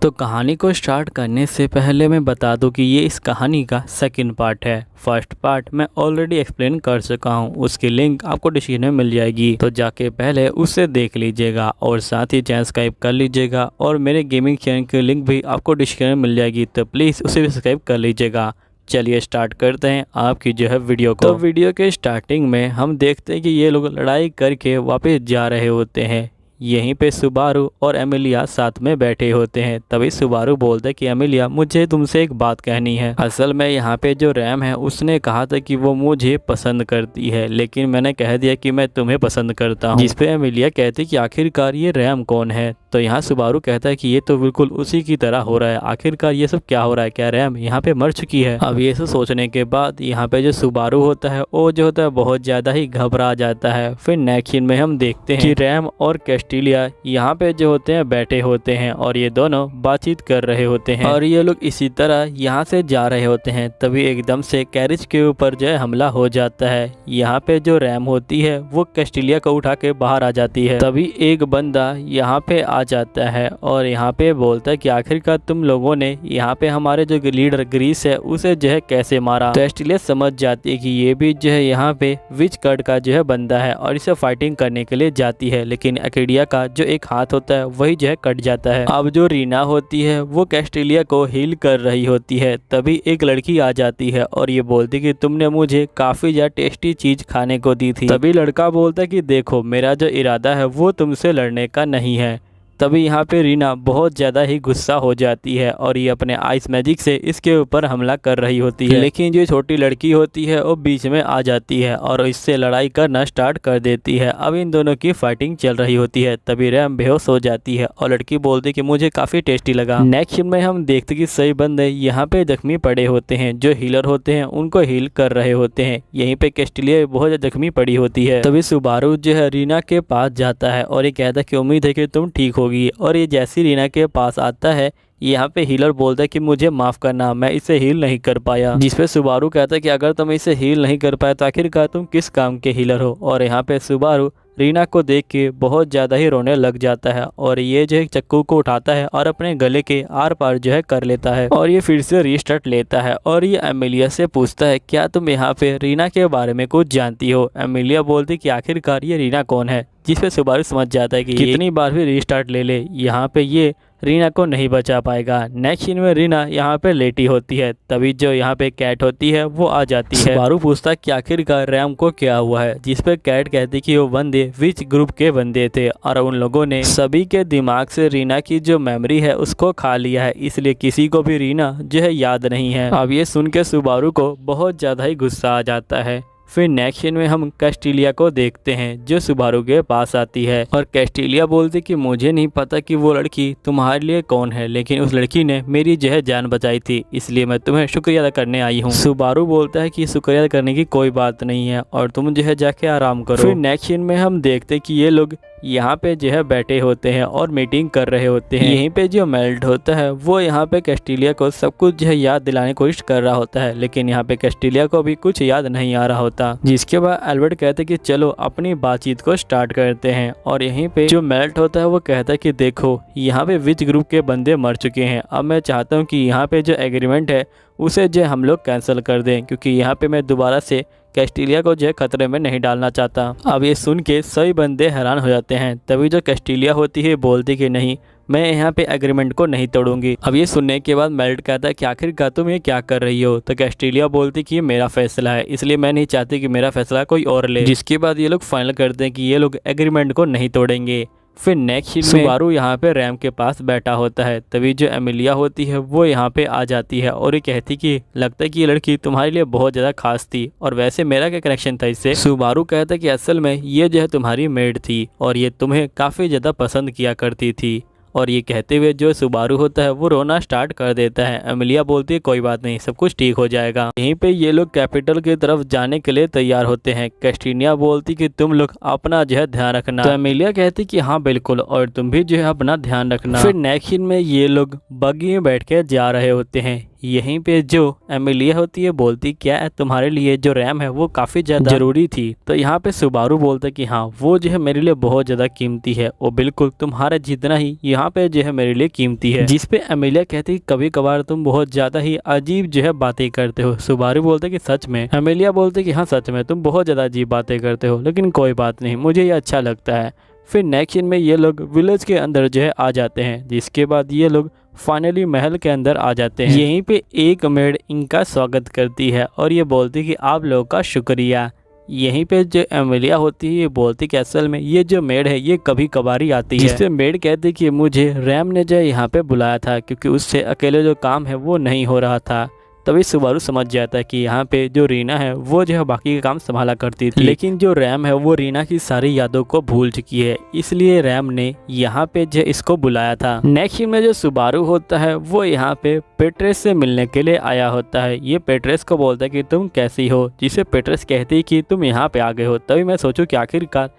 तो कहानी को स्टार्ट करने से पहले मैं बता दूं कि ये इस कहानी का सेकंड पार्ट है। फर्स्ट पार्ट मैं ऑलरेडी एक्सप्लेन कर चुका हूँ, उसकी लिंक आपको डिस्क्रिप्शन में मिल जाएगी, तो जाके पहले उसे देख लीजिएगा और साथ ही चैनल सब्सक्राइब कर लीजिएगा। और मेरे गेमिंग चैनल की लिंक भी आपको डिस्क्रिप्शन में मिल जाएगी, तो प्लीज़ उसे भी सब्सक्राइब कर लीजिएगा। चलिए स्टार्ट करते हैं आपकी जो है वीडियो को। तो वीडियो के स्टार्टिंग में हम देखते हैं कि ये लोग लड़ाई करके वापस जा रहे होते हैं। यहीं पे सुबारू और एमिलिया साथ में बैठे होते हैं। तभी सुबारू बोलता है कि एमिलिया, मुझे तुमसे एक बात कहनी है। असल में यहाँ पे जो रैम है उसने कहा था कि वो मुझे पसंद करती है, लेकिन मैंने कह दिया कि मैं तुम्हें पसंद करता हूँ। जिसपे एमिलिया कहती कि आखिरकार ये रैम कौन है। तो यहाँ सुबारू कहता है कि ये तो बिल्कुल उसी की तरह हो रहा है, आखिरकार ये सब क्या हो रहा है, क्या रैम यहाँ पे मर चुकी है। अब ये सब सोचने के बाद यहाँ पे जो सुबारू होता है वो जो होता है बहुत ज्यादा ही घबरा जाता है। फिर नेक्स्ट सीन में हम देखते हैं कि रैम और कैस्टिलिया यहाँ पे जो होते हैं बैठे होते हैं और ये दोनों बातचीत कर रहे होते हैं और ये लोग इसी तरह यहाँ से जा रहे होते हैं। तभी एकदम से कैरिज के ऊपर जो है हमला हो जाता है। यहाँ पे जो रैम होती है वो कैस्टिलिया को उठा के बाहर आ जाती है। तभी एक बंदा यहाँ पे आ जाता है और यहाँ पे बोलता है कि आखिरकार तुम लोगों ने यहाँ पे हमारे जो लीडर ग्रीस है उसे जो है कैसे मारा। तो कैस्टिलिया समझ जाती है कि ये भी जो है यहाँ पे विच कट का जो है बंदा है और इसे फाइटिंग करने के लिए जाती है, लेकिन अकेडिया का जो एक हाथ होता है वही जो है कट जाता है। अब जो रीना होती है वो कैस्टिलिया को हील कर रही होती है। तभी एक लड़की आ जाती है और ये बोलती कि तुमने मुझे काफी ज्यादा टेस्टी चीज खाने को दी थी। तभी लड़का बोलता है कि देखो, मेरा जो इरादा है वो तुमसे लड़ने का नहीं है। तभी यहाँ पे रीना बहुत ज़्यादा ही गुस्सा हो जाती है और ये अपने आइस मैजिक से इसके ऊपर हमला कर रही होती है, लेकिन जो छोटी लड़की होती है वो बीच में आ जाती है और इससे लड़ाई करना स्टार्ट कर देती है। अब इन दोनों की फाइटिंग चल रही होती है। तभी रैम बेहोश हो जाती है और लड़की बोलती कि मुझे काफ़ी टेस्टी लगा। नेक्स्ट में हम देखते कि सही बंदे यहाँ पे जख्मी पड़े होते हैं, जो हीलर होते हैं उनको हील कर रहे होते हैं। यहीं पे कैस्टिलिया बहुत ज़्यादा जख्मी पड़ी होती है। तभी सुबारू जो है रीना के पास जाता है और ये कहता है कि उम्मीद है कि तुम ठीक हो। और ये जैसी रीना के पास आता है यहाँ पे हीलर बोलता है कि मुझे माफ़ करना, मैं इसे हील नहीं कर पाया। जिसपे सुबारू कहता है कि अगर तुम इसे हील नहीं कर पाए तो आखिरकार तुम किस काम के हीलर हो। और यहाँ पे सुबारू रीना को देख के बहुत ज़्यादा ही रोने लग जाता है और ये जो है चक्कू को उठाता है और अपने गले के आर पार जो है कर लेता है और ये फिर से रीस्टार्ट लेता है और ये एमिलिया से पूछता है क्या तुम यहाँ पे रीना के बारे में कुछ जानती हो। एमिलिया बोलती कि आखिरकार ये रीना कौन है। जिसपे सुबारू समझ जाता है कि कितनी बार भी रीस्टार्ट ले ले यहाँ पे ये रीना को नहीं बचा पाएगा। नेक्स्ट सीन में रीना यहाँ पे लेटी होती है। तभी जो यहाँ पे कैट होती है वो आ जाती है। सुबारू पूछता है कि आखिरकार रैम को क्या हुआ है। जिसपे कैट कहती कि वो बंदे विच ग्रुप के बंदे थे और उन लोगों ने सभी के दिमाग से रीना की जो मेमोरी है उसको खा लिया है, इसलिए किसी को भी रीना जो है याद नहीं है। अब ये सुन के सुबारू को बहुत ज़्यादा ही गुस्सा आ जाता है। फिर नेक्स्ट सीन में हम कैस्टिलिया को देखते हैं जो सुबारू के पास आती है और कैस्टिलिया बोलती कि मुझे नहीं पता कि वो लड़की तुम्हारे लिए कौन है, लेकिन उस लड़की ने मेरी जो है जान बचाई थी, इसलिए मैं तुम्हें शुक्रिया अदा करने आई हूँ। सुबारू बोलता है कि शुक्रिया करने की कोई बात नहीं है और तुम जो है जाके आराम करो। फिर नेक्स्ट सीन में हम देखते कि ये लोग यहाँ पे जो है बैठे होते हैं और मीटिंग कर रहे होते हैं। यहीं पे जो मेल्ट होता है वो यहाँ पे कैस्टिलिया को सब कुछ जो है याद दिलाने की कोशिश कर रहा होता है, लेकिन यहाँ पे कैस्टिलिया को भी कुछ याद नहीं आ रहा होता। जिसके बाद एल्बर्ट कहते कि चलो अपनी बातचीत को स्टार्ट करते हैं और यहीं पे जो मेल्ट होता है वो कहता है कि देखो, यहाँ पे विच ग्रुप के बंदे मर चुके हैं। अब मैं चाहता हूँ कि यहाँ पे जो एग्रीमेंट है उसे जो हम लोग कैंसिल कर दें, क्योंकि यहाँ पे मैं दोबारा से कैस्टिलिया को जो है खतरे में नहीं डालना चाहता। अब ये सुन के सभी बंदे हैरान हो जाते हैं। तभी जो कैस्टिलिया होती है बोलती कि नहीं, मैं यहाँ पे एग्रीमेंट को नहीं तोड़ूंगी। अब ये सुनने के बाद मेल्ट कहता है कि आखिरकार तुम ये क्या कर रही हो। तो कैस्टिलिया बोलती कि ये मेरा फैसला है, इसलिए मैं नहीं चाहती कि मेरा फैसला कोई और ले। जिसके बाद ये लोग फाइनल करते हैं कि ये लोग एग्रीमेंट को नहीं तोड़ेंगे। फिर नेक्स्ट सीन में सुबारू यहाँ पे रैम के पास बैठा होता है। तभी जो एमिलिया होती है वो यहाँ पे आ जाती है और ये कहती कि लगता है कि ये लड़की तुम्हारे लिए बहुत ज़्यादा खास थी और वैसे मेरा क्या कनेक्शन था इससे। सुबारू कहता है कि असल में ये जो है तुम्हारी मेड थी और ये तुम्हें काफ़ी ज़्यादा पसंद किया करती थी। और ये कहते हुए जो सुबारू होता है वो रोना स्टार्ट कर देता है। एमिलिया बोलती है कोई बात नहीं, सब कुछ ठीक हो जाएगा। यहीं पे ये लोग कैपिटल की तरफ जाने के लिए तैयार होते हैं। कैस्टिलिया बोलती कि तुम लोग अपना जो है ध्यान रखना। तो एमिलिया कहती कि हाँ बिल्कुल, और तुम भी जो है अपना ध्यान रखना। फिर नेक्स्ट सीन में ये लोग बग्गी में बैठ के जा रहे होते हैं। यहीं पे जो एमिलिया होती है बोलती क्या है तुम्हारे लिए जो रैम है वो काफ़ी ज़्यादा ज़रूरी थी। तो यहाँ पे सुबारू बोलता कि हाँ वो जो है मेरे लिए बहुत ज़्यादा कीमती है, वो बिल्कुल तुम्हारा जितना ही यहाँ पे जो है मेरे लिए कीमती है। जिस पे एमिलिया कहती कभी कभार तुम बहुत ज़्यादा ही अजीब जो है बातें करते हो। सुबारू बोलते कि सच में? एमिलिया बोलते कि हाँ सच में तुम बहुत ज़्यादा अजीब बातें करते हो, लेकिन कोई बात नहीं, मुझे ये अच्छा लगता है। फिर नेक्स्ट सीन में ये लोग विलेज के अंदर जो है आ जाते हैं, जिसके बाद ये लोग फाइनली महल के अंदर आ जाते हैं। यहीं पे एक मेड इनका स्वागत करती है और ये बोलती कि आप लोगों का शुक्रिया। यहीं पे जो एमिलिया होती है ये बोलती कि असल में ये जो मेड है ये कभी कभार ही आती है। जिससे मेड कहती कि मुझे रैम ने जो यहाँ पे बुलाया था क्योंकि उससे अकेले जो काम है वो नहीं हो रहा था। तभी सुबारू समझ जाता है कि यहाँ पे जो रीना है वो जो है बाकी का काम संभाला करती थी, लेकिन जो रैम है वो रीना की सारी यादों को भूल चुकी है, इसलिए रैम ने यहाँ पे जो इसको बुलाया था। नेक्स्ट में जो सुबारू होता है वो यहाँ पे पेट्रेस से मिलने के लिए आया होता है। ये पेट्रेस को बोलता है कि तुम कैसी हो, जिसे पेट्रेस कहती है कि तुम यहाँ पे आ गए हो। तभी मैं सोचूं कि आखिरकार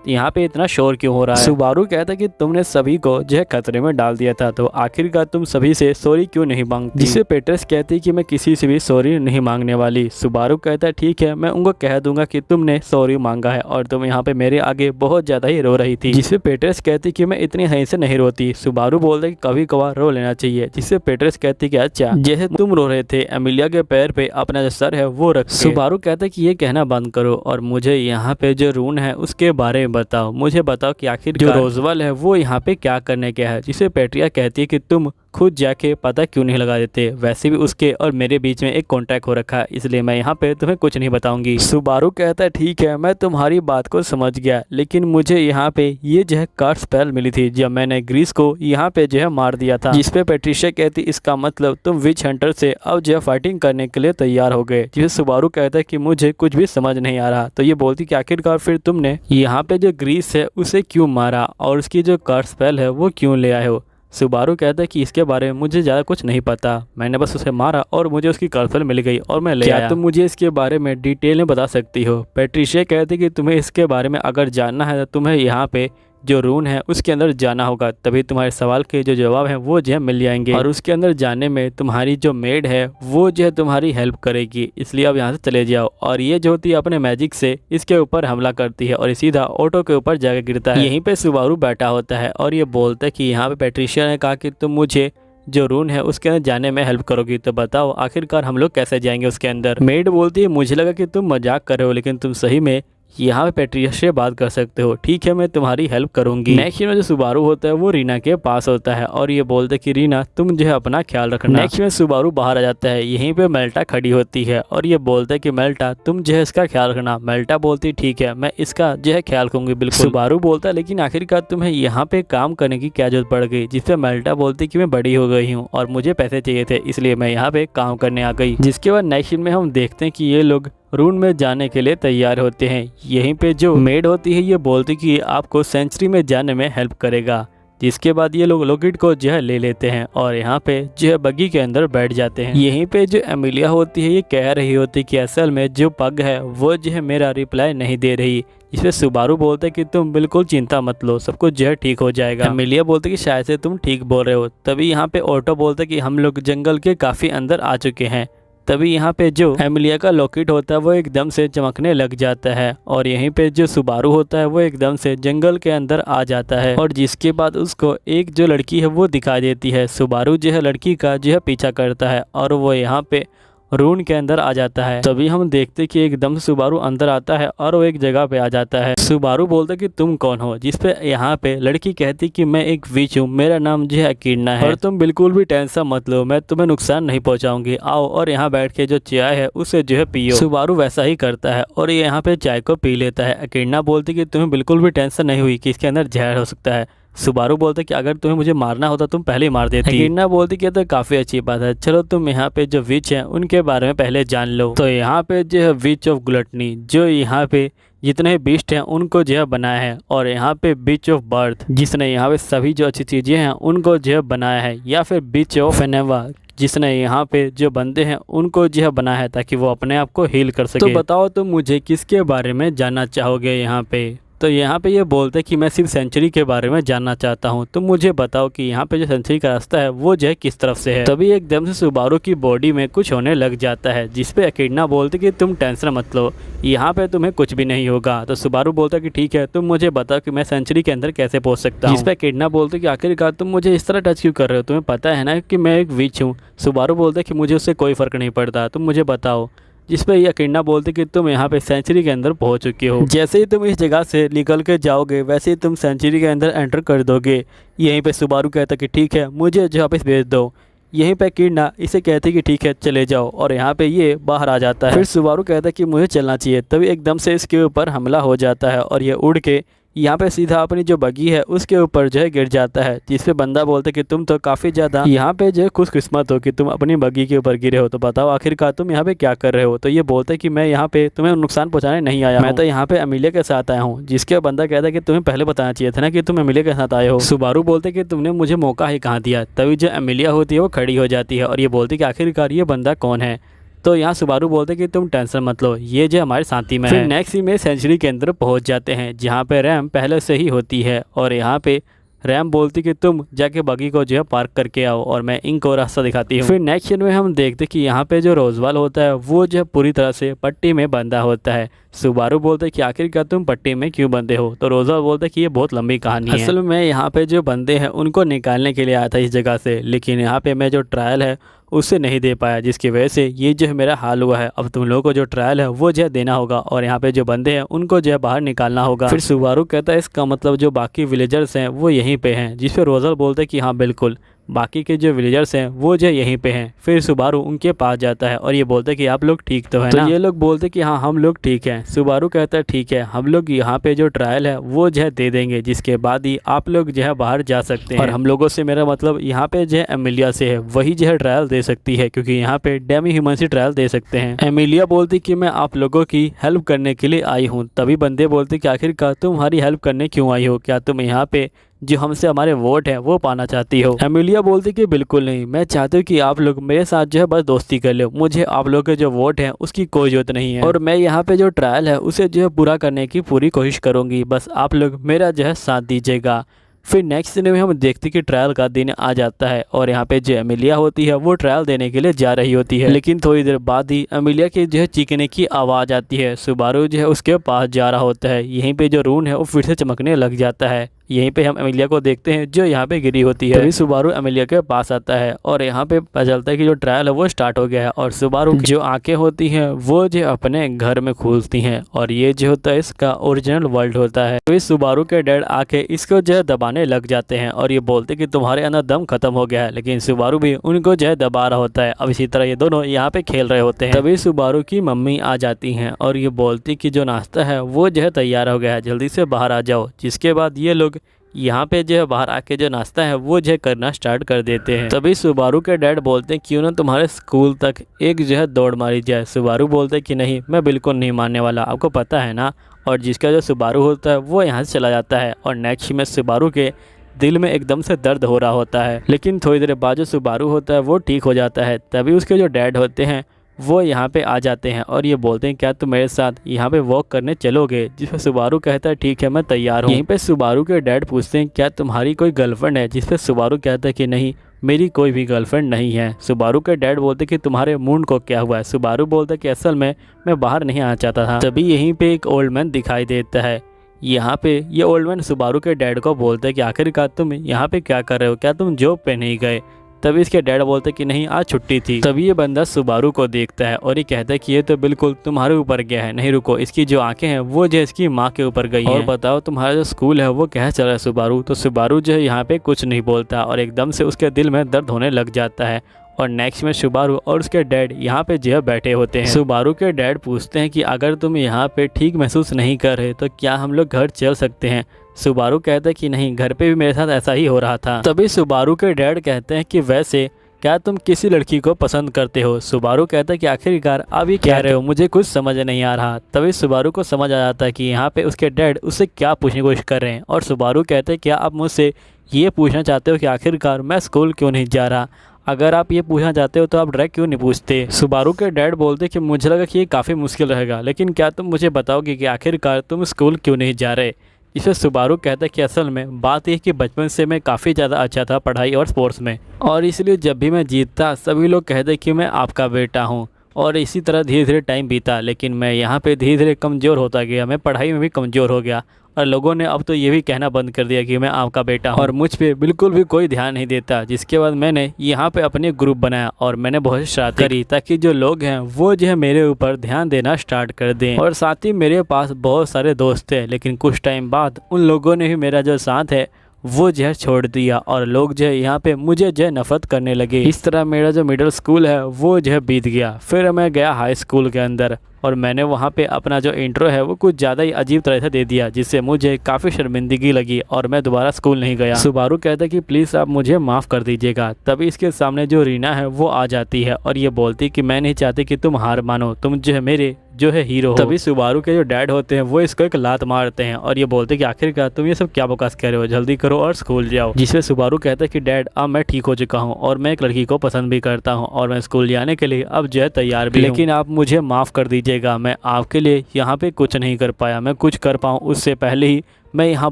यहाँ पे इतना शोर क्यों हो रहा है। सुबारू कहता है कि तुमने सभी को जो है खतरे में डाल दिया था, तो आखिरकार तुम सभी से सॉरी क्यों नहीं मांगती। जिससे पेट्रेस कहती है कि मैं किसी से भी सॉरी नहीं मांगने वाली। सुबारू कहता है ठीक है, मैं उनको कह दूंगा कि तुमने सॉरी मांगा है और तुम यहाँ पे मेरे आगे बहुत ज्यादा ही रो रही थी। जिससे पेट्रेस कहती कि मैं इतनी हई से नहीं रोती। सुबारू बोलता है कि कभी कभार रो लेना चाहिए। जिससे पेट्रेस कहती कि अच्छा जैसे तुम रो रहे थे एमिलिया के पैर पे अपना जो सर है वो रख। सुबारू कहता है कि ये कहना बंद करो और मुझे यहाँ पे जो रून है उसके बारे में बताओ। मुझे बताओ कि आखिर जो रोजवेल है वो यहाँ पे क्या करने गया है। जिसे पेट्रिया कहती है कि तुम खुद जाके पता क्यों नहीं लगा देते, वैसे भी उसके और मेरे बीच में एक कॉन्ट्रैक्ट हो रखा है, इसलिए मैं यहाँ पे तुम्हें कुछ नहीं बताऊंगी। सुबारू कहता है ठीक है, मैं तुम्हारी बात को समझ गया, लेकिन मुझे यहाँ पे ये जो है कार्ड स्पेल मिली थी जब मैंने ग्रीस को यहाँ पे जो है मार दिया था। जिसपे पेट्रिशिया कहती इसका मतलब तुम विच हंटर से अब जो है फाइटिंग करने के लिए तैयार हो गए। जिसे सुबारू कहता है कि मुझे कुछ भी समझ नहीं आ रहा। तो ये बोलती कि आखिरकार फिर तुमने यहाँ पे जो ग्रीस है उसे क्यों मारा और उसकी जो कार्ड स्पेल है वो क्यों ले आए हो। सुबारू कहता है कि इसके बारे में मुझे ज़्यादा कुछ नहीं पता, मैंने बस उसे मारा और मुझे उसकी कार्ड मिल गई और मैं ले आया। क्या तुम मुझे इसके बारे में डिटेल में बता सकती हो। पेट्रिशिया कहती है कि तुम्हें इसके बारे में अगर जानना है तो तुम्हें यहाँ पे जो रून है उसके अंदर जाना होगा, तभी तुम्हारे सवाल के जो जवाब हैं वो जो है मिल जाएंगे। और उसके अंदर जाने में तुम्हारी जो मेड है वो जो है तुम्हारी हेल्प करेगी, इसलिए अब यहाँ से चले जाओ। और ये जो होती है अपने मैजिक से इसके ऊपर हमला करती है और सीधा ऑटो के ऊपर जाकर गिरता है। यहीं पे सुबारू बैठा होता है और ये बोलता है कि यहाँ पे पेट्रिशिया ने कहा कि तुम मुझे जो रून है उसके अंदर जाने में हेल्प करोगी, तो बताओ आखिरकार हम लोग कैसे जाएंगे उसके अंदर। मेड बोलती है मुझे लगा कि तुम मजाक कर रहे हो, लेकिन तुम सही में यहाँ पे पेट्रिया से बात कर सकते हो। ठीक है, मैं तुम्हारी हेल्प करूंगी। नेक्स्ट में जो सुबारू होता है वो रीना के पास होता है और ये बोलता है कि रीना तुम जो है अपना ख्याल रखना। नेक्स्ट में सुबारू बाहर आ जाता है, यहीं पे मेल्टा खड़ी होती है और ये बोलता है कि मेल्टा तुम जो है इसका ख्याल रखना। मेल्टा बोलती ठीक है, मैं इसका जो है ख्याल करूंगी बिल्कुल। सुबारू बोलता है लेकिन आखिरकार तुम्हें यहाँ पे काम करने की क्या जरूरत पड़ गई। जिसपे मेल्टा बोलती कि मैं बड़ी हो गई हूँ और मुझे पैसे चाहिए थे, इसलिए मैं यहाँ पे काम करने आ गई। जिसके बाद नेक्स्ट में हम देखते हैं कि ये लोग रून में जाने के लिए तैयार होते हैं। यहीं पे जो मेड होती है ये बोलती कि ये आपको सेंचुरी में जाने में हेल्प करेगा। जिसके बाद ये लोग लॉकेट को जो है ले लेते हैं और यहाँ पे जो है बग्गी के अंदर बैठ जाते हैं। यहीं पे जो एमिलिया होती है ये कह रही होती कि असल में जो पग है वो जो है मेरा रिप्लाई नहीं दे रही। इसमें सुबारू बोलते कि तुम बिल्कुल चिंता मत लो, सब कुछ जो है ठीक हो जाएगा। एमिलिया बोलते कि शायद से तुम ठीक बोल रहे हो। तभी यहाँ पे ऑटो बोलते कि हम लोग जंगल के काफ़ी अंदर आ चुके हैं। तभी यहाँ पे जो एमिलिया का लॉकेट होता है वो एकदम से चमकने लग जाता है और यहीं पे जो सुबारू होता है वो एकदम से जंगल के अंदर आ जाता है और जिसके बाद उसको एक जो लड़की है वो दिखाई देती है। सुबारू जो है लड़की का जो है पीछा करता है और वो यहाँ पे रून के अंदर आ जाता है। तभी हम देखते कि एकदम से सुबारू अंदर आता है और वो एक जगह पे आ जाता है। सुबारू बोलता कि तुम कौन हो। जिसपे यहाँ पे लड़की कहती कि मैं एक विच हूँ, मेरा नाम जो है अकीर्ना है और तुम बिल्कुल भी टेंशन मत लो, मैं तुम्हें नुकसान नहीं पहुँचाऊंगी। आओ और यहाँ बैठ के जो चाय है उसे जो है पियो। सुबारू वैसा ही करता है और ये यहाँ पे चाय को पी लेता है। अकीर्ना बोलती कि तुम्हें बिल्कुल भी टेंशन नहीं हुई कि इसके अंदर जहर हो सकता है। सुबारू बोलते कि अगर तुम्हें मुझे मारना होता तुम पहले ही मार देती। अकीर्ना बोलती कि तो काफ़ी अच्छी बात है, चलो तुम यहाँ पे जो विच हैं उनके बारे में पहले जान लो। तो यहाँ पे जो है विच ऑफ ग्लटनी, जो यहाँ पे जितने बीस्ट हैं उनको जो है बनाया है और यहाँ पे बीच ऑफ बर्थ, जिसने यहाँ पे सभी जो अच्छी चीज़ें हैं उनको जो है बनाया है, या फिर बीच ऑफ फेनेवा, जिसने यहाँ पे जो बंदे हैं उनको जो है बनाया है ताकि वो अपने आप को हील कर सके। तो बताओ तुम मुझे किसके बारे में जानना चाहोगे यहाँ पे। तो यहाँ पे ये बोलते कि मैं सिर्फ सेंचुरी के बारे में जानना चाहता हूँ, तुम मुझे बताओ कि यहाँ पे जो सेंचुरी का रास्ता है वो जो है किस तरफ से है। तभी एकदम से सुबारू की बॉडी में कुछ होने लग जाता है, जिसपे एकिडना बोलते कि तुम टेंशन मत लो, यहाँ पे तुम्हें कुछ भी नहीं होगा। तो सुबारू बोलता कि ठीक है, तुम मुझे बताओ कि मैं सेंचुरी के अंदर कैसे पहुँच सकता हूँ। जिसपे एकिडना बोलते कि आखिरकार तुम मुझे इस तरह टच क्यों कर रहे हो, तुम्हें पता है ना कि मैं एक विच हूँ। सुबारू बोलता कि मुझे उससे कोई फर्क नहीं पड़ता, तुम मुझे बताओ। जिस पे ये एकिडना बोलते कि तुम यहाँ पे सेंचुरी के अंदर पहुँच चुके हो, जैसे ही तुम इस जगह से निकल के जाओगे वैसे ही तुम सेंचुरी के अंदर एंटर कर दोगे। यहीं पे सुबारू कहता कि ठीक है, मुझे जो वापस भेज दो। यहीं पे एकिडना इसे कहती कि ठीक है चले जाओ, और यहाँ पे ये बाहर आ जाता है। फिर सुबारू कहता है कि मुझे चलना चाहिए, तभी एकदम से इसके ऊपर हमला हो जाता है और ये उड़ के यहाँ पे सीधा अपनी जो बगी है उसके ऊपर जो है गिर जाता है। जिसपे बंदा बोलते कि तुम तो काफ़ी ज़्यादा यहाँ पे जो है खुशकिस्मत हो कि तुम अपनी बगी के ऊपर गिरे हो, तो बताओ आखिरकार तुम यहाँ पे क्या कर रहे हो। तो ये बोलते कि मैं यहाँ पे तुम्हें नुकसान पहुँचाने नहीं आया, मैं तो यहाँ पे एमिलिया के साथ आया हूँ। जिसके बंदा कहता है कि तुम्हें पहले बताना चाहिए था ना कि तुम एमिलिया के साथ आए हो। सुबारू बोलते कि तुमने मुझे मौका ही कहाँ दिया। तभी जो एमिलिया होती है वो खड़ी हो जाती है और ये बोलती कि आखिरकार ये बंदा कौन है। तो यहाँ सुबारू बोलते कि तुम टेंशन मत लो, ये जो हमारे साथी में है। फिर नेक्स्ट में सेंचुरी के अंदर पहुँच जाते हैं जहाँ पे रैम पहले से ही होती है, और यहाँ पे रैम बोलती कि तुम जाके बगी को जो है पार्क करके आओ और मैं इनको रास्ता दिखाती हूँ। फिर नेक्स्ट सीन में हम देखते कि यहाँ पे जो रोजवाल होता है वो जो है पूरी तरह से पट्टी में बंधा होता है। सुबारू बोलते कि आखिरकार तुम पट्टी में क्यों बंधे हो। तो रोजवाल बोलते कि ये बहुत लंबी कहानी है, असल में यहाँ पे जो बंदे हैं उनको निकालने के लिए आया था इस जगह से, लेकिन यहाँ पे मैं जो ट्रायल है उससे नहीं दे पाया, जिसकी वजह से ये जो है मेरा हाल हुआ है। अब तुम लोगों को जो ट्रायल है वो जो है देना होगा और यहाँ पे जो बंदे हैं उनको जो है बाहर निकालना होगा। फिर सुबारू कहता है इसका मतलब जो बाकी विलेजर्स हैं वो यहीं पे हैं, जिस पे रोजल बोलते कि हाँ बिल्कुल बाकी के जो विलेजर्स हैं वो जो यहीं पे हैं। फिर सुबारू उनके पास जाता है और ये बोलते कि आप लोग ठीक तो है ना। ये लोग बोलते कि हाँ हम लोग ठीक हैं। सुबारू कहता है ठीक है, हम लोग यहाँ पे जो ट्रायल है वो जो है दे देंगे, जिसके बाद ही आप लोग जो है बाहर जा सकते हैं। और हम लोगों से मेरा मतलब यहाँ पे जो है एमिलिया से है, वही जो है ट्रायल दे सकती है, क्योंकि यहाँ पे डेमी ह्यूमन से ट्रायल दे सकते हैं। एमिलिया बोलती कि मैं आप लोगों की हेल्प करने के लिए आई हूँ। तभी बंदे बोलते कि आखिरकार तुम हमारी हेल्प करने क्यों आई हो, क्या तुम यहाँ पे जो हमसे हमारे वोट है वो पाना चाहती हो। एमिलिया बोलती कि बिल्कुल नहीं, मैं चाहती हूँ कि आप लोग मेरे साथ जो है बस दोस्ती कर लो, मुझे आप लोगों के जो वोट है उसकी कोई जरूरत नहीं है, और मैं यहाँ पे जो ट्रायल है उसे जो है पूरा करने की पूरी कोशिश करूँगी, बस आप लोग मेरा जो है साथ दीजिएगा। फिर नेक्स्ट दिन में हम देखते कि ट्रायल का दिन आ जाता है और यहाँ पे जो एमिलिया होती है वो ट्रायल देने के लिए जा रही होती है, लेकिन थोड़ी देर बाद ही एमिलिया की जो है चीखने की आवाज़ आती है। सुबारू जो है उसके पास जा रहा होता है, यहीं पे जो रून है वो फिर से चमकने लग जाता है। यहीं पे हम एमिलिया को देखते हैं जो यहाँ पे गिरी होती है। तभी सुबारू एमिलिया के पास आता है और यहाँ पे पता चलता है कि जो ट्रायल है वो स्टार्ट हो गया है, और सुबारू जो आंखें होती हैं वो जो अपने घर में खुलती हैं और ये जो होता है इसका ओरिजिनल वर्ल्ड होता है। तो इस सुबारू के डैड आके इसको जो है दबाने लग जाते हैं और ये बोलते कि तुम्हारे अंदर दम खत्म हो गया है, लेकिन सुबारू भी उनको जो है दबा रहा होता है। अब इसी तरह ये दोनों यहाँ पे खेल रहे होते हैं। तभी सुबारू की मम्मी आ जाती हैं और ये बोलती कि जो नाश्ता है वो जो है तैयार हो गया है, जल्दी से बाहर आ जाओ। जिसके बाद ये लोग यहाँ पे जो है बाहर आके जो नाश्ता है वो जो है करना स्टार्ट कर देते हैं। तभी सुबारू के डैड बोलते हैं क्यों ना तुम्हारे स्कूल तक एक जो है दौड़ मारी जाए। सुबारू बोलते हैं कि नहीं, मैं बिल्कुल नहीं मानने वाला, आपको पता है ना। और जिसका जो सुबारू होता है वो यहाँ से चला जाता है और नेक्स्ट में सुबारू के दिल में एकदम से दर्द हो रहा होता है, लेकिन थोड़ी देर बाद जो सुबारू होता है वो ठीक हो जाता है। तभी उसके जो डैड होते हैं वो यहाँ पे आ जाते हैं और ये बोलते हैं क्या तुम मेरे साथ यहाँ पे वॉक करने चलोगे। जिस पे सुबारू कहता है ठीक है मैं तैयार हूँ। यहीं पे सुबारू के डैड पूछते हैं क्या तुम्हारी कोई गर्लफ्रेंड है। जिस पे सुबारू कहता है कि नहीं, मेरी कोई भी गर्लफ्रेंड नहीं है। सुबारू के डैड बोलते कि तुम्हारे मूड को क्या हुआ है। सुबारू बोलता है कि असल में मैं बाहर नहीं आना चाहता था। तभी यहीं पे एक ओल्ड मैन दिखाई देता है। यहाँ पे ये ओल्ड मैन सुबारू के डैड को बोलता है कि आखिरकार तुम यहाँ पे क्या कर रहे हो, क्या तुम जॉब पे नहीं गए। तभी इसके डैड बोलते कि नहीं, आज छुट्टी थी। तभी ये बंदा सुबारू को देखता है और ये कहता है कि ये तो बिल्कुल तुम्हारे ऊपर गया है। नहीं रुको, इसकी जो आंखें हैं वो जो इसकी माँ के ऊपर गई हैं। और बताओ तुम्हारा जो स्कूल है वो कैसा चल रहा है सुबारू। तो सुबारू जो है यहाँ पे कुछ नहीं बोलता और एकदम से उसके दिल में दर्द होने लग जाता है। और नेक्स्ट में सुबारू और उसके डैड यहाँ पे जो बैठे होते हैं। सुबारू के डैड पूछते हैं कि अगर तुम यहाँ पे ठीक महसूस नहीं कर रहे तो क्या हम लोग घर चल सकते हैं। सुबारू कहता है कि नहीं, घर पे भी मेरे साथ ऐसा ही हो रहा था। तभी सुबारू के डैड कहते हैं कि वैसे क्या तुम किसी लड़की को पसंद करते हो। सुबारू कहता है कि आखिरकार आप ये कह रहे हो, मुझे कुछ समझ नहीं आ रहा। तभी सुबारू को समझ आ जाता है कि यहाँ पे उसके डैड उससे क्या पूछने की कोशिश कर रहे हैं। और सुबारू कहते हैं क्या आप मुझसे ये पूछना चाहते हो कि आखिरकार मैं स्कूल क्यों नहीं जा रहा। अगर आप ये पूछना चाहते हो तो आप डायरेक्ट क्यों नहीं पूछते। सुबारू के डैड बोलते कि मुझे लगा कि ये काफ़ी मुश्किल रहेगा, लेकिन क्या तुम मुझे बताओगे कि आखिरकार तुम स्कूल क्यों नहीं जा रहे। इसे सुबारू कहता है कि असल में बात यह कि बचपन से मैं काफ़ी ज़्यादा अच्छा था पढ़ाई और स्पोर्ट्स में, और इसलिए जब भी मैं जीतता सभी लोग कहते कि मैं आपका बेटा हूँ। और इसी तरह धीरे धीरे टाइम बीता, लेकिन मैं यहाँ पे धीरे धीरे कमज़ोर होता गया, मैं पढ़ाई में भी कमज़ोर हो गया, और लोगों ने अब तो ये भी कहना बंद कर दिया कि मैं आपका बेटा हूँ, और मुझ पे बिल्कुल भी कोई ध्यान नहीं देता। जिसके बाद मैंने यहाँ पे अपने ग्रुप बनाया और मैंने बहुत शरारत करी ताकि जो लोग हैं वो जो है मेरे ऊपर ध्यान देना स्टार्ट कर दें। और साथ ही मेरे पास बहुत सारे दोस्त थे, लेकिन कुछ टाइम बाद उन लोगों ने भी मेरा जो साथ है वो जो है छोड़ दिया, और लोग जो है यहाँ पे मुझे जो है नफरत करने लगे। इस तरह मेरा जो मिडिल स्कूल है वो जो है बीत गया। फिर मैं गया हाई स्कूल के अंदर, और मैंने वहाँ पे अपना जो इंट्रो है वो कुछ ज़्यादा ही अजीब तरह से दे दिया, जिससे मुझे काफ़ी शर्मिंदगी लगी और मैं दोबारा स्कूल नहीं गया। सुबारू कहता है कि प्लीज़ आप मुझे माफ़ कर दीजिएगा। तभी इसके सामने जो रीना है वो आ जाती है और ये बोलती कि मैं नहीं चाहती कि तुम हार मानो, तुम जो है मेरे जो है हीरो हो। तभी सुबारू के जो डैड होते हैं वो इसको एक लात मारते हैं और ये बोलते हैं कि आखिरकार तुम ये सब क्या बकवास कह रहे हो, जल्दी करो और स्कूल जाओ। जिसमें सुबारू कहता है कि डैड अब मैं ठीक हो चुका हूँ और मैं एक लड़की को पसंद भी करता हूँ और मैं स्कूल जाने के लिए अब जो है तैयार भी हूँ, लेकिन आप मुझे माफ़ कर दीजिएगा, मैं आपके लिए यहाँ पे कुछ नहीं कर पाया, मैं कुछ कर पाऊँ उससे पहले ही मैं यहाँ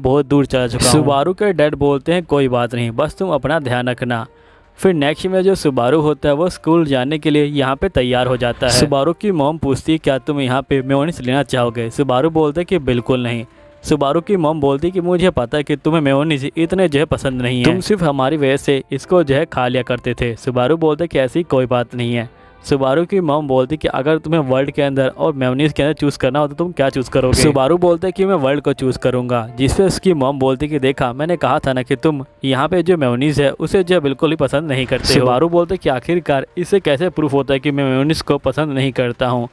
बहुत दूर चला चुका हूँ। सुबारू के डैड बोलते हैं कोई बात नहीं, बस तुम अपना ध्यान रखना। फिर नेक्स्ट में जो सुबारू होता है वो स्कूल जाने के लिए यहाँ पे तैयार हो जाता है। सुबारू की मॉम पूछती है क्या तुम यहाँ पे मेयोनीज लेना चाहोगे? सुबारू बोलते कि बिल्कुल नहीं। सुबारू की मॉम बोलती कि मुझे पता है कि तुम्हें मेयोनीज इतने जो है पसंद नहीं है, तुम सिर्फ हमारी वजह से इसको जो है खा लिया करते थे। सुबारू बोलते कि ऐसी कोई बात नहीं है। सुबारू की मॉम बोलती कि अगर तुम्हें वर्ल्ड के अंदर और मेयोनीज के अंदर चूज़ करना हो तो तुम क्या चूज़ करोगे? सुबारू बोलते कि मैं वर्ल्ड को चूज़ करूंगा। जिस पे उसकी मॉम बोलती कि देखा मैंने कहा था ना कि तुम यहाँ पे जो मेयोनीज है उसे जो बिल्कुल ही पसंद नहीं करते। सुबारू बोलते कि आखिरकार इससे कैसे प्रूफ होता है कि मैं मेयोनीज को पसंद नहीं करता हूँ।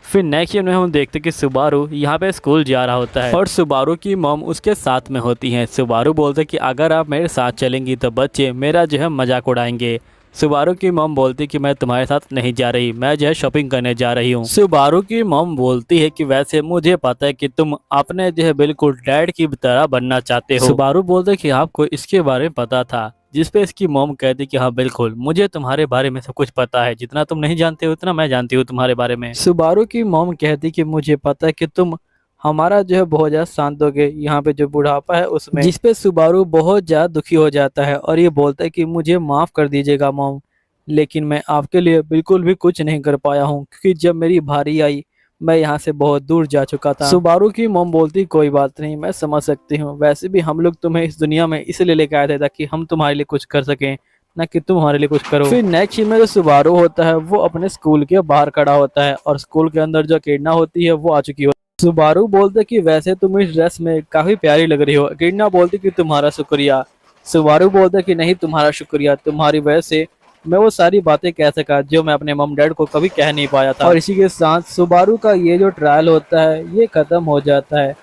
फिर नेक्स्ट में हम देखते कि सुबारू यहाँ पे स्कूल जा रहा होता है और सुबारू की मॉम उसके साथ में होती हैं। सुबारू बोलते कि अगर आप मेरे साथ चलेंगी तो बच्चे मेरा जो है मजाक उड़ाएंगे। सुबारू की मॉम बोलती कि मैं तुम्हारे साथ नहीं जा रही, मैं जो है शॉपिंग करने जा रही हूँ। सुबारू की मॉम बोलती है कि वैसे मुझे पता है कि तुम अपने जो है बिल्कुल डैड की तरह बनना चाहते हो। सुबारू बोलते कि आपको इसके बारे में पता था, जिस पे इसकी मॉम कहती कि हाँ बिल्कुल मुझे तुम्हारे बारे में सब कुछ पता है, जितना तुम नहीं जानते हो उतना मैं जानती हूँ तुम्हारे बारे में। सुबारू की मॉम कहती कि मुझे पता है कि तुम हमारा जो है बहुत ज़्यादा शांत दोगे यहाँ पे जो बुढ़ापा है उसमें। जिस पे सुबारू बहुत ज़्यादा दुखी हो जाता है और ये बोलता है कि मुझे माफ़ कर दीजिएगा मॉम, लेकिन मैं आपके लिए बिल्कुल भी कुछ नहीं कर पाया हूँ क्योंकि जब मेरी भारी आई मैं यहाँ से बहुत दूर जा चुका था। सुबारू की मॉम बोलती कोई बात नहीं, मैं समझ सकती हूँ, वैसे भी हम लोग तुम्हें इस दुनिया में इसलिए लेके आए थे ताकि हम तुम्हारे लिए कुछ कर सकें, ना कि तुम हमारे लिए कुछ करो। फिर नेक्स्ट में जो सुबारू होता है वो अपने स्कूल के बाहर खड़ा होता है और स्कूल के अंदर जो किडना होती है वो आ चुकी होती है। सुबारू बोलते कि वैसे तुम इस ड्रेस में काफी प्यारी लग रही हो। किडना बोलती कि तुम्हारा शुक्रिया। सुबारू बोलते कि नहीं तुम्हारा शुक्रिया, तुम्हारी वजह से मैं वो सारी बातें कह सका जो मैं अपने मम डैड को कभी कह नहीं पाया था। और इसी के साथ सुबारू का ये जो ट्रायल होता है ये खत्म हो जाता है।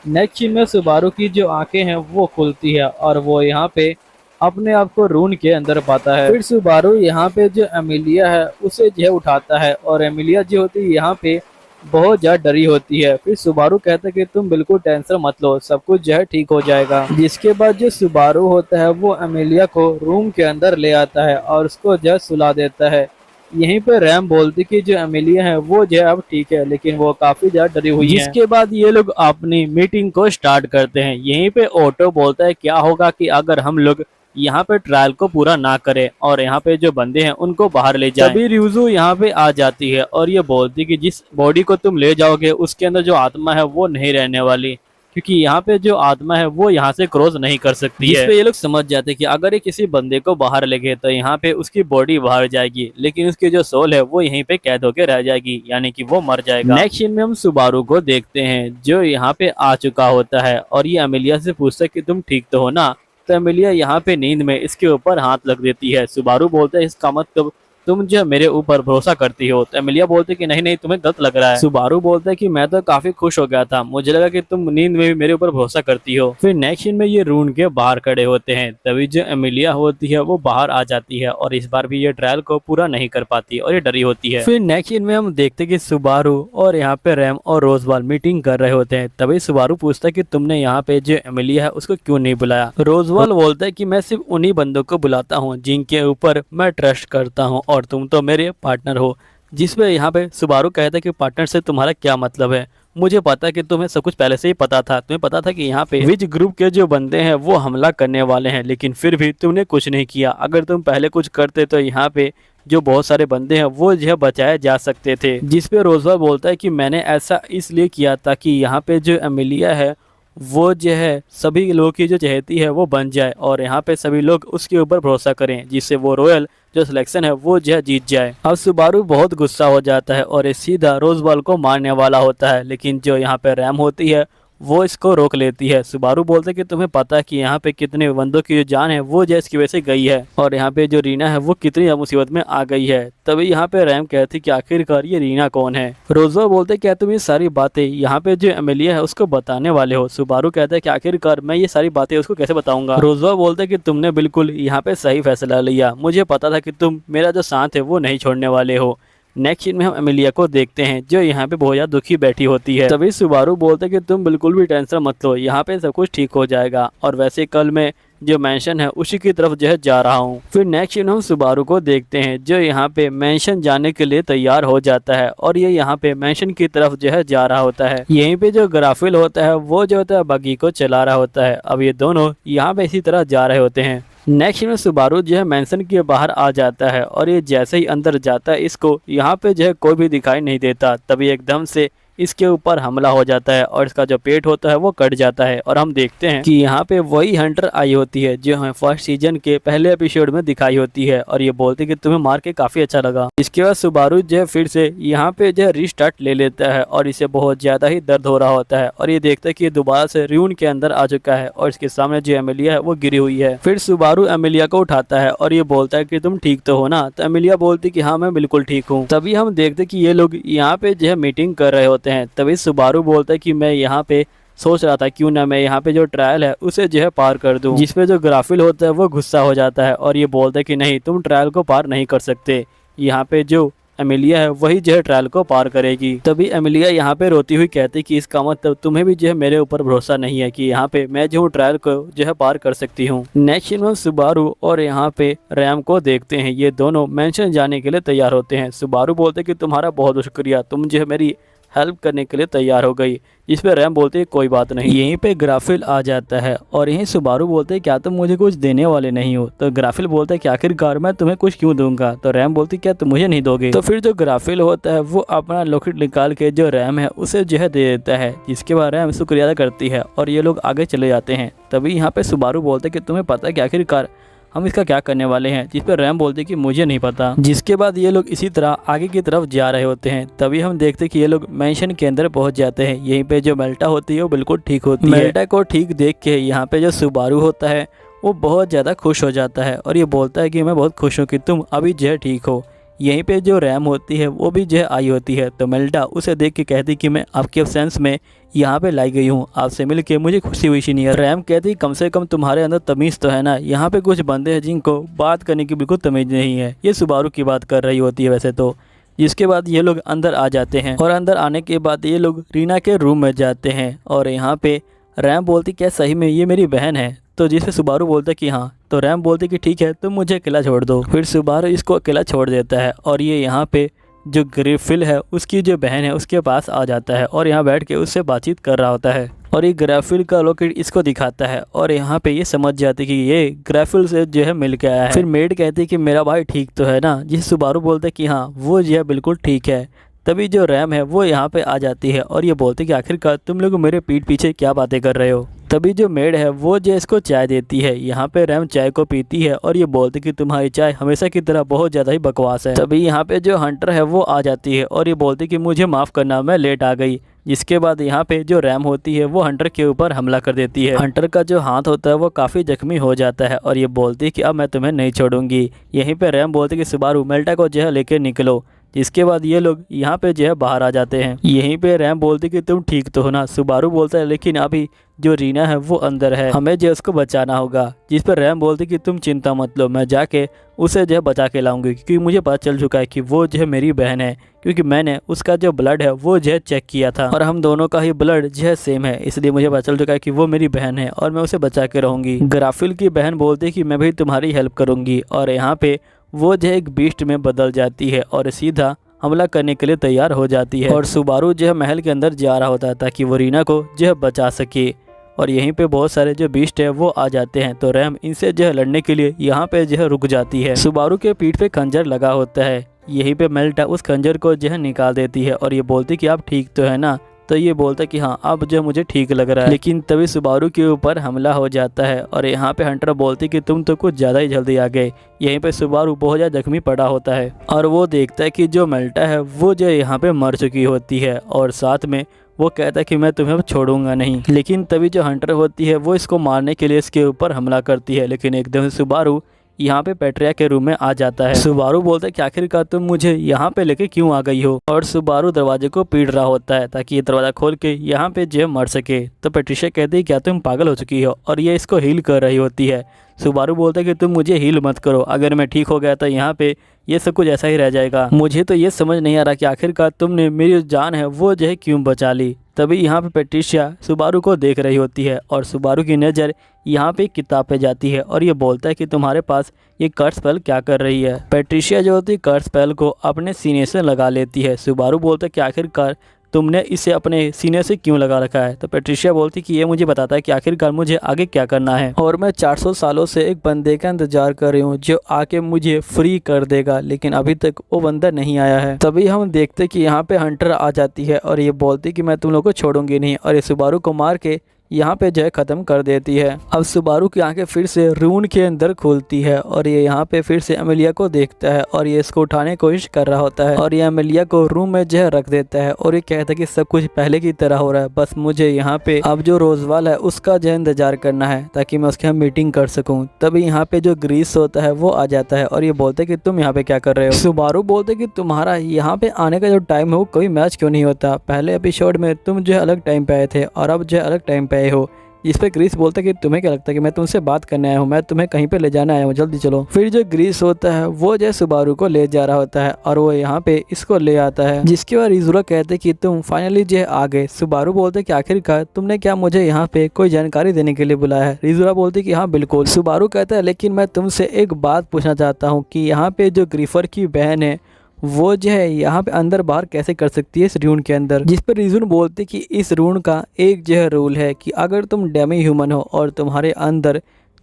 नेक्स्ट सीन में सुबारू की जो आंखें हैं वो खुलती है और वो यहाँ पे अपने आप को रून के अंदर पाता है। फिर सुबारू यहाँ पे जो एमिलिया है उसे जो है उठाता है और एमिलिया जो होती है यहाँ पे बहुत ज्यादा डरी होती है। फिर सुबारू कहता है कि तुम बिल्कुल टेंशन मत लो, सब कुछ जो है ठीक हो जाएगा। जिसके बाद जो सुबारू होता है वो एमिलिया को रूम के अंदर ले आता है और उसको जो है सुला देता है। यहीं पे रैम बोलती कि जो एमिलिया है वो जो है अब ठीक है, लेकिन वो काफी ज्यादा डरी हुई है। जिसके बाद ये लोग अपनी मीटिंग को स्टार्ट करते हैं। यहीं पे ऑटो बोलता है क्या होगा कि अगर हम लोग यहाँ पे ट्रायल को पूरा ना करे और यहाँ पे जो बंदे हैं उनको बाहर ले जाए। तभी रियुजू यहाँ पे आ जाती है और ये बोलती कि जिस बॉडी को तुम ले जाओगे उसके अंदर जो आत्मा है वो नहीं रहने वाली, क्योंकि यहाँ पे जो आत्मा है वो यहाँ से क्रॉस नहीं कर सकती है। जिसपे ये लोग समझ जाते हैं कि अगर ये किसी बंदे को बाहर ले गए तो यहाँ पे उसकी बॉडी बाहर जाएगी, लेकिन उसकी जो सोल है वो यहीं पे कैद होकर रह जाएगी, यानी कि वो मर जाएगा। नेक्स्ट सीन में हम सुबारू को देखते हैं जो यहाँ पे आ चुका होता है और ये एमिलिया से पूछता है कि तुम ठीक तो हो ना। तो एमिलिया यहाँ पे नींद में इसके ऊपर हाथ लग देती है। सुबारू बोलता है इसका मतलब तुम जो मेरे ऊपर भरोसा करती हो। तो एमिलिया बोलते कि नहीं नहीं तुम्हें गलत लग रहा है। सुबारू बोलता है कि मैं तो काफी खुश हो गया था, मुझे लगा कि तुम नींद में भी मेरे ऊपर भरोसा करती हो। फिर नेक्स्ट सीन में ये रूम के बाहर खड़े होते हैं। तभी जो एमिलिया होती है वो बाहर आ जाती है और इस बार भी ये ट्रायल को पूरा नहीं कर पाती और ये डरी होती है। फिर नेक्स्ट सीन में हम देखते कि सुबारू और यहाँ पे रैम और रोजवाल मीटिंग कर रहे होते हैं। तभी सुबारू पूछता है कि तुमने यहाँ पे जो एमिलिया है उसको क्यों नहीं बुलाया। रोजवाल बोलता है कि मैं सिर्फ उन्हीं बंदों को बुलाता हूँ जिनके ऊपर मैं ट्रस्ट करता हूँ और तुम तो मेरे पार्टनर हो। जिसमें यहाँ पे सुबारू कहता है कि पार्टनर से तुम्हारा क्या मतलब है। मुझे पता है कि तुम्हें सब कुछ पहले से ही पता था, तुम्हें पता था कि यहाँ पे विच ग्रुप के जो बंदे हैं वो हमला करने वाले हैं, लेकिन फिर भी तुमने कुछ नहीं किया। अगर तुम पहले कुछ करते तो यहाँ पे जो बहुत सारे बंदे हैं वो जो है बचाए जा सकते थे। जिस पे रोजबर्ग बोलता है कि मैंने ऐसा इसलिए किया था कि यहाँ पे जो एमिलिया है वो जो है सभी लोगों की जो चहेती है वो बन जाए और यहाँ पे सभी लोग उसके ऊपर भरोसा करें, जिससे वो रॉयल जो सिलेक्शन है वो जो है जीत जाए। अब सुबारू बहुत गुस्सा हो जाता है और ये सीधा रोजबर्ग को मारने वाला होता है, लेकिन जो यहाँ पे रैम होती है वो इसको रोक लेती है। सुबारू बोलते हैं कि तुम्हें पता है कि यहाँ पे कितने बंदों की जो जान है वो जो इसकी वजह से गई है और यहाँ पे जो रीना है वो कितनी मुसीबत में आ गई है। तभी यहाँ पे रैम कहती कि आखिरकार ये रीना कौन है। रोजबर्ग बोलते क्या तुम ये सारी बातें यहाँ पे जो एमिलिया है उसको बताने वाले हो। सुबारू कहता है कि आखिरकार मैं ये सारी बातें उसको कैसे बताऊंगा। रोजबर्ग बोलते कि तुमने बिल्कुल यहाँ पे सही फैसला लिया, मुझे पता था कि तुम मेरा जो साथ है वो नहीं छोड़ने वाले हो। नेक्स्ट सीन में हम एमिलिया को देखते हैं जो यहाँ पे बहुत ज़्यादा दुखी बैठी होती है। तभी सुबारू बोलते कि तुम बिल्कुल भी टेंशन मत लो, यहाँ पे सब कुछ ठीक हो जाएगा और वैसे कल मैं जो मेंशन है उसी की तरफ जो है जा रहा हूँ। फिर नेक्स्ट सीन हम सुबारू को देखते हैं जो यहाँ पे मेंशन जाने के लिए तैयार हो जाता है और ये यहाँ पे मेंशन की तरफ जो है जा रहा होता है। यहीं पे जो ग्राफिल होता है वो जो होता है बगी को चला रहा होता है। अब ये दोनों यहाँ पे इसी तरह जा रहे होते हैं। नेक्स्ट में सुबारू जो है मेंशन के बाहर आ जाता है और ये जैसे ही अंदर जाता है इसको यहाँ पे जो है कोई भी दिखाई नहीं देता। तभी एकदम से इसके ऊपर हमला हो जाता है और इसका जो पेट होता है वो कट जाता है और हम देखते हैं कि यहाँ पे वही हंटर आई होती है जो हमें फर्स्ट सीजन के पहले एपिसोड में दिखाई होती है और ये बोलती कि तुम्हें मार के काफी अच्छा लगा। इसके बाद सुबारू जो है फिर से यहाँ पे जो है रीस्टार्ट ले लेता है और इसे बहुत ज्यादा ही दर्द हो रहा होता है और ये देखता है कि ये दोबारा से र्यून के अंदर आ चुका है और इसके सामने जो एमिलिया है वो गिरी हुई है। फिर सुबारू एमिलिया को उठाता है और ये बोलता है कि तुम ठीक तो हो ना। तो एमिलिया बोलती कि हाँ मैं बिल्कुल ठीक हूँ। तभी हम देखते कि ये लोग यहाँ पे जो है मीटिंग कर रहे होते हैं। तभी सुबारू बोलता है कि मैं यहाँ पे सोच रहा था क्यों ना मैं यहाँ पे जो ट्रायल है उसे जो है पार कर दूं। जिसपे जो ग्राफिल होता है वो गुस्सा हो जाता है और ये बोलता है कि नहीं तुम ट्रायल को पार नहीं कर सकते, यहाँ पे जो एमिलिया है वही जो है ट्रायल को पार करेगी। तभी एमिलिया यहाँ पे रोती हुई कहती कि इसका मतलब तुम्हें भी जो है मेरे ऊपर भरोसा नहीं है कि यहाँ पे मैं जो हूँ ट्रायल को जो है पार कर सकती हूँ। नेक्स्ट में सुबारू और यहाँ पे रैम को देखते हैं, ये दोनों मेंशन जाने के लिए तैयार होते हैं। सुबारू बोलते कि तुम्हारा बहुत शुक्रिया, तुम जो है मेरी हेल्प करने के लिए तैयार हो गई। जिस पे रैम बोलते हैं कोई बात नहीं। यहीं पे ग्राफिल आ जाता है और यहीं सुबारू बोलते हैं क्या तुम मुझे कुछ देने वाले नहीं हो। तो ग्राफिल बोलता है कि आखिरकार मैं तुम्हें कुछ क्यों दूंगा। तो रैम बोलती क्या तुम मुझे नहीं दोगे। तो फिर जो ग्राफिल होता है वो अपना लॉकेट निकाल के जो रैम है उसे जो है दे देता है, जिसके बाद रैम शुक्रिया अदा करती है और ये लोग आगे चले जाते हैं। तभी यहाँ पे सुबारू बोलते कि तुम्हें पता है कि आखिरकार हम इसका क्या करने वाले हैं। जिस पर रैम बोलते कि मुझे नहीं पता। जिसके बाद ये लोग इसी तरह आगे की तरफ जा रहे होते हैं। तभी हम देखते कि ये लोग मेंशन के अंदर पहुंच जाते हैं। यहीं पे जो मेल्टा होती है वो बिल्कुल ठीक होती है। मेल्टा को ठीक देख के यहाँ पे जो सुबारू होता है वो बहुत ज़्यादा खुश हो जाता है और ये बोलता है कि मैं बहुत खुश हूँ कि तुम अभी जो है ठीक हो। यहीं पे जो रैम होती है वो भी जो है आई होती है। तो मेल्टा उसे देख के कहती कि मैं आपके एब्सेंस में यहाँ पे लाई गई हूँ, आपसे मिल के मुझे खुशी हुई सीनियर। रैम कहती कम से कम तुम्हारे अंदर तमीज़ तो है ना, यहाँ पे कुछ बंदे हैं जिनको बात करने की बिल्कुल तमीज़ नहीं है। ये सुबारू की बात कर रही होती है वैसे तो। जिसके बाद ये लोग अंदर आ जाते हैं और अंदर आने के बाद ये लोग रीना के रूम में जाते हैं और यहाँ पे रैम बोलती क्या सही में ये मेरी बहन है। तो जिससे सुबारू बोलता कि हाँ। तो रैम बोलती कि ठीक है तुम मुझे अकेला छोड़ दो। फिर सुबारू इसको अकेला छोड़ देता है और ये यहाँ पे जो ग्राफिल है उसकी जो बहन है उसके पास आ जाता है और यहाँ बैठ के उससे बातचीत कर रहा होता है और ये ग्राफिल का लॉकेट इसको दिखाता है और यहाँ पे ये समझ जाती कि ये ग्राफिल से जो है मिल के आया है। फिर मेड कहती है कि मेरा भाई ठीक तो है ना। जिस सुबारू बोलते कि हाँ वो जो है बिल्कुल ठीक है। तभी जो रैम है वो यहाँ पे आ जाती है और ये बोलती कि आखिरकार तुम लोग मेरे पीठ पीछे क्या बातें कर रहे हो। तभी जो मेड है वो जो इसको चाय देती है। यहाँ पे रैम चाय को पीती है और ये बोलती कि तुम्हारी चाय हमेशा की तरह बहुत ज़्यादा ही बकवास है। तभी यहाँ पे जो हंटर है वो आ जाती है और ये बोलती कि मुझे माफ़ करना मैं लेट आ गई। जिसके बाद यहाँ पे जो रैम होती है वो हंटर के ऊपर हमला कर देती है। हंटर का जो हाथ होता है वो काफ़ी जख्मी हो जाता है और ये बोलती है कि अब मैं तुम्हें नहीं छोड़ूंगी। यहीं पे रैम बोलती कि सुबारू मेल्टा को जो है लेकर निकलो। जिसके बाद ये लोग यहाँ पे जो है बाहर आ जाते हैं। यहीं पे रैम बोलती कि तुम ठीक तो हो ना। सुबारू बोलता है लेकिन अभी जो रीना है वो अंदर है, हमें जो उसको बचाना होगा। जिस पर रैम बोलती कि तुम चिंता मत लो, मैं जाके उसे जो है बचा के लाऊंगी क्योंकि मुझे पता चल चुका है कि वो जो है मेरी बहन है, क्योंकि मैंने उसका जो ब्लड है वो जो है चेक किया था और हम दोनों का ही ब्लड जो है सेम है, इसलिए मुझे पता चल चुका है कि वो मेरी बहन है और मैं उसे बचा के रहूँगी। ग्राफिल की बहन बोलती है कि मैं भी तुम्हारी हेल्प करूँगी और यहाँ पे वो जो है एक बीस्ट में बदल जाती है और सीधा हमला करने के लिए तैयार हो जाती है और सुबारू जो है महल के अंदर जा रहा होता है ताकि वो रीना को जो है बचा सके। और यहीं पे बहुत सारे जो बीस्ट है वो आ जाते हैं, तो रैम इनसे जो है लड़ने के लिए यहाँ पे जो है रुक जाती है। सुबारू के पीठ पे खंजर लगा होता है, यहीं पे मेल्टा उस खंजर को जो है निकाल देती है और ये बोलती कि आप ठीक तो है ना। तो ये बोलता कि हाँ अब जो मुझे ठीक लग रहा है। लेकिन तभी सुबारू के ऊपर हमला हो जाता है और यहाँ पे हंटर बोलती कि तुम तो कुछ ज़्यादा ही जल्दी आ गए। यहीं पे सुबारू बहुत ज़्यादा जख्मी पड़ा होता है और वो देखता है कि जो मेल्टा है वो जो यहाँ पे मर चुकी होती है और साथ में वो कहता है कि मैं तुम्हें अब छोड़ूंगा नहीं। लेकिन तभी जो हंटर होती है वो इसको मारने के लिए इसके ऊपर हमला करती है, लेकिन एकदम से सुबारू यहाँ पे पेट्रिया के रूम में आ जाता है। सुबारू बोलता है कि आखिरकार तुम मुझे यहाँ पे लेके क्यों आ गई हो, और सुबारू दरवाजे को पीट रहा होता है ताकि ये दरवाजा खोल के यहाँ पे जे मर सके। तो पेट्रिया कहती है क्या तुम पागल हो चुकी हो, और ये इसको हील कर रही होती है। सुबारू बोलता है कि तुम मुझे हील मत करो, अगर मैं ठीक हो गया तो यहाँ पे ये सब कुछ ऐसा ही रह जाएगा। मुझे तो ये समझ नहीं आ रहा कि आखिरकार तुमने मेरी जान है वो जो है क्यों बचा ली। तभी यहाँ पे पेट्रिया सुबारू को देख रही होती है और सुबारू की नज़र यहाँ पे एक किताब पे जाती है और ये बोलता है कि तुम्हारे पास ये कर्स स्पेल क्या कर रही है। पेट्रिया जो होती है कर्स स्पेल को अपने सीने से लगा लेती है। सुबारू बोलता है कि आखिरकार तुमने इसे अपने सीने से क्यों लगा रखा है। तो पेट्रिया बोलती कि ये मुझे बताता है कि आखिरकार मुझे आगे क्या करना है, और मैं 400 सालों से एक बंदे का इंतजार कर रही हूँ जो आके मुझे फ्री कर देगा, लेकिन अभी तक वो बंदा नहीं आया है। तभी हम देखते कि यहाँ पे हंटर आ जाती है और ये बोलती कि मैं तुम लोगों को छोड़ूंगी नहीं, और ये सुबारू को मार के यहाँ पे जय ख़त्म कर देती है। अब सुबारू की आंखें फिर से रून के अंदर खुलती है और ये यहाँ पे फिर से अमेलिया को देखता है और ये इसको उठाने की कोशिश कर रहा होता है और ये अमेलिया को रूम में जय रख देता है और ये कहता है कि सब कुछ पहले की तरह हो रहा है, बस मुझे यहाँ पे अब जो रोजवाल है उसका जो इंतजार करना है ताकि मैं उसके यहाँ मीटिंग कर सकूँ। तभी यहाँ पे जो ग्रीस होता है वो आ जाता है और ये बोलते कि तुम यहाँ पे क्या कर रहे हो। सुबारू बोलते कि तुम्हारा यहाँ पे आने का जो टाइम है वो कोई मैच क्यों नहीं होता, पहले एपिसोड में तुम जो है अलग टाइम पे आए थे और अब जो है अलग टाइम पे हो। इस पे ग्रीस बोलता है कि तुम्हें क्या लगता है कि मैं तुमसे बात करने आया हूँ, मैं तुम्हें कहीं पे ले जाने आया हूँ, जल्दी चलो। फिर जो ग्रीस होता है वो जो सुबारू को ले जा रहा होता है और वो यहाँ पे इसको ले आता है, जिसके बाद रिजुरा कहते कि तुम फाइनली जो आ गए। सुबारू बोलते कि आखिरकार तुमने क्या मुझे यहाँ पे कोई जानकारी देने के लिए बुलाया है। रिजुरा बोलती कि हाँ बिल्कुल। सुबारू कहता है लेकिन मैं तुमसे एक बात पूछना चाहता हूँ कि यहाँ पे जो ग्रीफर की बहन है वो जो है यहाँ पे अंदर बाहर कैसे कर सकती है इस रून के अंदर। जिस पर रीजन बोलते कि इस रून का एक जो है रूल है कि अगर तुम डेमी ह्यूमन हो और तुम्हारे अंदर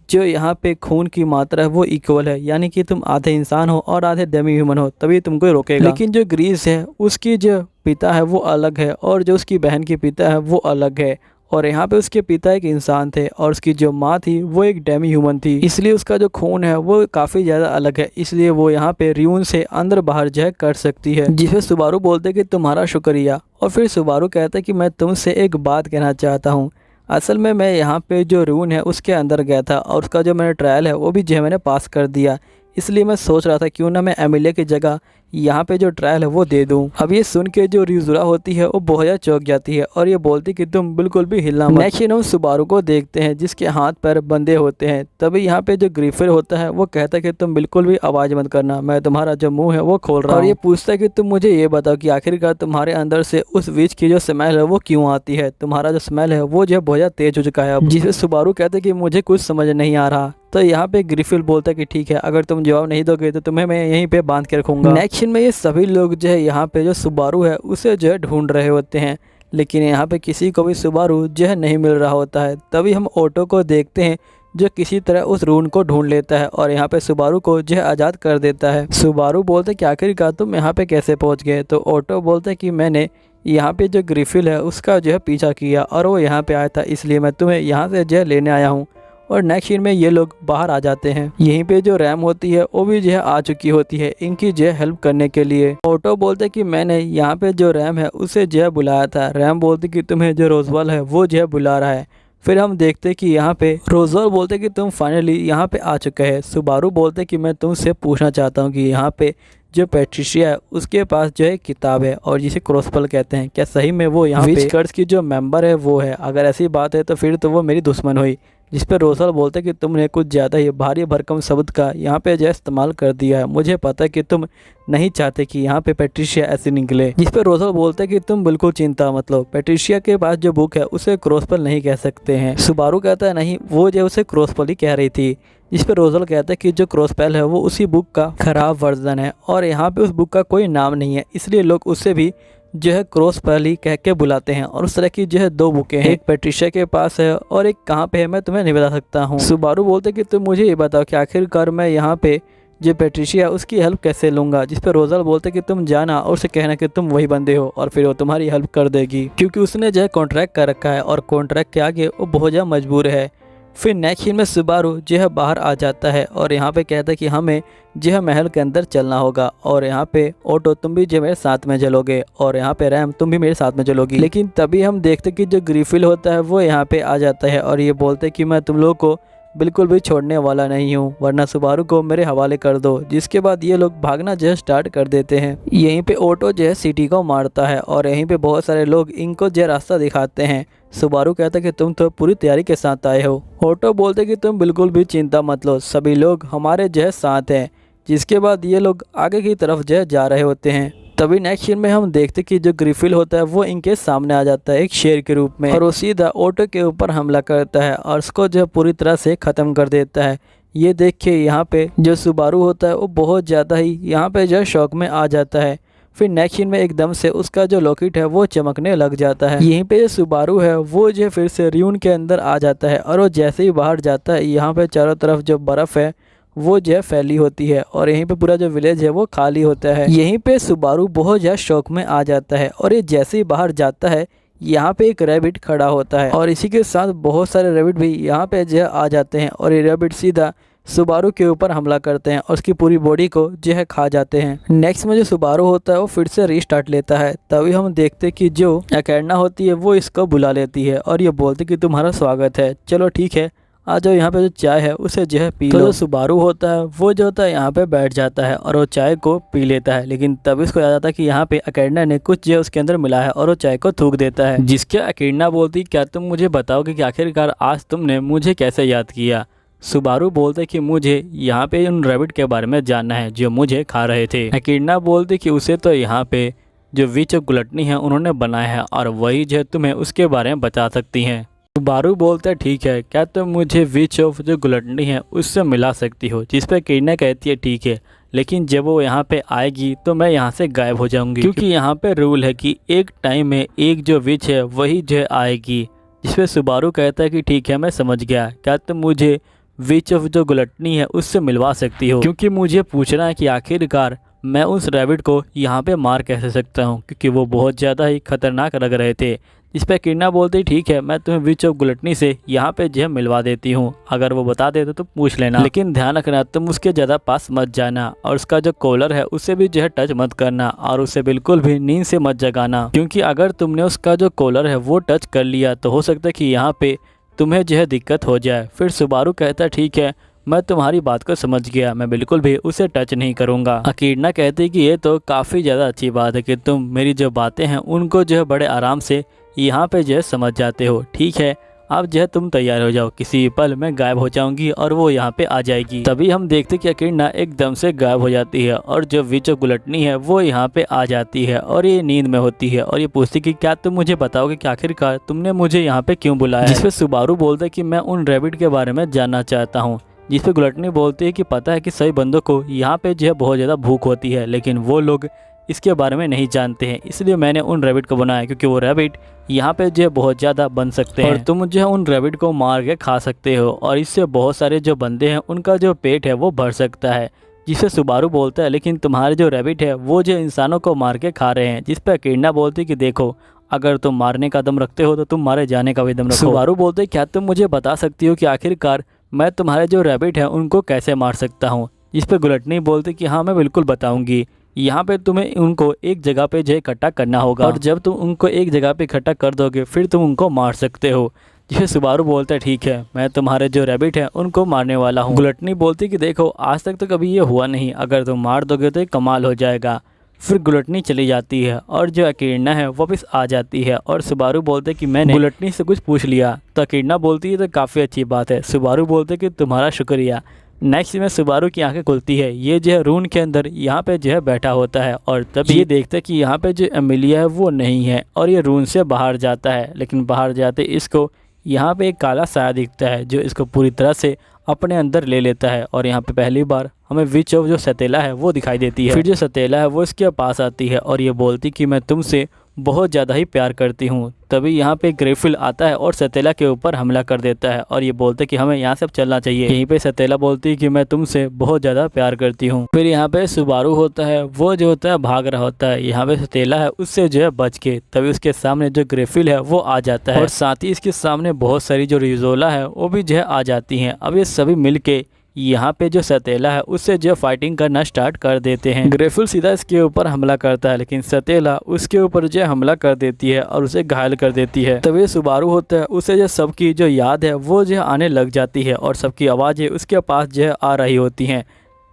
जो यहाँ पे खून की मात्रा है वो इक्वल है, यानी कि तुम आधे इंसान हो और आधे डेमी ह्यूमन हो, तभी तुमको रोकेगा। लेकिन जो ग्रीस है उसकी जो पिता है वो अलग है और जो उसकी बहन की पिता है वो अलग है, और यहाँ पे उसके पिता एक इंसान थे और उसकी जो माँ थी वो एक डेमी ह्यूमन थी, इसलिए उसका जो खून है वो काफ़ी ज़्यादा अलग है, इसलिए वो यहाँ पे र्यून से अंदर बाहर जो है कर सकती है। जिसे सुबारू बोलते कि तुम्हारा शुक्रिया। और फिर सुबारू कहता है कि मैं तुमसे एक बात कहना चाहता हूँ, असल में मैं यहाँ पे जो र्यून है उसके अंदर गया था और उसका जो मैंने ट्रायल है वो भी जो है मैंने पास कर दिया, इसलिए मैं सोच रहा था क्यों ना मैं एमिलिया की जगह यहाँ पे जो ट्रायल है वो दे दूँ। अब ये सुन के जो रिजुरा होती है वो बहुत ज़्यादा चौंक जाती है और ये बोलती कि तुम बिल्कुल भी हिलना मत। नेक्स्ट हम सुबारू को देखते हैं जिसके हाथ पैर बंधे होते हैं। तभी यहाँ पे जो ग्रीफर होता है वो कहता है कि तुम बिल्कुल भी आवाज़ मत करना, मैं तुम्हारा जो मुँह है वो खोल रहा हूँ। और ये पूछता है कि तुम मुझे ये बताओ कि आखिरकार तुम्हारे अंदर से उस विच की जो स्मेल है वो क्यों आती है, तुम्हारा जो स्मेल है वो जो है बहुत ज़्यादा तेज हो चुका है अब। जिसे सुबारू कहते हैं कि मुझे कुछ समझ नहीं आ रहा। तो यहाँ पे ग्रिफिल बोलता है कि ठीक है, अगर तुम जवाब नहीं दोगे तो तुम्हें मैं यहीं पे बांध के रखूँगा। नेक्स्ट में ये सभी लोग जो है यहाँ पे जो सुबारू है उसे जो है ढूंढ रहे होते हैं, लेकिन यहाँ पे किसी को भी सुबारू जो है नहीं मिल रहा होता है। तभी हम ऑटो को देखते हैं जो किसी तरह उस रून को ढूंढ लेता है और यहाँ पे सुबारू को जो है आज़ाद कर देता है। सुबारू बोलते कि आखिरकार तुम यहाँ पे कैसे पहुँच गए। तो ऑटो बोलते कि मैंने यहाँ पे जो ग्रिफिल है उसका जो है पीछा किया और वो यहाँ पे आया था, इसलिए मैं तुम्हें यहाँ से जो है लेने आया हूँ। और नेक्स्ट सीन में ये लोग बाहर आ जाते हैं। यहीं पे जो रैम होती है वो भी जो है आ चुकी होती है इनकी जो है हेल्प करने के लिए। ऑटो बोलते कि मैंने यहाँ पे जो रैम है उसे जो है बुलाया था। रैम बोलते कि तुम्हें जो रोजवाल है वो जो है बुला रहा है। फिर हम देखते कि यहाँ पे रोजवाल बोलते कि तुम फाइनली यहाँ पे आ चुके हैं। सुबारू बोलते कि मैं तुमसे पूछना चाहता हूँ कि यहाँ पे जो पेट्रिशिया है उसके पास जो है किताब है और जिसे क्रॉसपल कहते हैं, क्या सही में वो यहाँ पे कर्स की जो मेंबर है वो है? अगर ऐसी बात है तो फिर तो वो मेरी दुश्मन हुई। जिस पे रोजवाल बोलते कि तुमने कुछ ज़्यादा ही भारी भरकम शब्द का यहाँ पे जो इस्तेमाल कर दिया है। मुझे पता है कि तुम नहीं चाहते कि यहाँ पे पेट्रिशिया ऐसे निकले। जिस पे रोजवाल बोलते कि तुम बिल्कुल चिंता मत लो, पेट्रिशिया के पास जो बुक है उसे क्रॉसपल नहीं कह सकते हैं। सुबारू कहता है नहीं, वो जो उसे क्रॉसपल ही कह रही थी। जिस पे रोजल कहता है कि जो क्रॉसपेल है वो उसी बुक का खराब वर्जन है और यहाँ पे उस बुक का कोई नाम नहीं है, इसलिए लोग उससे भी जो है क्रॉसपेल ही कह के बुलाते हैं। और उस तरह की जो है 2 बुकें हैं, एक पेट्रिशिया के पास है और एक कहाँ पे है मैं तुम्हें नहीं बता सकता हूँ। सुबारू बोलते कि तुम मुझे ये बताओ कि आखिरकार मैं यहाँ पे जो पेट्रिशिया उसकी हेल्प कैसे लूँगा। जिस पे रोजल बोलते कि तुम जाना और उसे कहना कि तुम वही बंदे हो और फिर वो तुम्हारी हेल्प कर देगी, क्योंकि उसने जो है कॉन्ट्रैक्ट कर रखा है और कॉन्ट्रैक्ट के आगे वो बहुत ज़्यादा मजबूर है। फिर नेक्स्ट सीन में सुबारू जो है बाहर आ जाता है और यहाँ पे कहता है कि हमें जो है महल के अंदर चलना होगा और यहाँ पे ऑटो तुम भी जो मेरे साथ में चलोगे और यहाँ पे रैम तुम भी मेरे साथ में चलोगी। लेकिन तभी हम देखते कि जो ग्रिफिल होता है वो यहाँ पे आ जाता है और ये बोलते कि मैं तुम लोगों को बिल्कुल भी छोड़ने वाला नहीं हूँ, वरना सुबारू को मेरे हवाले कर दो। जिसके बाद ये लोग भागना जो है स्टार्ट कर देते हैं। यहीं पे ऑटो जो है सिटी को मारता है और यहीं पे बहुत सारे लोग इनको जो रास्ता दिखाते हैं। सुबारू कहता है कि तुम तो पूरी तैयारी के साथ आए हो। ऑटो बोलते कि तुम बिल्कुल भी चिंता मत लो, सभी लोग हमारे जो है साथ हैं। जिसके बाद ये लोग आगे की तरफ जो है जा रहे होते हैं। तभी नेक्स्ट सीन में हम देखते कि जो ग्रिफिल होता है वो इनके सामने आ जाता है एक शेर के रूप में और वो सीधा ऑटो के ऊपर हमला करता है और उसको जो पूरी तरह से ख़त्म कर देता है। ये देख के यहाँ पे जो सुबारू होता है वो बहुत ज़्यादा ही यहाँ पे जो शौक में आ जाता है। फिर नेक्स्ट सीन में एकदम से उसका जो लॉकेट है वो चमकने लग जाता है। यहीं पे जो सुबारू है वो जो फिर से र्यून के अंदर आ जाता है और वो जैसे ही बाहर जाता है यहाँ पे चारों तरफ जो बर्फ़ है वो जो है फैली होती है और यहीं पे पूरा जो विलेज है वो खाली होता है। यहीं पे सुबारू बहुत ज़्यादा शौक में आ जाता है और ये जैसे ही बाहर जाता है यहाँ पे एक रैबिट खड़ा होता है और इसी के साथ बहुत सारे रैबिट भी यहाँ पे जो है आ जाते हैं और ये रैबिट सीधा सुबारू के ऊपर हमला करते हैं और उसकी पूरी बॉडी को जो है खा जाते हैं। नेक्स्ट में जो सुबारू होता है वो फिर से रीस्टार्ट लेता है। तभी हम देखते कि जो एकेडना होती है वो इसको बुला लेती है और ये बोलती कि तुम्हारा स्वागत है, चलो ठीक है आ जाओ, यहाँ पे जो चाय है उसे जो है पी लो। तो जो सुबारू होता है वो जो होता है यहाँ पे बैठ जाता है और वो चाय को पी लेता है। लेकिन तब इसको याद आता है कि यहाँ पे एकेडना ने कुछ जो है उसके अंदर मिला है और वो चाय को थूक देता है। जिसके एकेडना बोलती क्या तुम मुझे बताओगे कि आखिरकार आज तुमने मुझे कैसे याद किया। सुबारू बोलते कि मुझे यहाँ पे उन रैबिट के बारे में जानना है जो मुझे खा रहे थे। एकेडना बोलती कि उसे तो यहाँ पे जो विच ऑफ ग्लटनी है उन्होंने बनाया है और वही जो तुम्हें उसके बारे में बता सकती हैं। सुबारू बोलता ठीक है, क्या तुम मुझे विच ऑफ जो ग्लटनी है उससे मिला सकती हो। जिस पे एकेडना कहती है ठीक है, लेकिन जब वो यहाँ पे आएगी तो मैं यहाँ से गायब हो जाऊंगी, क्योंकि यहाँ पे रूल है कि एक टाइम में एक जो विच है वही जो आएगी। जिस पे सुबारू कहता है कि ठीक है मैं समझ गया, क्या तुम मुझे विच ऑफ जो ग्लटनी है उससे मिलवा सकती हो, क्योंकि मुझे पूछना है कि आखिरकार मैं उस रैबिट को यहाँ पे मार कैसे सकता हूँ, क्योंकि वो बहुत ज़्यादा ही खतरनाक लग रहे थे। इस पर एकेडना बोलती ठीक है मैं तुम्हें विच ऑफ ग्लटनी से यहाँ पे जो है मिलवा देती हूँ, अगर वो बता दे तो पूछ लेना, लेकिन ध्यान रखना तुम उसके ज़्यादा पास मत जाना और उसका जो कॉलर है उसे भी जो है टच मत करना और उसे बिल्कुल भी नींद से मत जगाना, क्योंकि अगर तुमने उसका जो कॉलर है वो टच कर लिया तो हो सकता है कि यहाँ पे तुम्हें जो है दिक्कत हो जाए। फिर सुबारू कहता ठीक है मैं तुम्हारी बात को समझ गया, मैं बिल्कुल भी उसे टच नहीं करूंगा। एकेडना कहती कि ये तो काफ़ी ज़्यादा अच्छी बात है कि तुम मेरी जो बातें हैं उनको जो है बड़े आराम से यहाँ पे जो है समझ जाते हो। ठीक है अब जो है तुम तैयार हो जाओ, किसी पल में गायब हो जाऊंगी और वो यहाँ पे आ जाएगी। तभी हम देखते कि एकेडना एकदम से गायब हो जाती है और जो विच ऑफ ग्लटनी है वो यहाँ पे आ जाती है और ये नींद में होती है और ये पूछती कि क्या तुम मुझे बताओगे कि आखिरकार तुमने मुझे यहाँ पे क्यों बुलाया। जिसपे सुबारू बोलता है कि मैं उन रैबिट के बारे में जानना चाहता हूँ। जिस पे ग्लटनी बोलती है कि पता है कि सभी बंदों को यहाँ पे जो है बहुत ज़्यादा भूख होती है, लेकिन वो लोग इसके बारे में नहीं जानते हैं, इसलिए मैंने उन रैबिट को बनाया क्योंकि वो रैबिट यहाँ पे जो है बहुत ज़्यादा बन सकते हैं और तुम जो है उन रैबिट को मार के खा सकते हो और इससे बहुत सारे जो बंदे हैं उनका जो पेट है वो भर सकता है। जिसे सुबारू बोलता है लेकिन तुम्हारे जो रैबिट है वो जो इंसानों को मार के खा रहे हैं। जिस पर एकेडना बोलती कि देखो अगर तुम मारने का दम रखते हो तो तुम मारे जाने का भी दम रखो। सुबारू बोलते क्या तुम मुझे बता सकती हो कि आखिरकार मैं तुम्हारे जो रैबिट हैं उनको कैसे मार सकता हूँ। जिस पर ग्लटनी बोलती कि हाँ मैं बिल्कुल बताऊंगी। यहाँ पे तुम्हें उनको एक जगह पे जो इकट्ठा करना होगा और जब तुम उनको एक जगह पे इकट्ठा कर दोगे फिर तुम उनको मार सकते हो। जिसे सुबारू बोलता है ठीक है मैं तुम्हारे जो रैबिट हैं उनको मारने वाला हूँ। ग्लटनी बोलती कि देखो आज तक तो कभी ये हुआ नहीं, अगर तुम मार दोगे तो ये कमाल हो जाएगा। फिर ग्लटनी चली जाती है और जो एकेडना है वापस आ जाती है और सुबारू बोलते कि मैंने ग्लटनी से कुछ पूछ लिया। तो एकेडना बोलती है तो काफ़ी अच्छी बात है। सुबारू बोलते कि तुम्हारा शुक्रिया। नेक्स्ट में सुबारू की आंखें खुलती है, ये जो है रून के अंदर यहाँ पे जो है बैठा होता है और तब ये देखता है कि यहाँ पे जो एमिलिया है वो नहीं है और ये रून से बाहर जाता है। लेकिन बाहर जाते इसको यहाँ पे एक काला साया दिखता है जो इसको पूरी तरह से अपने अंदर ले लेता है और यहाँ पे पहली बार हमें विच ऑफ जो सतेला है वो दिखाई देती है। फिर जो सतेला है वो इसके पास आती है और ये बोलती कि मैं तुमसे बहुत ज़्यादा ही प्यार करती हूँ। तभी यहाँ पे ग्रेफिल आता है और सतेला के ऊपर हमला कर देता है और ये बोलते कि हमें यहाँ से चलना चाहिए। यहीं पे सतेला बोलती है कि मैं तुमसे बहुत ज़्यादा प्यार करती हूँ। फिर यहाँ पे सुबारू होता है, वो जो होता है भाग रहा होता है। यहाँ पे सतेला है उससे जो है बच के, तभी उसके सामने जो ग्रेफिल है वो आ जाता है और साथ ही इसके सामने बहुत सारी जो रिजोला है वो भी जो है आ जाती हैं। अब ये सभी मिल के यहाँ पे जो सतेला है उससे जो फाइटिंग करना स्टार्ट कर देते हैं। ग्रेफिल सीधा इसके ऊपर हमला करता है लेकिन सतेला उसके ऊपर जो हमला कर देती है और उसे घायल कर देती है। तभी सुबारू होता है, उसे जो सबकी जो याद है वो जो आने लग जाती है और सबकी आवाज़ें उसके पास जो आ रही होती हैं।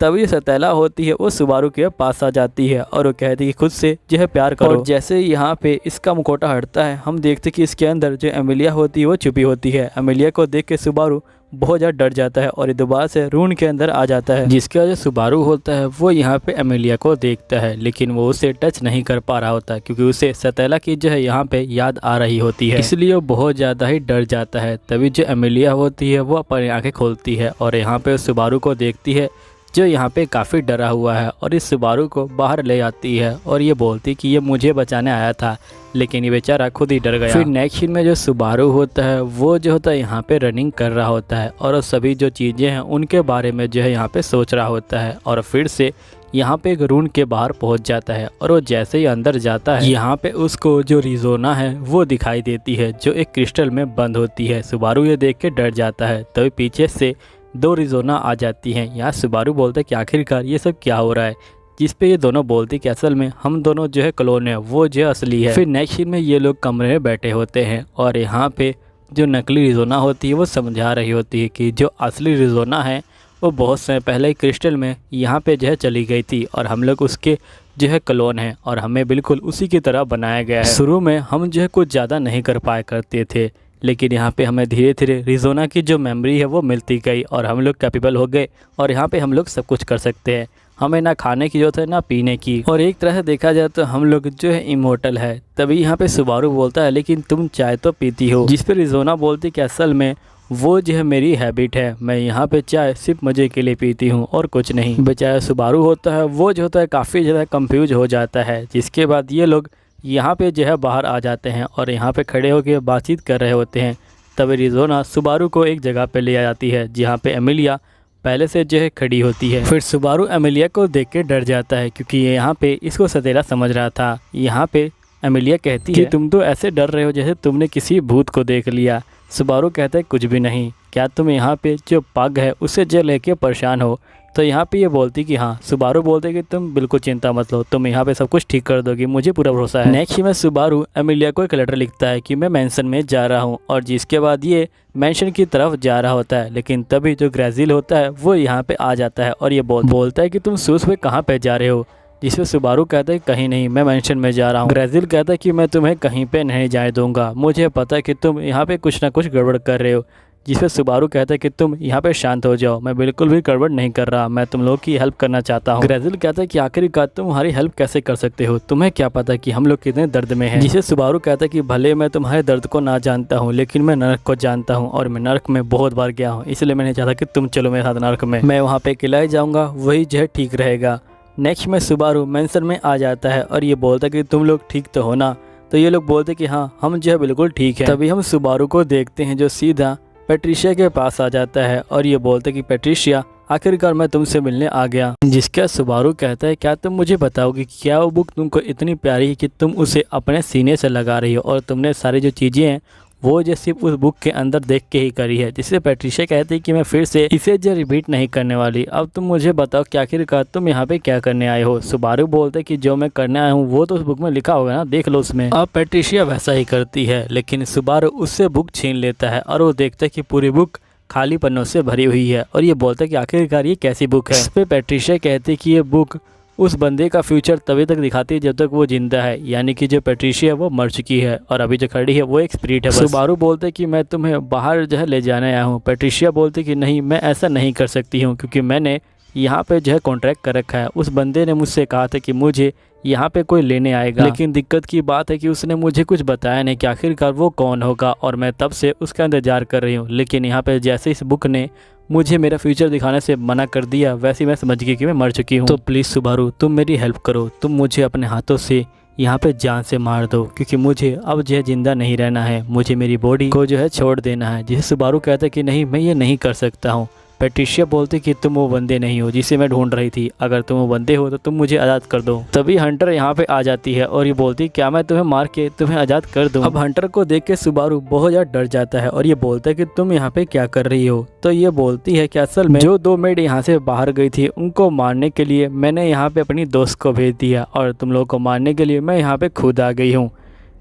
तभी सतेला होती है वो सुबारू के पास आ जाती है और वो कहती है कि खुद से जो है प्यार करो। और जैसे यहाँ पे इसका मुखौटा हटता है हम देखते कि इसके अंदर जो एमिलिया होती है वो छुपी होती है। एमिलिया को देख के सुबारू बहुत ज़्यादा डर जाता है और ये दोबारा से रून के अंदर आ जाता है। जिसका जो सुबारू होता है वो यहाँ पे एमिलिया को देखता है लेकिन वो उसे टच नहीं कर पा रहा होता क्योंकि उसे सतेला की जो है यहाँ पे याद आ रही होती है, इसलिए वो बहुत ज़्यादा ही डर जाता है। तभी जो एमिलिया होती है वो अपनी आँखें खोलती है और यहाँ पे सुबारू को देखती है जो यहाँ पे काफ़ी डरा हुआ है और इस सुबारू को बाहर ले आती है और ये बोलती कि ये मुझे बचाने आया था लेकिन ये बेचारा खुद ही डर गया। फिर नेक्स्ट सीन में जो सुबारू होता है वो जो होता है यहाँ पे रनिंग कर रहा होता है और सभी जो चीज़ें हैं उनके बारे में जो है यहाँ पे सोच रहा होता है और फिर से यहाँ पे एक रून के बाहर पहुँच जाता है और वो जैसे ही अंदर जाता है यहाँ पे उसको जो रिजोना है वो दिखाई देती है जो एक क्रिस्टल में बंद होती है। सुबारू ये देख के डर जाता है, तभी पीछे से 2 रिजोना आ जाती हैं। यहाँ सुबारू बोलते कि आखिरकार ये सब क्या हो रहा है, जिस पे ये दोनों बोलती कि असल में हम दोनों जो है क्लोन है, वो जो असली है। फिर नेक्स्ट सीन में ये लोग कमरे में बैठे होते हैं और यहाँ पे जो नकली रिजोना होती है वो समझा रही होती है कि जो असली रिजोना है वो बहुत समय पहले ही क्रिस्टल में यहाँ पे जो है चली गई थी और हम लोग उसके जो है क्लोन हैं और हमें बिल्कुल उसी की तरह बनाया गया है। शुरू में हम जो है कुछ ज़्यादा नहीं कर पाया करते थे लेकिन यहाँ पे हमें धीरे धीरे रिजोना की जो मेमोरी है वो मिलती गई और हम लोग कैपेबल हो गए और यहाँ पे हम लोग सब कुछ कर सकते हैं। हमें ना खाने की जरूरत है ना पीने की और एक तरह से देखा जाए तो हम लोग जो है इमोर्टल है। तभी यहाँ पे सुबारू बोलता है लेकिन तुम चाय तो पीती हो, जिस पे रिजोना बोलती कि असल में वो जो है मेरी हैबिट है, मैं यहाँ पे चाय सिर्फ मज़े के लिए पीती हूँ और कुछ नहीं। बेचारा सुबारू होता है वो जो होता है काफ़ी ज़्यादा कंफ्यूज हो जाता है। जिसके बाद ये लोग यहाँ पे जो है बाहर आ जाते हैं और यहाँ पे खड़े होकर बातचीत कर रहे होते हैं। तभी रिजोना सुबारू को एक जगह पे ले आ जाती है जहाँ पे एमिलिया पहले से जो है खड़ी होती है। फिर सुबारू एमिलिया को देख के डर जाता है क्योंकि ये यहाँ पे इसको सतेला समझ रहा था। यहाँ पे एमिलिया कहती है कि तुम तो ऐसे डर रहे हो जैसे तुमने किसी भूत को देख लिया। सुबारू कहता है कुछ भी नहीं, क्या तुम यहाँ पे जो पग है उसे जो लेके परेशान हो। तो यहाँ पे ये बोलती कि हाँ। सुबारू बोलते कि तुम बिल्कुल चिंता मत लो, तुम यहाँ पे सब कुछ ठीक कर दोगी, मुझे पूरा भरोसा है। नेक्स्ट में सुबारू एमिलिया को एक लेटर लिखता है कि मैं मेंशन में जा रहा हूँ और जिसके बाद ये मेंशन की तरफ जा रहा होता है लेकिन तभी जो ग्रेजिल होता है वो यहाँ पे आ जाता है और ये बोलता है कि तुम सूस पे कहाँ पे जा रहे हो। जिसमें सुबारू कहता है कहीं नहीं, मैं मेंशन में जा रहा हूँ। ग्रेजिल कहता है कि मैं तुम्हें कहीं पे नहीं जाने दूंगा, मुझे पता है कि तुम यहाँ पे कुछ ना कुछ गड़बड़ कर रहे हो। जिसपे सुबारू कहता है कि तुम यहाँ पे शांत हो जाओ, मैं बिल्कुल भी गड़बड़ नहीं कर रहा, मैं तुम लोगों की हेल्प करना चाहता हूँ। ग्रेजिल कहता है कि आखिरकार तुम्हारी हेल्प कैसे कर सकते हो, तुम्हें क्या पता कि हम लोग कितने दर्द में हैं। जिसे सुबारू कहता है कि भले मैं तुम्हारे दर्द को ना जानता हूँ लेकिन मैं नरक को जानता हूँ और मैं नरक में बहुत बार गया हूँ, इसलिए मैंने चाहता कि तुम चलो मेरे साथ नरक में, मैं वहाँ पे अकेला ही जाऊँगा, वही जो है ठीक रहेगा। नेक्स्ट में सुबारू मेंशन में आ जाता है और ये बोलता है कि तुम लोग ठीक तो हो ना। तो ये लोग बोलते कि हाँ हम जो है बिल्कुल ठीक है। तभी हम सुबारू को देखते हैं जो सीधा पैट्रिशिया के पास आ जाता है और ये बोलते कि पैट्रिशिया आखिरकार मैं तुमसे मिलने आ गया। जिसका सुबारू कहता है क्या तुम मुझे बताओगे कि क्या वो बुक तुमको इतनी प्यारी है कि तुम उसे अपने सीने से लगा रही हो और तुमने सारी जो चीज़ें हैं वो जो सिर्फ उस बुक के अंदर देख के ही करी है। जिससे पैट्रिशिया कहती है कि मैं फिर से इसे जो रिपीट नहीं करने वाली, अब तुम मुझे बताओ कि आखिरकार तुम यहाँ पे क्या करने आए हो। सुबारू बोलते कि जो मैं करने आया हूँ वो तो उस बुक में लिखा होगा ना, देख लो उसमें। अब पैट्रिशिया वैसा ही करती है लेकिन सुबारू उससे बुक छीन लेता है और वो देखता है कि पूरी बुक खाली पन्नों से भरी हुई है और ये बोलता है कि आखिरकार ये कैसी बुक है। इस पे पैट्रिशिया कहती है कि ये बुक उस बंदे का फ्यूचर तभी तक दिखाती है जब तक वो जिंदा है, यानी कि जो पैट्रिशिया है वो मर चुकी है और अभी जो खड़ी है वो एक स्पिरिट है। सुबारू बोलते कि मैं तुम्हें बाहर जो है ले जाने आया हूँ। पैट्रिशिया बोलती कि नहीं, मैं ऐसा नहीं कर सकती हूँ क्योंकि मैंने यहाँ पे जो है कॉन्ट्रैक्ट कर रखा है। उस बंदे ने मुझसे कहा था कि मुझे यहाँ पे कोई लेने आएगा, लेकिन दिक्कत की बात है कि उसने मुझे कुछ बताया नहीं कि आखिरकार वो कौन होगा और मैं तब से उसका इंतजार कर रही हूँ। लेकिन यहाँ पे जैसे इस बुक ने मुझे मेरा फ्यूचर दिखाने से मना कर दिया, वैसे मैं समझ गई कि मैं मर चुकी हूँ। तो प्लीज़ सुबारू तुम मेरी हेल्प करो, तुम मुझे अपने हाथों से यहाँ पे जान से मार दो, क्योंकि मुझे अब जो है जिंदा नहीं रहना है, मुझे मेरी बॉडी को जो है छोड़ देना है। जिसे सुबारू कहता है कि नहीं मैं ये नहीं कर सकता हूँ। पैट्रिशिया बोलती कि तुम वो बंदे नहीं हो जिसे मैं ढूंढ रही थी, अगर तुम वो बंदे हो तो तुम मुझे आज़ाद कर दो। तभी हंटर यहाँ पे आ जाती है और ये बोलती क्या मैं तुम्हें मार के तुम्हें आज़ाद कर दूं। अब हंटर को देख के सुबारू बहुत ज़्यादा डर जाता है और ये बोलता है कि तुम यहाँ पे क्या कर रही हो। तो ये बोलती है कि असल में जो 2 मेड यहाँ से बाहर गई थी उनको मारने के लिए मैंने यहाँ पे अपनी दोस्त को भेज दिया और तुम लोगों को मारने के लिए मैं यहाँ पे खुद आ गई हूँ।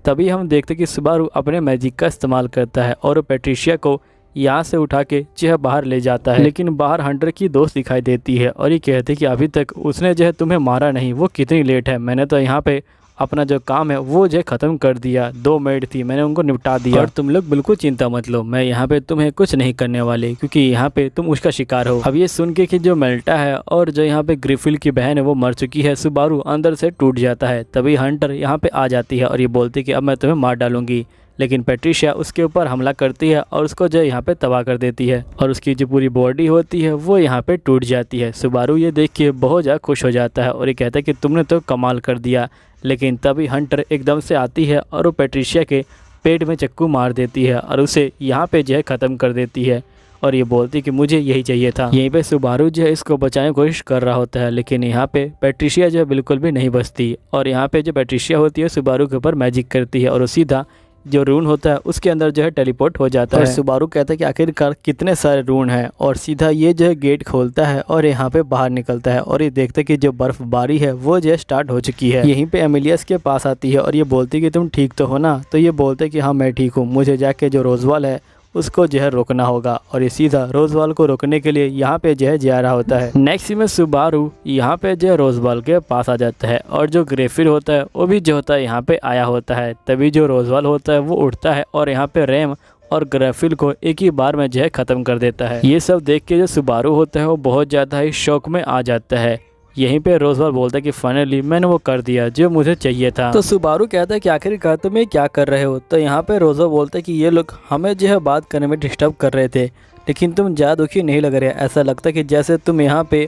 तभी हम देखते कि सुबारू अपने मैजिक का इस्तेमाल करता है और पैट्रिशिया को यहाँ से उठा के जो है बाहर ले जाता है। लेकिन बाहर हंटर की दोस्त दिखाई देती है और ये कहते कि अभी तक उसने जो है तुम्हें मारा नहीं, वो कितनी लेट है, मैंने तो यहाँ पे अपना जो काम है वो जो है ख़त्म कर दिया, 2 मेड थी मैंने उनको निपटा दिया और तुम लोग बिल्कुल चिंता मत लो, मैं यहाँ पे तुम्हें कुछ नहीं करने वाले, क्योंकि यहाँ पे तुम उसका शिकार हो। अब ये सुन के कि जो मेल्टा है और जो यहाँ पे ग्रिफिल की बहन है वो मर चुकी है, सुबारू अंदर से टूट जाता है। तभी हंटर यहाँ पे आ जाती है और ये बोलती कि अब मैं तुम्हें मार डालूंगी, लेकिन पैट्रिशिया उसके ऊपर हमला करती है और उसको जो यहाँ पे तबाह कर देती है और उसकी जो पूरी बॉडी होती है वो यहाँ पे टूट जाती है। सुबारू ये देख के बहुत ज़्यादा खुश हो जाता है और ये कहता है कि तुमने तो कमाल कर दिया। लेकिन तभी हंटर एकदम से आती है और वो पैट्रिशिया के पेट में चाकू मार देती है और उसे यहाँ पे जो है ख़त्म कर देती है और ये बोलती कि मुझे यही चाहिए था। यहीं पे सुबारू जो है इसको बचाने की कोशिश कर रहा होता है, लेकिन यहाँ पे पैट्रिशिया जो है बिल्कुल भी नहीं बचती और यहाँ पे जो पैट्रिशिया होती है सुबारू के ऊपर मैजिक करती है और वो सीधा जो रून होता है उसके अंदर जो है टेलीपोर्ट हो जाता है। सुबारू कहता है कि आखिरकार कितने सारे रून हैं और सीधा ये जो है गेट खोलता है और यहाँ पे बाहर निकलता है और ये देखता है कि जो बर्फबारी है वो जो है स्टार्ट हो चुकी है। यहीं पे एमिलियस के पास आती है और ये बोलती है कि तुम ठीक तो हो ना। तो ये बोलते है कि हाँ मैं ठीक हूँ, मुझे जाके जो रोजवाल है उसको जो है रोकना होगा और ये सीधा रोजवाल को रोकने के लिए यहाँ पे जो है जा रहा होता है। नेक्स्ट में सुबारू यहाँ पे जो है रोजवाल के पास आ जाता है और जो ग्रेफिल होता है वो भी जो होता है यहाँ पे आया होता है। तभी जो रोजवाल होता है वो उठता है और यहाँ पे रैम और ग्रेफिल को एक ही बार में जो है ख़त्म कर देता है। ये सब देख के जो सुबारू होता है वो बहुत ज़्यादा ही शौक में आ जाता है। यहीं पे रोजवाल बोलता है कि फाइनली मैंने वो कर दिया जो मुझे चाहिए था। तो सुबारू कहता है कि आखिरकार तुम ये क्या कर रहे हो। तो यहाँ पे रोजवाल बोलता है कि ये लोग हमें जो है बात करने में डिस्टर्ब कर रहे थे, लेकिन तुम ज़्यादा दुखी नहीं लग रहे, ऐसा लगता है कि जैसे तुम यहाँ पे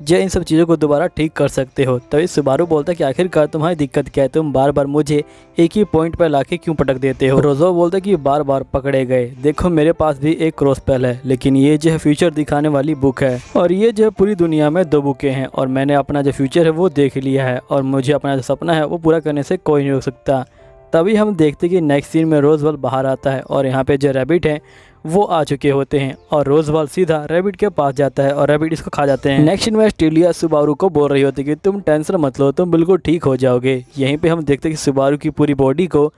जो इन सब चीज़ों को दोबारा ठीक कर सकते हो। तभी सुबारू बोलता है कि आखिरकार तुम्हारी दिक्कत क्या है, तुम बार बार मुझे एक ही पॉइंट पर लाके क्यों पटक देते हो। रोजो बोलता है कि बार बार पकड़े गए, देखो मेरे पास भी एक क्रॉस स्पेल है, लेकिन ये जो है फ्यूचर दिखाने वाली बुक है और ये जो है पूरी दुनिया में 2 बुकें हैं और मैंने अपना जो फ्यूचर है वो देख लिया है और मुझे अपना जो सपना है वो पूरा करने से कोई नहीं रोक सकता। तभी हम देखते कि नेक्स्ट सीन में रोजवाल बाहर आता है और यहाँ पे जो रैबिट है वो आ चुके होते हैं और रोजवाल सीधा रैबिट के पास जाता है और रैबिट इसको खा जाते हैं। नेक्स्ट में एस्टेलिया सुबारू को बोल रही होती है कि तुम टेंशन मत लो, तुम बिल्कुल ठीक हो जाओगे। यहीं पे हम देखते हैं कि सुबारू की पूरी बॉडी को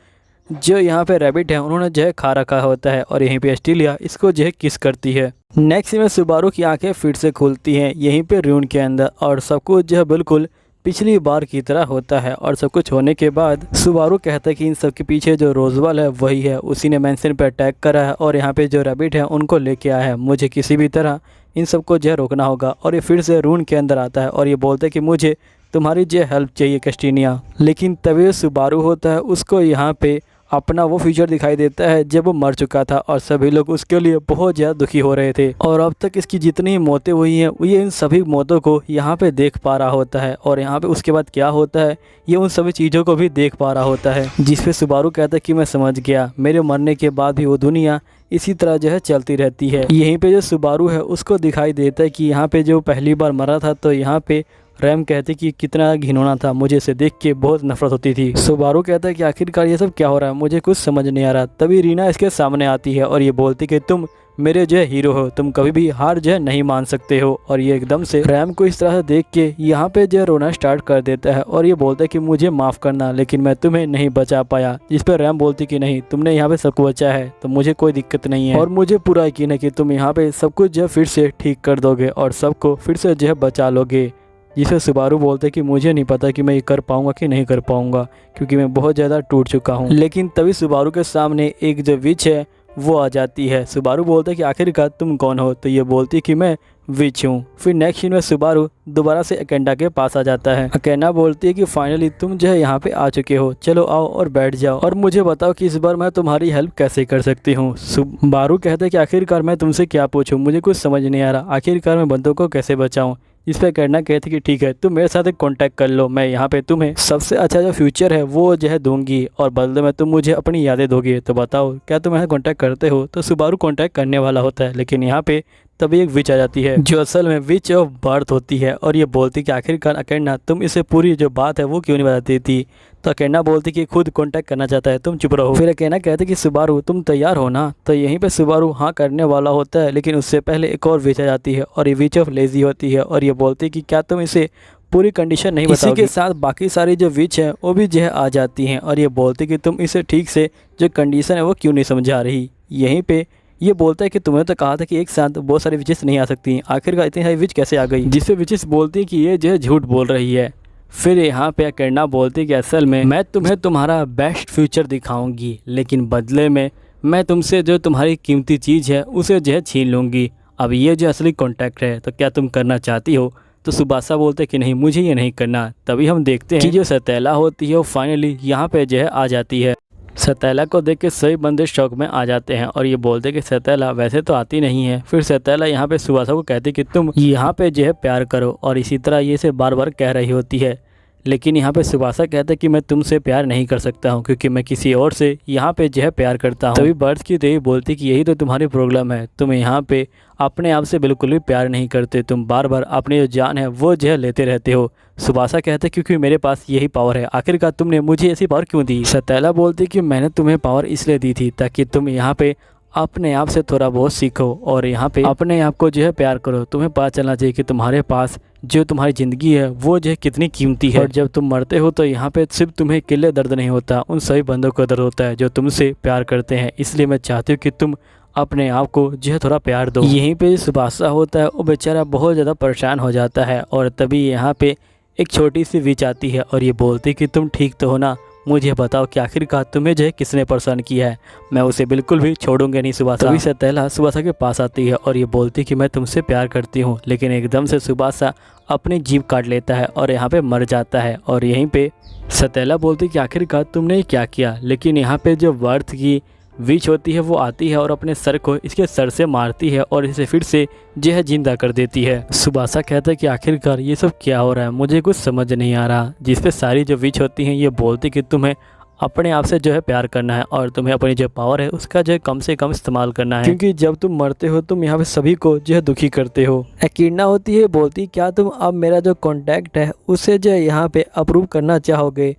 जो यहाँ पे रैबिट है उन्होंने जो है खा रखा होता है और यहीं पे एस्टेलिया इसको जो है किस करती है। नेक्स्ट में सुबारू की आंखें फिर से खुलती हैं यहीं पे रून के अंदर और सब कुछ जो है बिल्कुल पिछली बार की तरह होता है और सब कुछ होने के बाद सुबारू कहता है कि इन सब के पीछे जो रोजवाल है वही है, उसी ने मैंसन पे अटैक करा है और यहाँ पे जो रैबिट है उनको लेके आया है, मुझे किसी भी तरह इन सबको जो है रोकना होगा। और ये फिर से रून के अंदर आता है और ये बोलता है कि मुझे तुम्हारी जो हेल्प चाहिए कैस्टिनिया। लेकिन तभी सुबारू होता है उसको यहाँ पे अपना वो फ्यूचर दिखाई देता है जब वो मर चुका था और सभी लोग उसके लिए बहुत ज़्यादा दुखी हो रहे थे और अब तक इसकी जितनी मौतें हुई हैं ये इन सभी मौतों को यहाँ पे देख पा रहा होता है और यहाँ पे उसके बाद क्या होता है ये उन सभी चीज़ों को भी देख पा रहा होता है। जिस पे सुबारू कहता है कि मैं समझ गया, मेरे मरने के बाद भी वो दुनिया इसी तरह जो है चलती रहती है। यहीं पे जो सुबारू है उसको दिखाई देता है कि यहाँ पे जो पहली बार मरा था तो यहाँ पे रैम कहते कि कितना घिनौना था, मुझे इसे देख के बहुत नफरत होती थी। सुबारू कहता है कि आखिरकार ये सब क्या हो रहा है, मुझे कुछ समझ नहीं आ रहा। तभी रीना इसके सामने आती है और ये बोलती कि तुम मेरे जो है हीरो हो, तुम कभी भी हार जो है नहीं मान सकते हो। और ये एकदम से रैम को इस तरह से देख के यहाँ पे जो है रोना स्टार्ट कर देता है और ये बोलता है कि मुझे माफ़ करना, लेकिन मैं तुम्हें नहीं बचा पाया। जिस पर रैम बोलती कि नहीं, तुमने यहाँ पे सबको बचा है तो मुझे कोई दिक्कत नहीं है और मुझे पूरा यकीन है कि तुम यहाँ पे सब कुछ जो है फिर से ठीक कर दोगे और सबको फिर से जो है बचा लोगे। जिसे सुबारू बोलते हैं कि मुझे नहीं पता कि मैं ये कर पाऊंगा कि नहीं कर पाऊंगा, क्योंकि मैं बहुत ज़्यादा टूट चुका हूँ। लेकिन तभी सुबारू के सामने एक जो विच है वो आ जाती है। सुबारू बोलता है कि आखिरकार तुम कौन हो। तो ये बोलती कि मैं विच हूँ। फिर नेक्स्ट सीन में सुबारू दोबारा से अकेंडा के पास आ जाता है। अकेंडा बोलती है कि फाइनली तुम जो है यहाँ पे आ चुके हो, चलो आओ और बैठ जाओ और मुझे बताओ कि इस बार मैं तुम्हारी हेल्प कैसे कर सकती हूँ। सुबारू कहता है कि आखिरकार मैं तुमसे क्या पूछूं, मुझे कुछ समझ नहीं आ रहा, आखिरकार मैं बंदों को कैसे बचाऊं। इस पर कहना कहती कि ठीक है तुम मेरे साथ एक कॉन्टैक्ट कर लो, मैं यहाँ पे तुम्हें सबसे अच्छा जो फ्यूचर है वो जो है दूंगी और बदले में तुम मुझे अपनी यादें दोगे। तो बताओ क्या तुम यहाँ कॉन्टैक्ट करते हो। तो सुबारू कॉन्टैक्ट करने वाला होता है, लेकिन यहाँ पे तभी एक विच आ जाती है जो असल में विच ऑफ बर्थ होती है और ये बोलती कि आखिरकार अकेंडा तुम इसे पूरी जो बात है वो क्यों नहीं बताती थी। तो अकेंडा बोलती कि खुद कांटेक्ट करना चाहता है, तुम चुप रहो। फिर अकेंडा कहते कि सुबारू तुम तैयार हो ना। तो यहीं पे सुबारू हाँ करने वाला होता है, लेकिन उससे पहले एक और विच आ जाती है और ये विच ऑफ लेजी होती है और ये बोलती कि क्या तुम इसे पूरी कंडीशन नहीं बताओगी। इसी के साथ बाकी सारी जो विच है वो भी जो है आ जाती हैं और ये बोलती कि तुम इसे ठीक से जो कंडीशन है वो क्यों नहीं समझा रही। यहीं पे ये बोलता है कि तुम्हें तो कहा था कि एक साथ बहुत सारी विचेस नहीं आ सकती, आखिरकार इतनी सारी विच कैसे आ गई। जिससे विचेस बोलती है कि ये जो है झूठ बोल रही है। फिर यहाँ पे अकेंडा बोलती है कि असल में मैं तुम्हें तुम्हारा बेस्ट फ्यूचर दिखाऊंगी, लेकिन बदले में मैं तुमसे जो तुम्हारी कीमती चीज़ है उसे जो है छीन लूँगी। अब ये जो असली कॉन्टैक्ट है तो क्या तुम करना चाहती हो। तो सुबासा बोलते कि नहीं मुझे ये नहीं करना। तभी हम देखते हैं कि जो सतेला होती है वो फाइनली यहाँ पे जो है आ जाती है। सतेला को देख के सभी बंदे शौक में आ जाते हैं और ये बोलते कि सतेला वैसे तो आती नहीं है। फिर सतेला यहाँ पे सुबासा को कहती कि तुम यहाँ पे जो है प्यार करो और इसी तरह ये से बार बार कह रही होती है, लेकिन यहाँ पे सुबासा कहता है कि मैं तुमसे प्यार नहीं कर सकता हूँ क्योंकि मैं किसी और से यहाँ पे जो है प्यार करता हूँ। तभी बर्ड्स की देवी बोलती कि यही तो तुम्हारी प्रॉब्लम है, तुम यहाँ पे अपने आप से बिल्कुल भी प्यार नहीं करते, तुम बार बार अपनी जो जान है वो जो है लेते रहते हो। सुबासा कहते हैं क्योंकि मेरे पास यही पावर है, आखिरकार तुमने मुझे ऐसी पावर क्यों दी। सतेला बोलती कि मैंने तुम्हें पावर इसलिए दी थी ताकि तुम यहाँ पे अपने आप से थोड़ा बहुत सीखो और यहाँ पे अपने आप को जो है प्यार करो। तुम्हें पता चलना चाहिए कि तुम्हारे पास जो तुम्हारी ज़िंदगी है वो जो है कितनी कीमती है और जब तुम मरते हो तो यहाँ पे सिर्फ तुम्हें अकेले दर्द नहीं होता, उन सभी बंदों को दर्द होता है जो तुमसे प्यार करते हैं। इसलिए मैं चाहती हूँ कि तुम अपने आप को जो है थोड़ा प्यार दो। यहीं पे सुबासा होता है वो बेचारा बहुत ज़्यादा परेशान हो जाता है और तभी यहाँ पे एक छोटी सी विच आती है और ये बोलती कि तुम ठीक तो हो ना, मुझे बताओ कि आखिरकार तुम्हें जो है किसने परेशान किया है, मैं उसे बिल्कुल भी छोड़ूंगा नहीं। सुबासा तभी सतेला सुबासा के पास आती है और ये बोलती कि मैं तुमसे प्यार करती हूँ, लेकिन एकदम से सुबासा अपनी जीभ काट लेता है और यहाँ पे मर जाता है। और यहीं पे सतेला बोलती कि आखिरकार तुमने क्या किया, लेकिन यहाँ पे जो वर्थ की विच होती है वो आती है और अपने सर को इसके सर से मारती है और इसे फिर से जो है जिंदा कर देती है। सुबासा कहता है कि आखिरकार ये सब क्या हो रहा है, मुझे कुछ समझ नहीं आ रहा। जिस पे सारी जो विच होती हैं ये बोलती कि तुम्हें अपने आप से जो है प्यार करना है और तुम्हें अपनी जो पावर है उसका जो है कम से कम इस्तेमाल करना है, क्योंकि जब तुम मरते हो तुम यहाँ पे सभी को जो है दुखी करते हो। एकिडना होती है बोलती क्या तुम अब मेरा जो कॉन्टैक्ट है उसे जो है यहाँ पे अप्रूव करना चाहोगे।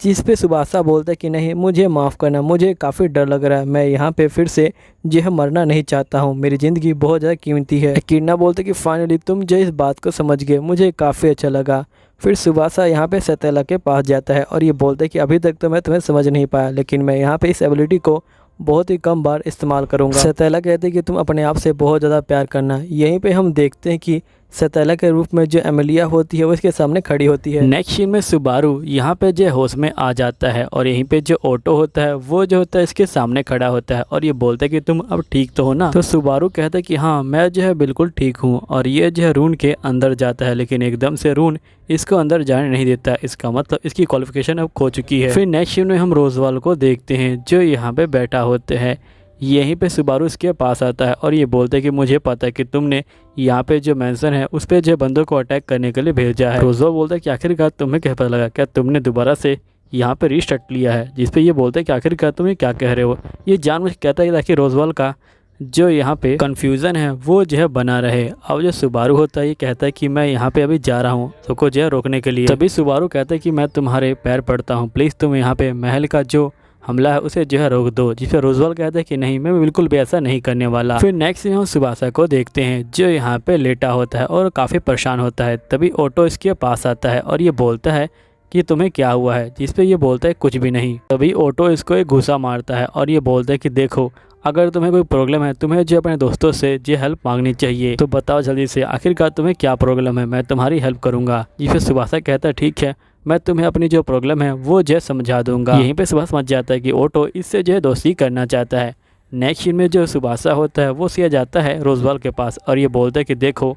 जिस पे सुबासा बोलता है कि नहीं मुझे माफ़ करना, मुझे काफ़ी डर लग रहा है, मैं यहाँ पे फिर से जो है मरना नहीं चाहता हूँ, मेरी ज़िंदगी बहुत ज़्यादा कीमती है। एकिडना बोलते कि फाइनली तुम जो इस बात को समझ गए, मुझे काफ़ी अच्छा लगा। फिर सुबासा यहाँ पे सतेला के पास जाता है और ये बोलता है कि अभी तक तो मैं तुम्हें समझ नहीं पाया, लेकिन मैं यहाँ पे इस एबिलिटी को बहुत ही कम बार इस्तेमाल करूँगा। सतेला कहते हैं कि तुम अपने आप से बहुत ज़्यादा प्यार करना। यहीं पे हम देखते हैं कि सतेला के रूप में जो एमिलिया होती है वो इसके सामने खड़ी होती है। नेक्स्ट सीन में सुबारू यहाँ पे जो होश में आ जाता है और यहीं पे जो ऑटो होता है वो जो होता है इसके सामने खड़ा होता है और ये बोलता है कि तुम अब ठीक तो हो ना। तो सुबारू कहता है कि हाँ मैं जो है बिल्कुल ठीक हूँ और ये जो है रून के अंदर जाता है, लेकिन एकदम से रून इसको अंदर जाने नहीं देता। इसका मतलब इसकी क्वालिफिकेशन अब खो चुकी है। फिर नेक्स्ट सीन में हम रोजवाल को देखते हैं जो यहाँ पे बैठा होते हैं। यहीं पे सुबारू इसके पास आता है और ये बोलते हैं कि मुझे पता है कि तुमने यहाँ पे जो मेंशन है उस पर जो बंदों को अटैक करने के लिए भेजा है। रोजवाल बोलता है कि आखिरकार तुम्हें क्या पता लगा, क्या तुमने दोबारा से यहाँ पे रीस्टार्ट लिया है। जिस पे ये बोलते हैं कि आखिरकार तुम क्या कह रहे हो। ये जानबूझ कहता है ताकि रोजवाल का जो यहाँ पे कन्फ्यूज़न है वो जो है बना रहे। अब जो सुबारू होता है ये कहता है कि मैं यहाँ पे अभी जा रहा हूँ सबको जो है रोकने के लिए। तभी सुबारू कहता है कि मैं तुम्हारे पैर पड़ता हूँ, प्लीज़ तुम यहाँ पे महल का जो हमला है उसे जो है रोक दो। जिस पर रोजवाल कहता है कि नहीं मैं बिल्कुल भी ऐसा नहीं करने वाला। फिर नेक्स्ट हम सुबासा को देखते हैं जो यहाँ पे लेटा होता है और काफ़ी परेशान होता है। तभी ऑटो इसके पास आता है और ये बोलता है कि तुम्हें क्या हुआ है। जिस पे ये बोलता है कुछ भी नहीं। तभी ऑटो इसको एक घूसा मारता है और ये बोलता है कि देखो अगर तुम्हें कोई प्रॉब्लम है तुम्हें जो अपने दोस्तों से जो हेल्प मांगनी चाहिए, तो बताओ जल्दी से आखिरकार तुम्हें क्या प्रॉब्लम है, मैं तुम्हारी हेल्प करूँगा। जिस पे सुबासा कहता है ठीक है मैं तुम्हें अपनी जो प्रॉब्लम है वो जो समझा दूंगा। यहीं पे सुबासा समझ जाता है कि ऑटो इससे जो है दोस्ती करना चाहता है। नेक्स्ट सीन में जो सुबासा होता है वो सीधा जाता है रोजवाल के पास और ये बोलता है कि देखो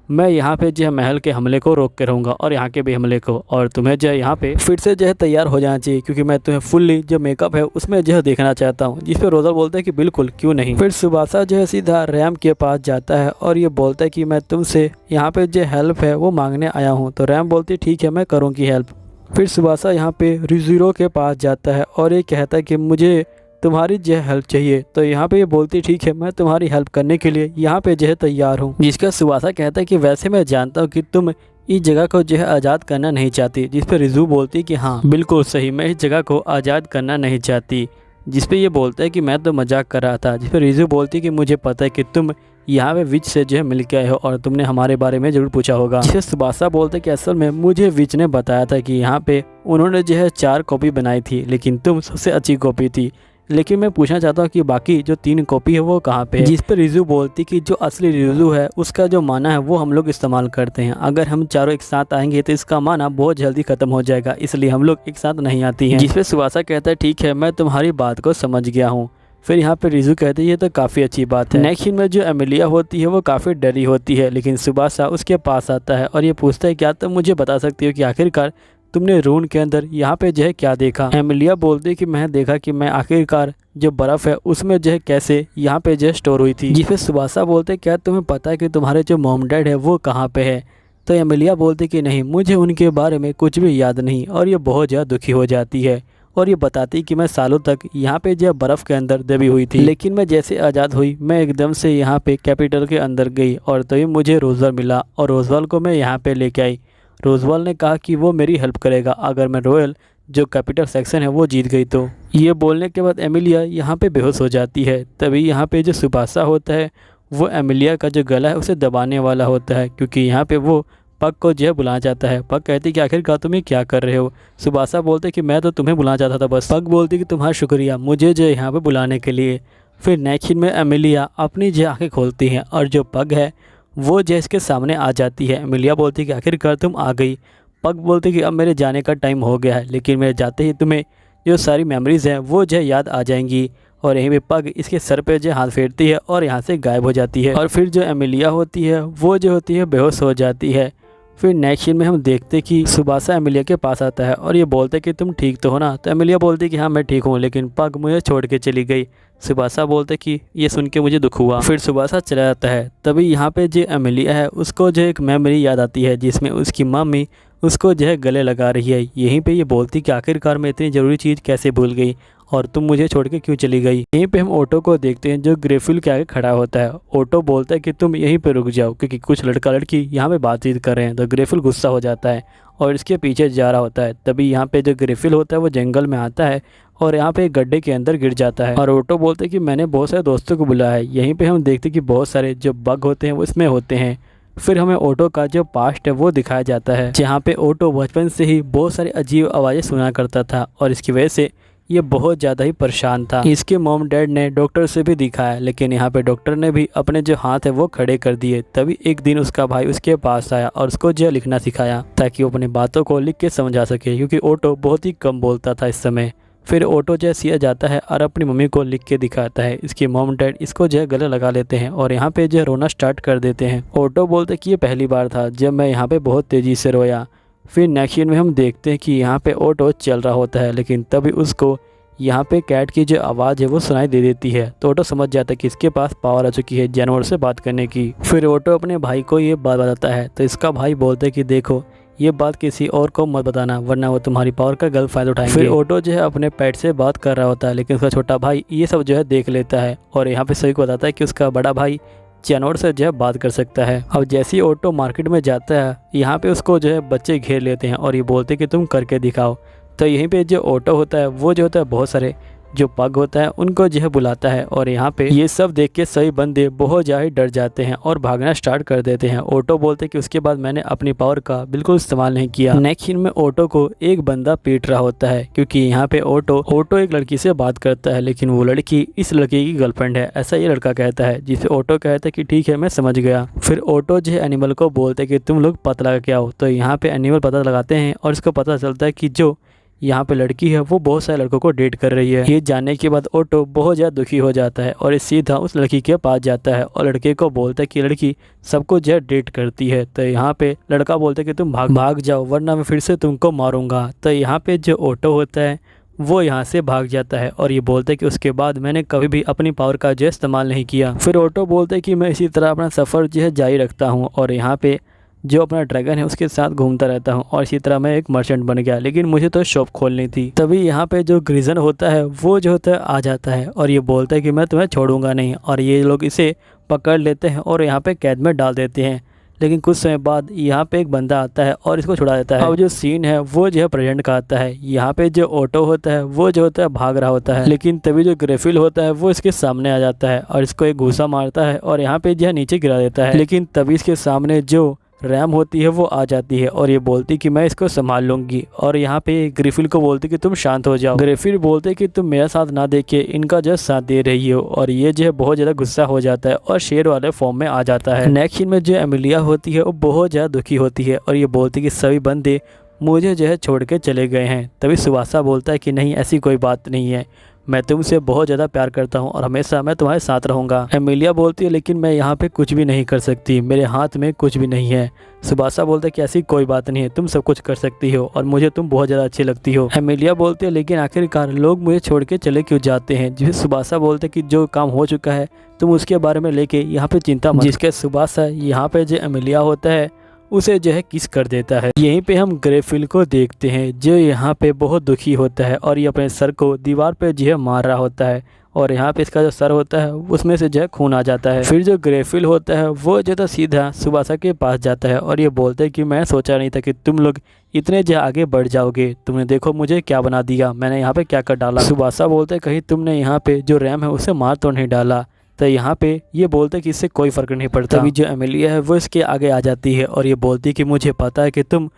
मैं यहाँ पे जो है महल के हमले को रोक के रहूँगा और यहाँ के भी हमले को, और तुम्हें जो है यहाँ पे फिर से जो है तैयार हो जाना चाहिए क्योंकि मैं तुम्हें फुल्ली जो मेकअप है उसमें जो है देखना चाहता हूँ। जिस पे रोजर बोलता है कि बिल्कुल, क्यों नहीं। फिर सुबासा जो है सीधा रैम के पास जाता है और ये बोलता है कि मैं तुमसे यहाँ पे जो हेल्प है वो मांगने आया हूँ। तो रैम बोलती ठीक है, मैं करूँगी हेल्प। फिर सुबासा यहाँ पे रिज़ीरो के पास जाता है और ये कहता है कि मुझे तुम्हारी जो हेल्प चाहिए। तो यहाँ पे ये बोलती ठीक है, मैं तुम्हारी हेल्प करने के लिए यहाँ पे जो है तैयार हूँ। जिसका सुबासा कहता है कि वैसे मैं जानता हूँ कि तुम इस जगह को जो है आज़ाद करना नहीं चाहती। जिस पे रिजू बोलती कि हाँ बिल्कुल सही, मैं इस जगह को आज़ाद करना नहीं चाहती। जिस पे ये बोलता है कि मैं तो मजाक कर रहा था। जिस पे रिजू बोलती कि मुझे पता है कि तुम यहाँ पे विच से जो है मिल के आए हो और तुमने हमारे बारे में ज़रूर पूछा होगा। जिसे सुबासा बोलते कि असल में मुझे विच ने बताया था कि यहाँ पे उन्होंने जो है 4 कॉपी बनाई थी लेकिन तुम सबसे अच्छी कॉपी थी। लेकिन मैं पूछना चाहता हूँ कि बाकी जो 3 कॉपी है वो कहाँ पे है। जिस पर रिजू बोलती कि जो असली रिजू है उसका जो माना है वो हम लोग इस्तेमाल करते हैं। अगर हम चारों एक साथ आएंगे तो इसका माना बहुत जल्दी खत्म हो जाएगा, इसलिए हम लोग एक साथ नहीं आती हैं। जिस पे सुबासा कहता है ठीक है, मैं तुम्हारी बात को समझ गया हूँ। फिर यहाँ पे रिजू कहते हैं ये तो काफ़ी अच्छी बात है। नेक्स्ट सीन में जो एमिलिया होती है वो काफ़ी डरी होती है, लेकिन सुबासा उसके पास आता है और ये पूछता है क्या तुम मुझे बता सकती हो कि आखिरकार तुमने रून के अंदर यहाँ पे जो है क्या देखा। एमिलिया बोलती है कि मैं देखा कि मैं आखिरकार जो बर्फ़ है उसमें जो है कैसे यहाँ पे जो है स्टोर हुई थी। जिस पे सुबासा बोलते क्या तुम्हें पता है कि तुम्हारे जो मॉम डैड है वो कहाँ पे है। तो एमिलिया बोलती कि नहीं, मुझे उनके बारे में कुछ भी याद नहीं, और ये बहुत ज़्यादा दुखी हो जाती है और ये बताती कि मैं सालों तक यहाँ पे जो बर्फ़ के अंदर दबी हुई थी, लेकिन मैं जैसे आज़ाद हुई मैं एकदम से यहाँ पे कैपिटल के अंदर गई और तभी मुझे रोजर मिला और रोजवाल को मैं यहाँ पे लेके आई। रोजवाल ने कहा कि वो मेरी हेल्प करेगा अगर मैं रॉयल जो कैपिटल सेक्शन है वो जीत गई तो। ये बोलने के बाद एमिलिया यहाँ पे बेहोश हो जाती है। तभी यहाँ पे जो सुबासा होता है वो एमिलिया का जो गला है उसे दबाने वाला होता है क्योंकि यहाँ पे वो पग को जो है बुलाना चाहता है। पग कहती कि आखिरकार तुम ये क्या कर रहे हो। सुबासा बोलते कि मैं तो तुम्हें बुलाना चाहता था बस। पग बोलती कि तुम्हारा शुक्रिया मुझे जो यहाँ पे बुलाने के लिए। फिर नेक्स्ट सीन में एमिलिया अपनी जो आँखें खोलती हैं और जो पग है वो जो इसके सामने आ जाती है। एमिलिया बोलती कि आखिरकार तुम आ गई। पग बोलती कि अब मेरे जाने का टाइम हो गया है, लेकिन मेरे जाते ही तुम्हें जो सारी मेमोरीज़ हैं वो जो याद आ जाएंगी। और यहीं पे पग इसके सर पे जो हाथ फेरती है और यहाँ से गायब हो जाती है। और फिर जो एमिलिया होती है वो जो होती है बेहोश हो जाती है। फिर नेक्स्ट सीन में हम देखते कि सुबासा एमिलिया के पास आता है और ये बोलते कि तुम ठीक तो हो ना। तो एमिलिया बोलती कि हाँ मैं ठीक हूँ, लेकिन पग मुझे छोड़ के चली गई। सुबासा बोलते कि ये सुन के मुझे दुख हुआ। फिर सुबासा चला जाता है। तभी यहाँ पे जो एमिलिया है उसको जो एक मेमोरी याद आती है जिसमें उसकी मम्मी उसको जो है गले लगा रही है। यहीं पे ये बोलती कि आखिरकार मैं इतनी ज़रूरी चीज़ कैसे भूल गई और तुम मुझे छोड़ के क्यों चली गई। यहीं पे हम ऑटो को देखते हैं जो ग्रेफिल के आगे खड़ा होता है। ऑटो बोलता है कि तुम यहीं पे रुक जाओ क्योंकि कुछ लड़का लड़की यहाँ पे बातचीत कर रहे हैं। तो ग्रेफिल गुस्सा हो जाता है और इसके पीछे जा रहा होता है। तभी यहाँ पे जो ग्रेफिल होता है वो जंगल में आता है और यहाँ पे एक गड्ढे के अंदर गिर जाता है। और ऑटो बोलते कि मैंने बहुत सारे दोस्तों को बुलाया है। यहीं पे हम देखते कि बहुत सारे जो बग होते हैं वो इसमें होते हैं। फिर हमें ऑटो का जो पास्ट है वो दिखाया जाता है जहाँ पे ऑटो बचपन से ही बहुत सारी अजीब आवाज़ें सुना करता था और इसकी वजह से ये बहुत ज़्यादा ही परेशान था। इसके मॉम डैड ने डॉक्टर से भी दिखाया, लेकिन यहाँ पे डॉक्टर ने भी अपने जो हाथ है वो खड़े कर दिए। तभी एक दिन उसका भाई उसके पास आया और उसको जो लिखना सिखाया ताकि वो अपनी बातों को लिख के समझा सके, क्योंकि ऑटो बहुत ही कम बोलता था इस समय। फिर ऑटो जो सिया जाता है और अपनी मम्मी को लिख के दिखाता है। इसके मॉम डैड इसको जो है गले लगा लेते हैं और यहाँ पे जो रोना स्टार्ट कर देते हैं। ऑटो बोलते कि ये पहली बार था जब मैं यहाँ पे बहुत तेज़ी से रोया। फिर नेक्स्ट सीन में हम देखते हैं कि यहाँ पे ऑटो चल रहा होता है, लेकिन तभी उसको यहाँ पे कैट की जो आवाज़ है वो सुनाई दे देती है। तो ऑटो समझ जाता है कि इसके पास पावर आ चुकी है जानवर से बात करने की। फिर ऑटो अपने भाई को ये बात बताता है तो इसका भाई बोलता है कि देखो ये बात किसी और को मत बताना वरना वो तुम्हारी पावर का गलत फायदा उठाएंगे। फिर ऑटो जो है अपने पेट से बात कर रहा होता है, लेकिन उसका छोटा भाई ये सब जो है देख लेता है और यहाँ पे सभी को बताता है कि उसका बड़ा भाई जानवर से जो है बात कर सकता है। अब जैसे ही ऑटो मार्केट में जाता है यहाँ पे उसको जो है बच्चे घेर लेते हैं और ये बोलते हैं कि तुम करके दिखाओ। तो यहीं पे जो ऑटो होता है वो जो होता है बहुत सारे जो पग होता है उनको जो है बुलाता है और यहाँ पे ये सब देख के सभी बंदे बहुत ज़्यादा डर जाते हैं और भागना स्टार्ट कर देते हैं। ऑटो बोलते कि उसके बाद मैंने अपनी पावर का बिल्कुल इस्तेमाल नहीं किया। नेक्स्ट सीन में ऑटो को एक बंदा पीट रहा होता है क्योंकि यहाँ पे ऑटो एक लड़की से बात करता है, लेकिन वो लड़की इस लड़के की गर्लफ्रेंड है, ऐसा ये लड़का कहता है। जिसे ऑटो कहता है कि ठीक है मैं समझ गया। फिर ऑटो जो है एनिमल को बोलते कि तुम लोग पता लगा के आओ। तो यहाँ पे एनिमल पता लगाते हैं और इसको पता चलता है कि जो यहाँ पे लड़की है वो बहुत सारे लड़कों को डेट कर रही है। ये जानने के बाद ऑटो बहुत ज़्यादा दुखी हो जाता है और सीधा उस लड़की के पास जाता है और लड़के को बोलता है कि लड़की सबको जो डेट करती है। तो यहाँ पे लड़का बोलता है कि तुम भाग जाओ वरना मैं फिर से तुमको मारूंगा। तो यहाँ पे जो ऑटो होता है वो यहाँ से भाग जाता है और ये बोलता है कि उसके बाद मैंने कभी भी अपनी पावर का जो इस्तेमाल नहीं किया। फिर ऑटो बोलता है कि मैं इसी तरह अपना सफ़र जो है जारी रखता हूँ और यहाँ पे जो अपना ड्रैगन है उसके साथ घूमता रहता हूँ और इसी तरह मैं एक मर्चेंट बन गया, लेकिन मुझे तो शॉप खोलनी थी। तभी यहाँ पे जो ग्रीजन होता है वो जो होता है आ जाता है और ये बोलता है कि मैं तुम्हें छोड़ूंगा नहीं, और ये लोग इसे पकड़ लेते हैं और यहाँ पे कैद में डाल देते हैं। लेकिन कुछ समय बाद यहाँ पे एक बंदा आता है और इसको छुड़ा देता है। अब जो सीन है वो जो है प्रेजेंट का आता है। यहाँ पे जो ऑटो होता है वो जो होता है भाग रहा होता है, लेकिन तभी जो ग्रेफिल होता है वो इसके सामने आ जाता है और इसको एक घूसा मारता है और यहाँ पे जो है नीचे गिरा देता है। लेकिन तभी इसके सामने जो रैम होती है वो आ जाती है और ये बोलती कि मैं इसको संभाल लूंगी, और यहाँ पे ग्रिफिल को बोलती कि तुम शांत हो जाओ। ग्रिफिल बोलते कि तुम मेरा साथ ना देके इनका जो साथ दे रही हो, और ये जो है बहुत ज़्यादा गुस्सा हो जाता है और शेर वाले फॉर्म में आ जाता है। नेक्स्ट सीन में जो एमिलिया होती है वो बहुत ज़्यादा दुखी होती है और ये बोलती कि सभी बंदे मुझे जो है छोड़ के चले गए हैं। तभी सुबासा बोलता है कि नहीं, ऐसी कोई बात नहीं है, मैं तुमसे बहुत ज़्यादा प्यार करता हूँ और हमेशा मैं तुम्हारे साथ रहूँगा। एमिलिया बोलती है लेकिन मैं यहाँ पे कुछ भी नहीं कर सकती, मेरे हाथ में कुछ भी नहीं है। सुबासा बोलता है कि ऐसी कोई बात नहीं है, तुम सब कुछ कर सकती हो और मुझे तुम बहुत ज़्यादा अच्छी लगती हो। एमिलिया बोलती है लेकिन आखिरकार लोग मुझे छोड़ के चले क्यों जाते हैं। जिसे सुबासा बोलते कि जो काम हो चुका है तुम उसके बारे में लेके यहाँ पे चिंता मत। जिसके सुबासा यहाँ पे जो एमिलिया होता है उसे जो है किस कर देता है। यहीं पे हम ग्रेफिल को देखते हैं जो यहाँ पे बहुत दुखी होता है और ये अपने सर को दीवार पे जो है मार रहा होता है और यहाँ पे इसका जो सर होता है उसमें से जो है खून आ जाता है। फिर जो ग्रेफिल होता है वो जो था सीधा सुबासा के पास जाता है और ये बोलता है कि मैं सोचा नहीं था कि तुम लोग इतने जो आगे बढ़ जाओगे, तुमने देखो मुझे क्या बना दिया, मैंने यहाँ पे क्या कर डाला। सुबासा बोलता है कहीं तुमने यहाँ पे जो रैम है उसे मार तो नहीं डाला। तो यहाँ पे ये बोलते कि इससे कोई फ़र्क नहीं पड़ता। तभी जो एमिलिया है वो इसके आगे आ जाती है और ये बोलती कि मुझे पता है कि तुम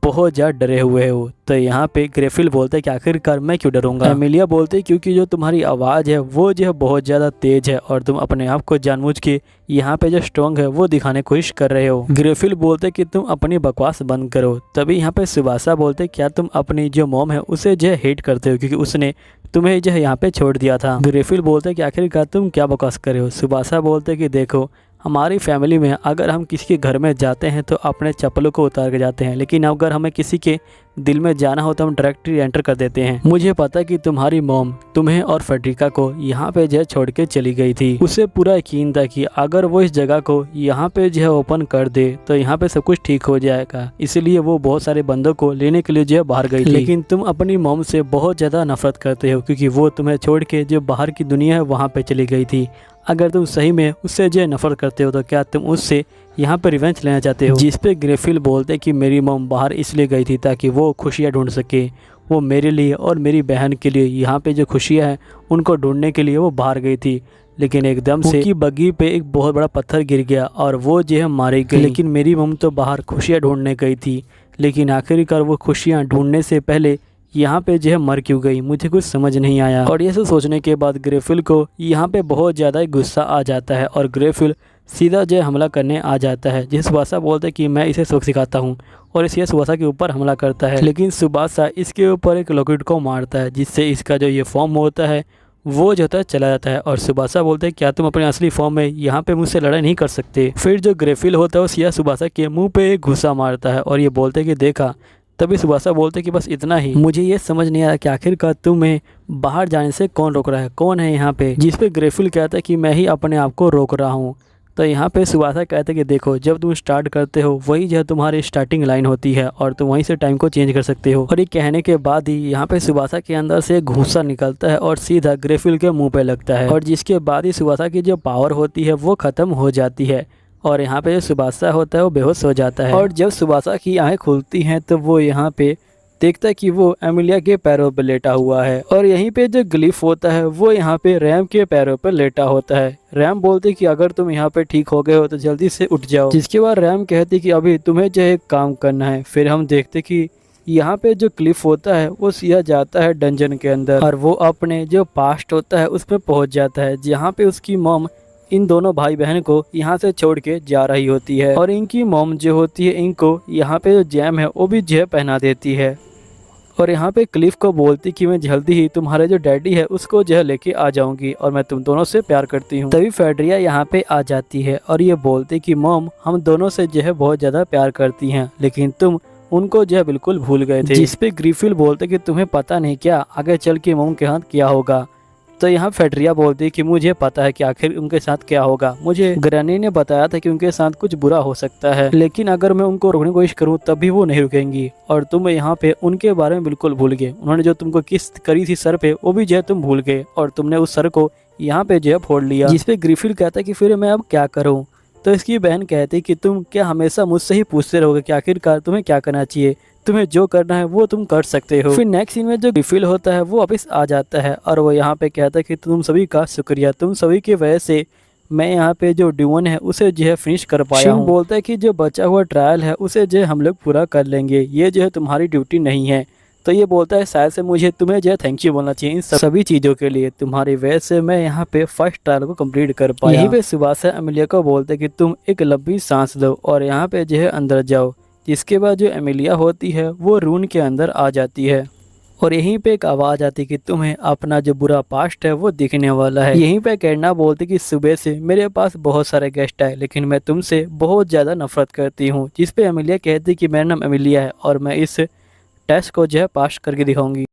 बहुत ज़्यादा डरे हुए हो। तो यहाँ पे ग्रेफिल बोलते कि आखिरकार मैं क्यों डरूंगा। एमिलिया बोलते क्योंकि जो तुम्हारी आवाज़ है वो जो है बहुत ज़्यादा तेज़ है और तुम अपने आप को जानबूझ के यहाँ पे जो स्ट्रॉन्ग है वो दिखाने की कोशिश कर रहे हो। ग्रेफिल बोलते कि तुम अपनी बकवास बंद करो। तभी यहाँ पे सुबासा बोलते क्या तुम अपनी जो मॉम है उसे जो है हेट करते हो क्योंकि उसने तुम्हें जो है यहाँ पे छोड़ दिया था। ग्रेफिल बोलते कि आखिरकार तुम क्या बकवास कर रहे हो। सुबासा बोलते कि देखो हमारी फैमिली में अगर हम किसी के घर में जाते हैं तो अपने चप्पलों को उतार के जाते हैं, लेकिन अगर हमें किसी के दिल में जाना हो तो हम डायरेक्टली एंटर कर देते हैं। मुझे पता है कि तुम्हारी मॉम तुम्हें और फेड्रिका को यहाँ पे जो है छोड़ के चली गई थी। उसे पूरा यकीन था कि अगर वो इस जगह को यहाँ पे जो है ओपन कर दे तो यहाँ पे सब कुछ ठीक हो जाएगा, इसलिए वो बहुत सारे बंदों को लेने के लिए जो है बाहर गई थी। लेकिन तुम अपनी मॉम से बहुत ज़्यादा नफरत करते हो क्योंकि वो तुम्हें छोड़ के जो बाहर की दुनिया है वहाँ पे चली गई थी। अगर तुम सही में उससे जो नफरत करते हो तो क्या तुम उससे यहाँ पे रिवेंज लेना चाहते हो। जिस पे ग्रेफिल बोलते कि मेरी मॉम बाहर इसलिए गई थी ताकि वो खुशियाँ ढूंढ सके, वो मेरे लिए और मेरी बहन के लिए यहाँ पे जो खुशियाँ हैं उनको ढूंढने के लिए वो बाहर गई थी। लेकिन एकदम से उनकी बग्गी पे एक बहुत बड़ा पत्थर गिर गया और वो जो है मारी गई। लेकिन मेरी मॉम तो बाहर खुशियाँ ढूंढने गई थी, लेकिन आखिरकार वो खुशियाँ ढूंढने से पहले यहाँ पे जो है मर क्यों गई, मुझे कुछ समझ नहीं आया। और ये सब सोचने के बाद ग्रेफिल को यहाँ पे बहुत ज़्यादा गुस्सा आ जाता है और ग्रेफिल सीधा जो है हमला करने आ जाता है। जिस सुबासा बोलते कि मैं इसे सबक सिखाता हूँ और इसे सुबासा के ऊपर हमला करता है। लेकिन सुबासा इसके ऊपर एक लॉकेट को मारता है जिससे इसका जो ये फॉर्म होता है वो जो होता है चला जाता है। और सुबासा बोलते हैं क्या तुम अपने असली फॉर्म में यहाँ पे मुझसे लड़ाई नहीं कर सकते। फिर जो ग्रेफिल होता है वो सीधा सुबासा के मुँह पे एक घुसा मारता है और ये बोलते कि देखा। तभी सुबासा बोलते कि बस इतना ही। मुझे ये समझ नहीं आ रहा कि आखिरकार तुम्हें बाहर जाने से कौन रोक रहा है, कौन है यहाँ पे। जिस पे ग्रेफिल कहता है कि मैं ही अपने आप को रोक रहा हूँ। तो यहाँ पे सुबासा कहते हैं कि देखो जब तुम स्टार्ट करते हो वही जो है तुम्हारी स्टार्टिंग लाइन होती है और तुम वहीं से टाइम को चेंज कर सकते हो। और ये कहने के बाद ही यहाँ पे सुबासा के अंदर से घूसा निकलता है और सीधा ग्रेफिल के मुँह पे लगता है और जिसके बाद ही सुबासा की जो पावर होती है वो ख़त्म हो जाती है और यहाँ पे जो सुबासा होता है वो बेहोश हो जाता है। और जब सुबासा की आँखें खुलती हैं तो वो यहाँ पे देखता है कि वो एमिलिया के पैरों पर लेटा हुआ है और यहीं पे जो ग्लिफ होता है वो यहाँ पे रैम के पैरों पर लेटा होता है। रैम बोलती कि अगर तुम यहाँ पे ठीक हो गए हो तो जल्दी से उठ जाओ। जिसके बाद रैम कहती कि अभी तुम्हें जो एक काम करना है। फिर हम देखते कि यहाँ पे जो क्लिफ होता है वो सीधा जाता है डंजन के अंदर और वो अपने जो पास्ट होता है उसमें पहुँच जाता है जहाँ पे उसकी मॉम इन दोनों भाई बहन को यहाँ से छोड़ के जा रही होती है और इनकी मॉम जो होती है इनको यहाँ पे जो जैम है वो भी जो पहना देती है। और यहाँ पे क्लिफ को बोलती कि मैं जल्दी ही तुम्हारे जो डैडी है उसको जो है लेके आ जाऊंगी और मैं तुम दोनों से प्यार करती हूँ। तभी फेड्रिया यहाँ पे आ जाती है और ये बोलती कि मॉम हम दोनों से जो है बहुत ज्यादा प्यार करती हैं, लेकिन तुम उनको जो है बिल्कुल भूल गए थे। जिसपे ग्रिफिल बोलते कि तुम्हें पता नहीं क्या आगे चल के मॉम के साथ क्या होगा। तो यहाँ फेड्रिया बोलती कि मुझे पता है कि आखिर उनके साथ क्या होगा। मुझे ग्रैनी ने बताया था कि उनके साथ कुछ बुरा हो सकता है, लेकिन अगर मैं उनको रोकने की कोशिश करूँ तब भी वो नहीं रुकेंगी और तुम यहाँ पे उनके बारे में बिल्कुल भूल गए। उन्होंने जो तुमको किस करी थी सर पे वो भी जो है तुम भूल गए और तुमने उस सर को यहाँ पे जो है फोड़ लिया। जिसपे ग्रिफिल कहता है कि फिर मैं अब क्या करूँ। तो इसकी बहन कहती कि तुम क्या हमेशा मुझसे ही पूछते रहोगे कि आखिरकार तुम्हें क्या करना चाहिए, तुम्हें जो करना है वो तुम कर सकते हो। फिर नेक्स्ट सीन में जो ग्रिफिल होता है वो वापस आ जाता है और वो यहाँ पे कहता है कि तुम सभी का शुक्रिया, तुम सभी की वजह से मैं यहाँ पे जो ड्यून है उसे जो है फिनिश कर पाया हूँ। बोलता है कि जो बचा हुआ ट्रायल है उसे जो हम लोग पूरा कर लेंगे, ये जो है तुम्हारी ड्यूटी नहीं है। तो ये बोलता है शायद से मुझे तुम्हें जो है थैंक यू बोलना चाहिए इन सभी चीज़ों के लिए, तुम्हारी वजह से मैं यहाँ पे फर्स्ट ट्रायल को कंप्लीट कर पाया। यहीं पे सुबासा एमिलिया को बोलते हैं कि तुम एक लंबी सांस लो और यहाँ पे जो है अंदर जाओ। जिसके बाद जो एमिलिया होती है वो रून के अंदर आ जाती है और यहीं पे एक आवाज़ आती है कि तुम्हें अपना जो बुरा पास्ट है वो दिखने वाला है। यहीं पे कैडना बोलती कि सुबह से मेरे पास बहुत सारे गेस्ट आए लेकिन मैं तुमसे बहुत ज़्यादा नफरत करती हूँ। जिस पे एमिलिया कहती कि मेरा नाम एमिलिया है और मैं इस टेस्ट को जो है पास करके दिखाऊंगी।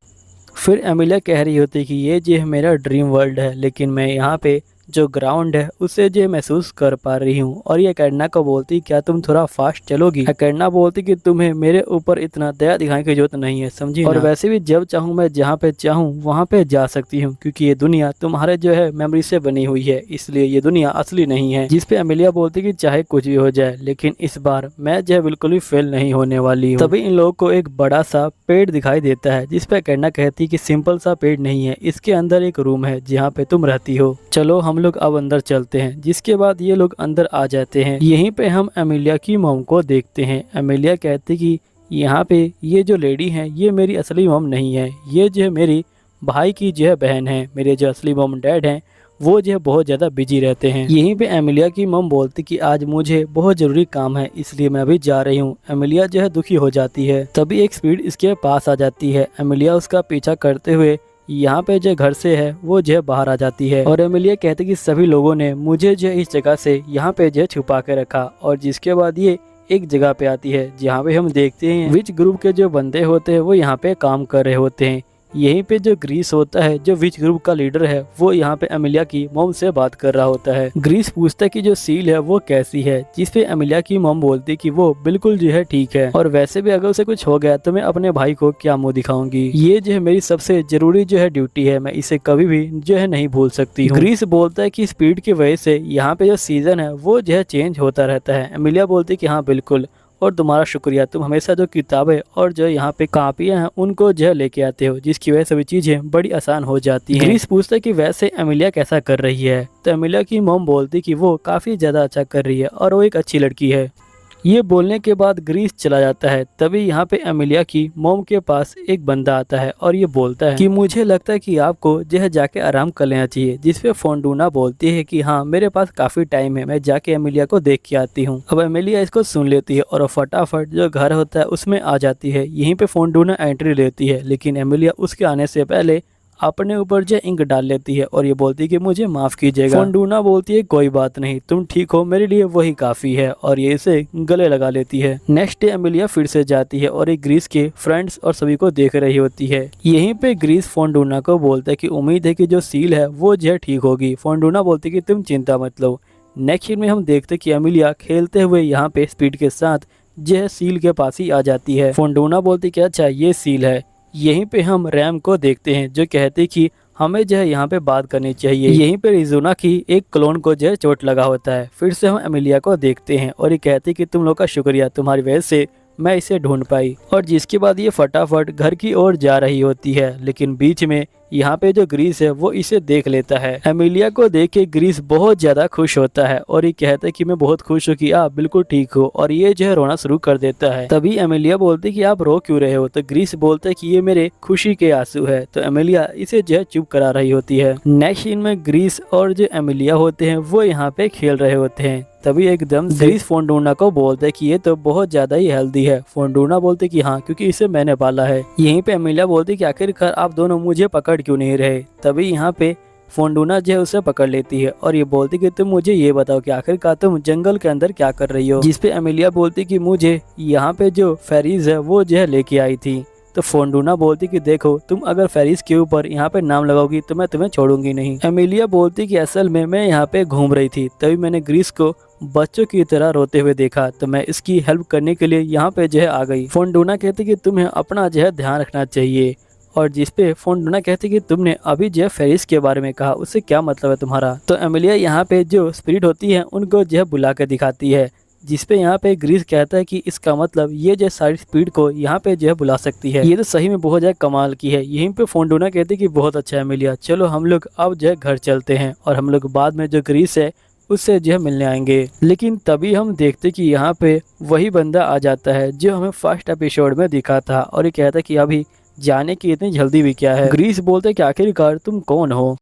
फिर एमिलिया कह रही होती कि ये जो है मेरा ड्रीम वर्ल्ड है, लेकिन मैं यहाँ पे जो ग्राउंड है उसे जो महसूस कर पा रही हूँ। और ये कैडना को बोलती क्या तुम थोड़ा फास्ट चलोगी। कैडना बोलती कि तुम्हें मेरे ऊपर इतना दया दिखाने की जरूरत नहीं है, समझी। और वैसे भी जब चाहूँ मैं जहाँ पे चाहूँ वहाँ पे जा सकती हूँ, क्योंकि ये दुनिया तुम्हारे जो है मेमोरी से बनी हुई है, इसलिए ये दुनिया असली नहीं है। जिस पे एमिलिया बोलती कि चाहे कुछ भी हो जाए लेकिन इस बार मैं जो है बिल्कुल भी फेल नहीं होने वाली हूँ। तभी इन लोगों को एक बड़ा सा पेड़ दिखाई देता है जिस पे कैडना कहती कि सिंपल सा पेड़ नहीं है, इसके अंदर एक रूम है जहाँ पे तुम रहती हो, चलो हम लोग अब अंदर चलते हैं। जिसके बाद ये लोग अंदर आ जाते हैं। यहीं पे हम एमिलिया की मॉम को देखते हैं। एमिलिया कहती कि यहाँ पे ये जो लेडी है ये मेरी असली मॉम नहीं है, ये जो है मेरी भाई की जो है बहन है। मेरे जो असली मॉम डैड हैं वो जो है बहुत ज़्यादा बिजी रहते हैं। यहीं पे एमिलिया की मॉम बोलती कि आज मुझे बहुत ज़रूरी काम है इसलिए मैं अभी जा रही हूँ। एमिलिया जो है दुखी हो जाती है। तभी एक स्पीड इसके पास आ जाती है। एमिलिया उसका पीछा करते हुए यहाँ पे जो घर से है वो जो है बाहर आ जाती है और एमिलिया कहते कि सभी लोगों ने मुझे जो इस जगह से यहाँ पे जो छुपा के रखा। और जिसके बाद ये एक जगह पे आती है जहाँ पे हम देखते हैं विच ग्रुप के जो बंदे होते हैं वो यहाँ पे काम कर रहे होते हैं। यहीं पे जो ग्रीस होता है जो विच ग्रुप का लीडर है वो यहाँ पे एमिलिया की मॉम से बात कर रहा होता है। ग्रीस पूछता है कि जो सील है वो कैसी है, जिस पे एमिलिया की मॉम बोलती कि वो बिल्कुल जो है ठीक है और वैसे भी अगर उसे कुछ हो गया तो मैं अपने भाई को क्या मुंह दिखाऊंगी, ये जो है मेरी सबसे जरूरी जो है ड्यूटी है, मैं इसे कभी भी जो है नहीं भूल सकती हूँ। ग्रीस बोलता है कि स्पीड की वजह से यहाँ पे जो सीजन है वो जो है चेंज होता रहता है। एमिलिया बोलती कि हाँ बिल्कुल, और तुम्हारा शुक्रिया, तुम हमेशा जो किताबें और जो यहाँ पे कापियाँ हैं उनको जो है लेके आते हो, जिसकी वजह से भी चीज़ें बड़ी आसान हो जाती हैं। ग्रीस पूछता है कि वैसे एमिलिया कैसा कर रही है, तो एमिलिया की मॉम बोलती कि वो काफ़ी ज़्यादा अच्छा कर रही है और वो एक अच्छी लड़की है। ये बोलने के बाद ग्रीस चला जाता है। तभी यहाँ पे एमिलिया की मॉम के पास एक बंदा आता है और ये बोलता है कि मुझे लगता है कि आपको जो है जाके आराम कर लेना चाहिए। जिस पे फोंडूना बोलती है कि हाँ मेरे पास काफ़ी टाइम है, मैं जाके एमिलिया को देख के आती हूँ। अब एमिलिया इसको सुन लेती है और फटाफट जो घर होता है उसमें आ जाती है। यहीं पे फोंडूना एंट्री लेती है, लेकिन एमिलिया उसके आने से पहले अपने ऊपर जो इंक डाल लेती है और ये बोलती है कि मुझे माफ़ कीजिएगा। फोंडूना बोलती है कोई बात नहीं, तुम ठीक हो, मेरे लिए वही काफ़ी है, और ये इसे गले लगा लेती है। नेक्स्ट डे एमिलिया फिर से जाती है और एक ग्रीस के फ्रेंड्स और सभी को देख रही होती है। यहीं पे ग्रीस फोंडूना को बोलता है कि उम्मीद है कि जो सील है वो जो है ठीक होगी। फोंडूना बोलती है कि तुम चिंता मत लो। नेक्स्ट सीन में हम देखते कि एमिलिया खेलते हुए यहाँ पे स्पीड के साथ जो है सील के पास ही आ जाती है। फोंडूना बोलती कि अच्छा ये सील है। यहीं पे हम रैम को देखते हैं जो कहते कि हमें जो है यहाँ पे बात करनी चाहिए। यहीं पे रिजुना की एक क्लोन को जो है चोट लगा होता है। फिर से हम एमिलिया को देखते हैं और ये कहते कि तुम लोग का शुक्रिया, तुम्हारी वजह से मैं इसे ढूंढ पाई। और जिसके बाद ये फटाफट घर की ओर जा रही होती है, लेकिन बीच में यहाँ पे जो ग्रीस है वो इसे देख लेता है। एमिलिया को देख के ग्रीस बहुत ज्यादा खुश होता है और ये कहता है कि मैं बहुत खुश हूँ कि आप बिल्कुल ठीक हो, और ये जो है रोना शुरू कर देता है। तभी एमिलिया बोलती है कि आप रो क्यों रहे हो, तो ग्रीस बोलता है कि ये मेरे खुशी के आंसू है। तो एमिलिया इसे जो है चुप करा रही होती है। नेक्स्ट सीन में ग्रीस और जो एमिलिया होते हैं वो यहाँ पे खेल रहे होते हैं। तभी एकदम ग्रीस फोनडूना को बोलते कि ये तो बहुत ज्यादा ही हेल्दी है। फोनडूना बोलते कि हाँ, क्योंकि इसे मैंने पाला है। यहीं पे एमिलिया बोलती कि आखिरकार आप दोनों मुझे पकड़ क्यों नहीं रहे। तभी यहाँ पे फोनडूना जो है उसे पकड़ लेती है और ये बोलती कि तुम मुझे ये बताओ कि आखिरकार तुम जंगल के अंदर क्या कर रही हो। जिसपे एमिलिया बोलती कि मुझे यहाँ पे जो फेरीज है वो जो है लेके आई थी। तो फोनडूना बोलती कि देखो, तुम अगर फेरिस के ऊपर यहाँ पे नाम लगाओगी तो मैं तुम्हें छोड़ूंगी नहीं। एमिलिया बोलती कि असल में मैं यहाँ पे घूम रही थी, तभी मैंने ग्रीस को बच्चों की तरह रोते हुए देखा, तो मैं इसकी हेल्प करने के लिए यहाँ पे जो है आ गई। फोनडूना कहती कि तुम्हें अपना जो है ध्यान रखना चाहिए। और जिसपे फोनडूना कहती कि तुमने अभी जो है फेरिस के बारे में कहा, उससे क्या मतलब है तुम्हारा। तो एमिलिया यहाँ पे जो स्पिरिट होती है उनको जो है बुला के दिखाती है, जिसपे यहाँ पे ग्रीस कहता है कि इसका मतलब ये जो सारी स्पीड को यहाँ पे जो है बुला सकती है। ये तो सही में बहुत ज्यादा कमाल की है। यहीं पे फोनडूना कहती कि बहुत अच्छा है एमिलिया, चलो हम लोग अब जो है घर चलते हैं और हम लोग बाद में जो ग्रीस है उससे जो है मिलने आएंगे। लेकिन तभी हम देखते कि यहाँ पे वही बंदा आ जाता है जो हमें फर्स्ट एपिसोड में दिखा था, और ये कहता है कि अभी जाने की इतनी जल्दी भी क्या है। ग्रीस बोलते कि आखिरकार तुम कौन हो।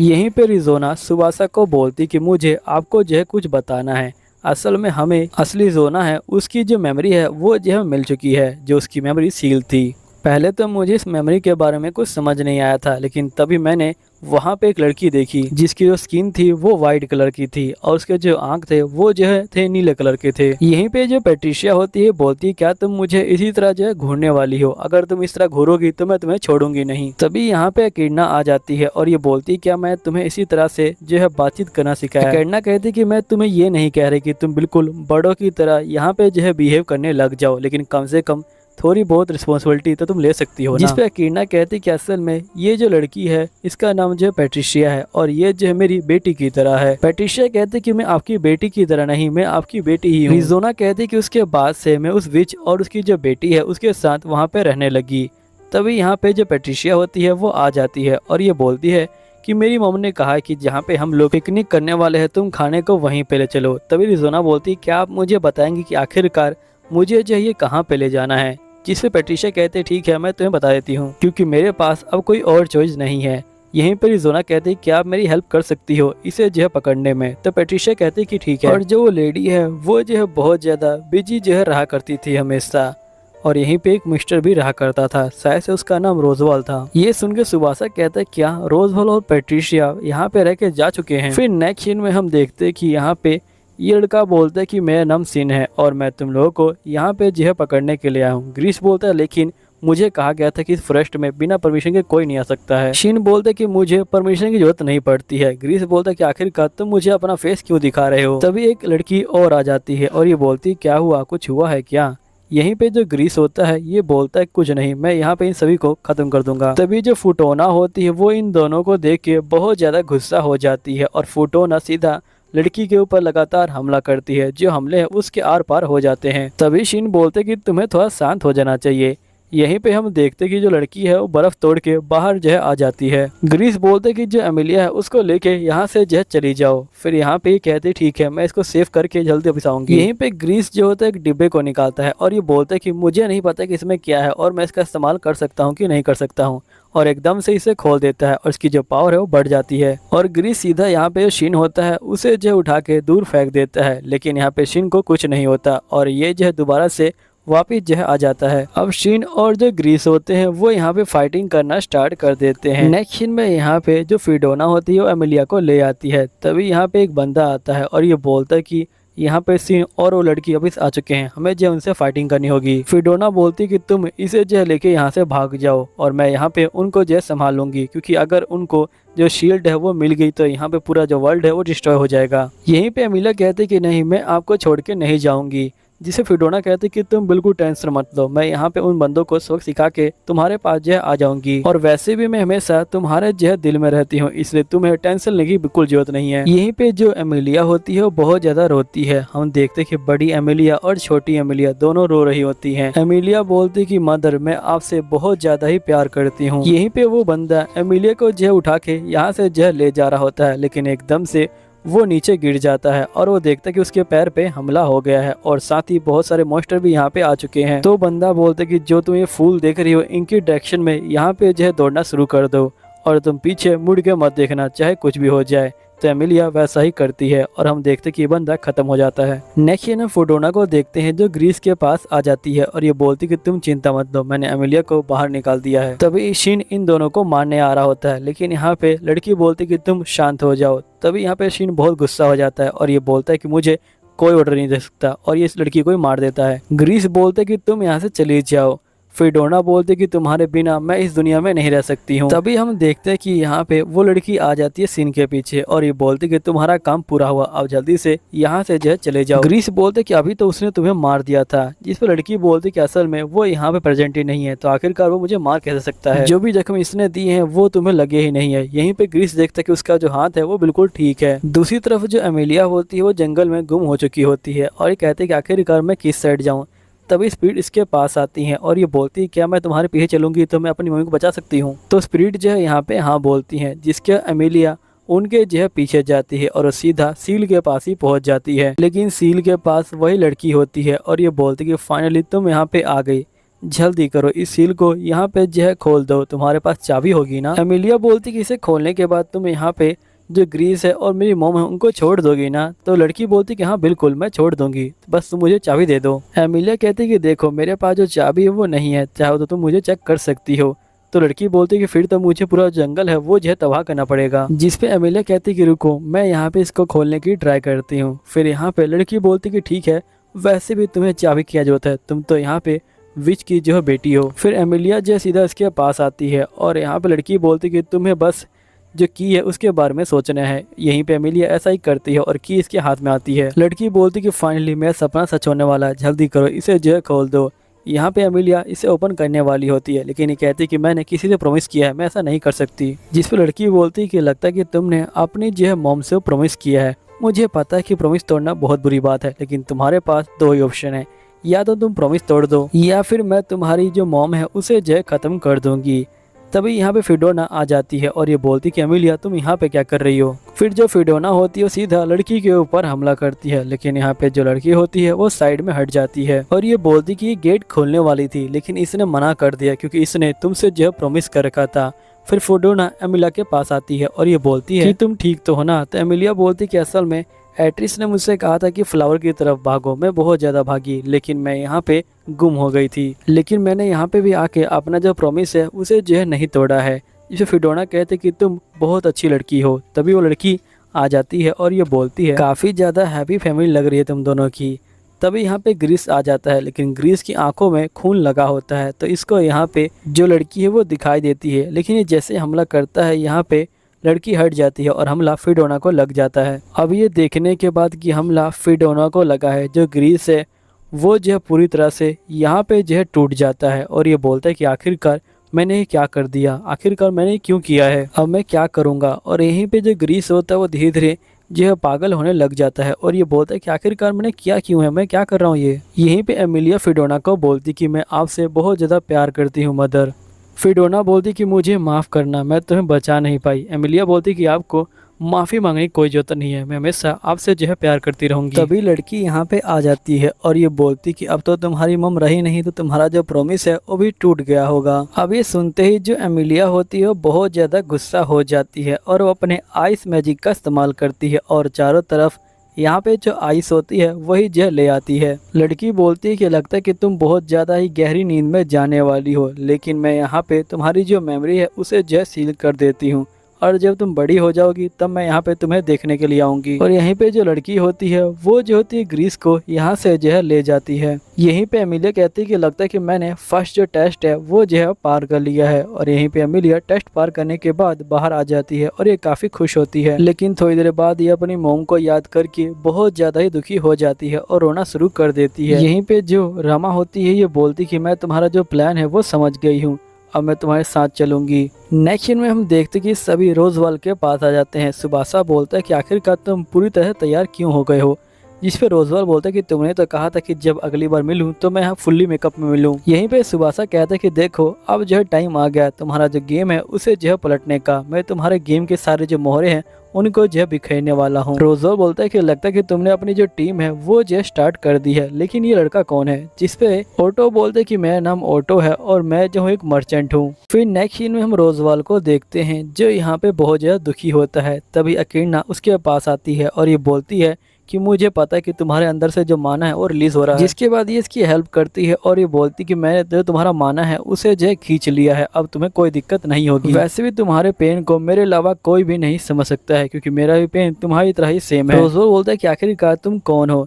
यहीं पे रिजोना सुबासा को बोलती कि मुझे आपको जो है कुछ बताना है। असल में हमें असली जोना है उसकी जो मेमोरी है वो जो है मिल चुकी है, जो उसकी मेमोरी सील थी। पहले तो मुझे इस मेमोरी के बारे में कुछ समझ नहीं आया था, लेकिन तभी मैंने वहाँ पे एक लड़की देखी जिसकी जो स्किन थी वो वाइट कलर की थी और उसके जो आंख थे वो जो है थे नीले कलर के थे। यहीं पे जो पैट्रिशिया होती है बोलती है क्या तुम मुझे इसी तरह जो है घूरने वाली हो, अगर तुम इस तरह घूरोगी तो मैं तुम्हें छोड़ूंगी नहीं। तभी यहाँ पे एकेडना आ जाती है और ये बोलती है क्या मैं तुम्हें इसी तरह से जो है बातचीत करना सिखाया। एकेडना कहती कि मैं तुम्हें ये नहीं कह रही कि तुम बिल्कुल बड़ों की तरह यहाँ पे जो है बिहेव करने लग जाओ, लेकिन कम से कम थोड़ी बहुत रिस्पॉन्सिबिलिटी तो तुम ले सकती हो ना। जिस पे एकेडना कहती कि असल में ये जो लड़की है इसका नाम जो है पैट्रिशिया है और ये जो है मेरी बेटी की तरह है। पैट्रिशिया कहती कि मैं आपकी बेटी की तरह नहीं, मैं आपकी बेटी ही हूँ। रिजोना कहती कि उसके बाद से मैं उस विच और उसकी जो बेटी है उसके साथ वहाँ पे रहने लगी। तभी यहाँ पे जो पैट्रिशिया होती है वो आ जाती है और ये बोलती है कि मेरी मम्मी ने कहा कि जहाँ पे हम लोग पिकनिक करने वाले हैं तुम खाने को वहीं पे ले चलो। तभी रिजोना बोलती क्या आप मुझे बताएंगे कि आखिरकार मुझे जो ये कहाँ पे ले जाना है। जिसपे पैट्रिशिया कहते ठीक है मैं तुम्हें बता देती हूँ, क्योंकि मेरे पास अब कोई और चॉइस नहीं है। यहीं पर रिजोना कहती क्या आप मेरी हेल्प कर सकती हो इसे जो है पकड़ने में। तो पैट्रिशिया कहती कि ठीक है। और जो वो लेडी है वो जो है बहुत ज्यादा बिजी जो है रहा करती थी हमेशा, और यहीं पे एक मिस्टर भी रहा करता था, शायद से उसका नाम रोजवाल था। ये सुन के सुबासा कहता है क्या रोजवाल और पैट्रिशिया यहाँ पे रह के जा चुके हैं। फिर नेक्स्ट सीन में हम देखते कि यहाँ पे ये लड़का बोलता है कि मेरा नाम सिन है और मैं तुम लोगों को यहाँ पे जो है पकड़ने के लिए आया हूँ। ग्रीस बोलता है लेकिन मुझे कहा गया था कि इस फॉरेस्ट में बिना परमिशन के कोई नहीं आ सकता है। शिन बोलता है कि मुझे परमिशन की जरूरत नहीं पड़ती है। ग्रीस बोलता है कि आखिरकार तुम मुझे अपना फेस क्यों दिखा रहे हो। तभी एक लड़की और आ जाती है और ये बोलती क्या हुआ, कुछ हुआ है क्या। यहीं पे जो ग्रीस होता है ये बोलता है कुछ नहीं, मैं यहाँ पे इन सभी को खत्म कर दूंगा। तभी जो फुटोना होती है वो इन दोनों को देख के बहुत ज्यादा गुस्सा हो जाती है और फुटोना सीधा लड़की के ऊपर लगातार हमला करती है। जो हमले हैं उसके आर पार हो जाते हैं। तभी शिन बोलते कि तुम्हें थोड़ा शांत हो जाना चाहिए। यहीं पे हम देखते कि जो लड़की है वो बर्फ तोड़ के बाहर जो है आ जाती है। ग्रीस बोलते कि जो एमिलिया है उसको लेके यहाँ से जो है चली जाओ। फिर यहाँ पे कहते ठीक है मैं इसको सेव करके जल्दी वापस आऊंगी। यहीं पे ग्रीस जो होता है एक डिब्बे को निकालता है और ये बोलता है कि मुझे नहीं पता कि इसमें क्या है और मैं इसका इस्तेमाल कर सकता हूँ कि नहीं कर सकता हूँ, और एकदम से इसे खोल देता है और इसकी जो पावर है वो बढ़ जाती है। और ग्रीस सीधा यहाँ पे शिन होता है उसे जो उठा के दूर फेंक देता है, लेकिन यहाँ पे शिन को कुछ नहीं होता और ये जो है दोबारा से वापिस जो है आ जाता है। अब शिन और जो ग्रीस होते हैं वो यहाँ पे फाइटिंग करना स्टार्ट कर देते हैं। नेक्स्ट सीन में यहाँ पे जो फिडोना होती है वो एमिलिया को ले आती है। तभी यहाँ पे एक बंदा आता है और ये बोलता है कि यहाँ पे सिन और वो लड़की वापिस आ चुके हैं, हमें जो उनसे फाइटिंग करनी होगी। फिडोना बोलती कि तुम इसे जो लेके यहाँ से भाग जाओ और मैं यहाँ पे उनको जो संभालूंगी, क्योंकि अगर उनको जो शील्ड है वो मिल गई तो यहाँ पे पूरा जो वर्ल्ड है वो डिस्ट्रॉय हो जाएगा। यहीं पे एमिलिया कहती कि नहीं मैं आपको छोड़ के नहीं जाऊंगी। जिसे फिडोना कहती कि तुम बिल्कुल टेंशन मत लो, मैं यहाँ पे उन बंदों को सबक सिखा के तुम्हारे पास जो है आ जाऊंगी, और वैसे भी मैं हमेशा तुम्हारे जो है दिल में रहती हूँ, इसलिए तुम्हें टेंशन लेने की बिल्कुल जरूरत नहीं है। यहीं पे जो एमिलिया होती है वो बहुत ज्यादा रोती है। हम देखते कि बड़ी एमिलिया और छोटी एमिलिया दोनों रो रही होती है। एमिलिया बोलती कि मदर मैं आपसे बहुत ज्यादा ही प्यार करती हूँ। यहीं पे वो बंदा एमिलिया को जो है उठा के यहाँ से जो है ले जा रहा होता है, लेकिन एकदम से वो नीचे गिर जाता है और वो देखता है कि उसके पैर पे हमला हो गया है और साथ ही बहुत सारे मॉन्स्टर भी यहाँ पे आ चुके हैं। तो बंदा बोलते कि जो तुम ये फूल देख रही हो इनकी डायरेक्शन में यहाँ पे जो है दौड़ना शुरू कर दो और तुम पीछे मुड़ के मत देखना, चाहे कुछ भी हो जाए। तो एमिलिया वैसा ही करती है और हम देखते कि ये बंदा खत्म हो जाता है। नेक्स्ट ये फिडोना को देखते हैं जो ग्रीस के पास आ जाती है और ये बोलती कि तुम चिंता मत लो, मैंने एमिलिया को बाहर निकाल दिया है। तभी शिन इन दोनों को मारने आ रहा होता है, लेकिन यहाँ पे लड़की बोलती कि तुम शांत हो जाओ। तभी यहाँ पे शिन बहुत गुस्सा हो जाता है और ये बोलता है कि मुझे कोई ऑर्डर नहीं दे सकता और ये इस लड़की को ही मार देता है। ग्रीस बोलते कि तुम यहाँ से चली जाओ। फिडोना बोलते कि तुम्हारे बिना मैं इस दुनिया में नहीं रह सकती हूँ। तभी हम देखते हैं कि यहाँ पे वो लड़की आ जाती है सीन के पीछे और ये बोलती कि तुम्हारा काम पूरा हुआ, अब जल्दी से यहाँ से जो है चले जाओ। ग्रीस बोलते कि अभी तो उसने तुम्हें मार दिया था, जिस पर लड़की बोलती कि असल में वो यहाँ पे प्रेजेंट ही नहीं है, तो आखिरकार वो मुझे मार कैसे सकता है, जो भी जख्म इसने दिए हैं वो तुम्हें लगे ही नहीं है। यहीं पे ग्रीस देखता है कि उसका जो हाथ है वो बिल्कुल ठीक है। दूसरी तरफ जो एमिलिया होती है वो जंगल में गुम हो चुकी होती है और ये कहते हैं कि आखिरकार मैं किस साइड जाऊँ। तभी स्पिरिट इसके पास आती हैं और ये बोलती है क्या मैं तुम्हारे पीछे चलूंगी तो मैं अपनी मम्मी को बचा सकती हूँ। तो स्पिरिट जो है यहाँ पे हाँ बोलती हैं, जिसके एमिलिया उनके जो है पीछे जाती है और सीधा सील के पास ही पहुंच जाती है। लेकिन सील के पास वही लड़की होती है और ये बोलती है कि फाइनली तुम यहाँ पे आ गई, जल्दी करो इस सील को यहाँ पे जो है खोल दो, तुम्हारे पास चाबी होगी ना। एमिलिया बोलती कि इसे खोलने के बाद तुम यहाँ पे जो ग्रीस है और मेरी मोम है उनको छोड़ दोगी ना। तो लड़की बोलती कि हाँ बिल्कुल मैं छोड़ दूंगी, बस तुम मुझे चाबी दे दो। एमिलिया कहती कि देखो मेरे पास जो चाबी है वो नहीं है, चाहो तो तुम मुझे चेक कर सकती हो। तो लड़की बोलती कि फिर तो मुझे पूरा जंगल है वो जो है तबाह करना पड़ेगा। जिस पे एमिलिया कहती कि रुको मैं यहाँ पे इसको खोलने की ट्राई करती हूँ। फिर यहाँ पे लड़की बोलती कि ठीक है, वैसे भी तुम्हें चाबी की जरूरत है, तुम तो यहाँ पे विच की जो बेटी हो। फिर एमिलिया जो सीधा इसके पास आती है और यहाँ पे लड़की बोलती कि तुम्हें बस जो की है उसके बारे में सोचना है। यहीं पे एमिलिया ऐसा ही करती है और की इसके हाथ में आती है। लड़की बोलती कि फाइनली मेरा सपना सच होने वाला है, जल्दी करो इसे जो है खोल दो। यहाँ पे एमिलिया इसे ओपन करने वाली होती है, लेकिन ये कहती कि मैंने किसी से प्रॉमिस किया है, मैं ऐसा नहीं कर सकती। जिस पे लड़की बोलती कि लगता है कि तुमने अपनी जो है मॉम से प्रॉमिस किया है। मुझे पता है कि प्रॉमिस तोड़ना बहुत बुरी बात है, लेकिन तुम्हारे पास दो ही ऑप्शन है, या तो तुम प्रॉमिस तोड़ दो या फिर मैं तुम्हारी जो मॉम है उसे जो है खत्म कर दूंगी। तभी यहाँ पे फिडोना आ जाती है और ये बोलती कि एमिलिया तुम यहाँ पे क्या कर रही हो। फिर जो फिडोना होती है वो सीधा लड़की के ऊपर हमला करती है, लेकिन यहाँ पे जो लड़की होती है वो साइड में हट जाती है और ये बोलती कि ये गेट खोलने वाली थी, लेकिन इसने मना कर दिया क्योंकि इसने तुमसे जो प्रॉमिस कर रखा था। फिर फिडोना एमिलिया के पास आती है और ये बोलती है कि तुम ठीक तो हो ना। तो एमिलिया बोलती कि असल में एट्रिस ने मुझसे कहा था कि फ्लावर की तरफ भागो, मैं बहुत ज़्यादा भागी, लेकिन मैं यहाँ पे गुम हो गई थी, लेकिन मैंने यहाँ पे भी आके अपना जो प्रॉमिस है उसे जो है नहीं तोड़ा है। जिसे फिडोना कहते कि तुम बहुत अच्छी लड़की हो। तभी वो लड़की आ जाती है और ये बोलती है काफ़ी ज़्यादा हैप्पी फैमिली लग रही है तुम दोनों की। तभी यहाँ पे ग्रीस आ जाता है, लेकिन ग्रीस की आंखों में खून लगा होता है, तो इसको यहाँ पे जो लड़की है वो दिखाई देती है, लेकिन ये जैसे हमला करता है यहाँ पे लड़की हट जाती है और हमला फिडोना को लग जाता है। अब ये देखने के बाद कि हमला फिडोना को लगा है, जो ग्रीस है वो जो है पूरी तरह से यहाँ पे जो है टूट जाता है और ये बोलता है कि आखिरकार मैंने क्या कर दिया, आखिरकार मैंने क्यों किया है, अब मैं क्या करूँगा। और यहीं पे जो ग्रीस होता है वो धीरे धीरे जो है पागल होने लग जाता है और ये बोलता है कि आखिरकार मैंने किया क्यों है, मैं क्या कर रहा हूँ ये। यहीं पे एमिलिया फिडोना को बोलती कि मैं आपसे बहुत ज़्यादा प्यार करती हूँ मदर। फिडोना बोलती कि मुझे माफ़ करना, मैं तुम्हें बचा नहीं पाई। एमिलिया बोलती कि आपको माफ़ी मांगने की कोई जरूरत नहीं है, मैं हमेशा आपसे जो है प्यार करती रहूंगी। तभी लड़की यहाँ पे आ जाती है और ये बोलती कि अब तो तुम्हारी मम रही नहीं, तो तुम्हारा जो प्रॉमिस है वो भी टूट गया होगा। अब ये सुनते ही जो एमिलिया होती है वो बहुत ज़्यादा गुस्सा हो जाती है और वो अपने आइस मैजिक का इस्तेमाल करती है और चारों तरफ यहाँ पे जो आइस होती है वही जह ले आती है। लड़की बोलती है कि लगता है कि तुम बहुत ज़्यादा ही गहरी नींद में जाने वाली हो, लेकिन मैं यहाँ पे तुम्हारी जो मेमोरी है उसे जह सील कर देती हूँ और जब तुम बड़ी हो जाओगी तब मैं यहाँ पे तुम्हें देखने के लिए आऊंगी। और यहीं पे जो लड़की होती है वो जो होती है ग्रीस को यहाँ से जो है ले जाती है। यहीं पे एमिलिया कहती है कि लगता है कि मैंने फर्स्ट जो टेस्ट है वो जो है पार कर लिया है। और यहीं पे एमिलिया टेस्ट पार करने के बाद बाहर आ जाती है और ये काफी खुश होती है। लेकिन थोड़ी देर बाद ये अपनी मोम को याद करके बहुत ज्यादा ही दुखी हो जाती है और रोना शुरू कर देती है। यहीं पे जो रमा होती है ये बोलती कि मैं तुम्हारा जो प्लान है वो समझ गई हूँ, अब मैं तुम्हारे साथ चलूंगी। नेक्स्ट सीन में हम देखते कि सभी रोजवाल के पास आ जाते हैं। सुबासा बोलता है कि आखिरकार तुम पूरी तरह तैयार क्यों हो गए हो, जिस पे रोजवाल बोलता है कि तुमने तो कहा था कि जब अगली बार मिलूं तो मैं यहाँ फुल्ली मेकअप में मिलूं। यहीं पे सुबासा कहता है कि देखो अब जो है टाइम आ गया, तुम्हारा जो गेम है उसे जो है पलटने का। मैं तुम्हारे गेम के सारे जो मोहरे हैं उनको जो है बिखेरने वाला हूँ। रोजवाल बोलता है कि लगता है कि तुमने अपनी जो टीम है वो जो स्टार्ट कर दी है, लेकिन ये लड़का कौन है? जिसपे ऑटो बोलते कि मेरा नाम ऑटो है और मैं जो हूँ एक मर्चेंट हूँ। फिर नेक्स्ट सीन में हम रोजवाल को देखते हैं जो यहाँ पे बहुत ज्यादा दुखी होता है। तभी अकीर्ना उसके पास आती है और ये बोलती है कि मुझे पता है कि तुम्हारे अंदर से जो माना है वो रिलीज हो रहा है। जिसके बाद ये इसकी हेल्प करती है और ये बोलती कि मैंने जो तुम्हारा माना है उसे जो खींच लिया है, अब तुम्हें कोई दिक्कत नहीं होगी। वैसे भी तुम्हारे पेन को मेरे अलावा कोई भी नहीं समझ सकता है, क्योंकि मेरा भी पेन तुम्हारी तरह ही सेम है। रोजवाल बोलता है कि आखिरकार तुम कौन हो?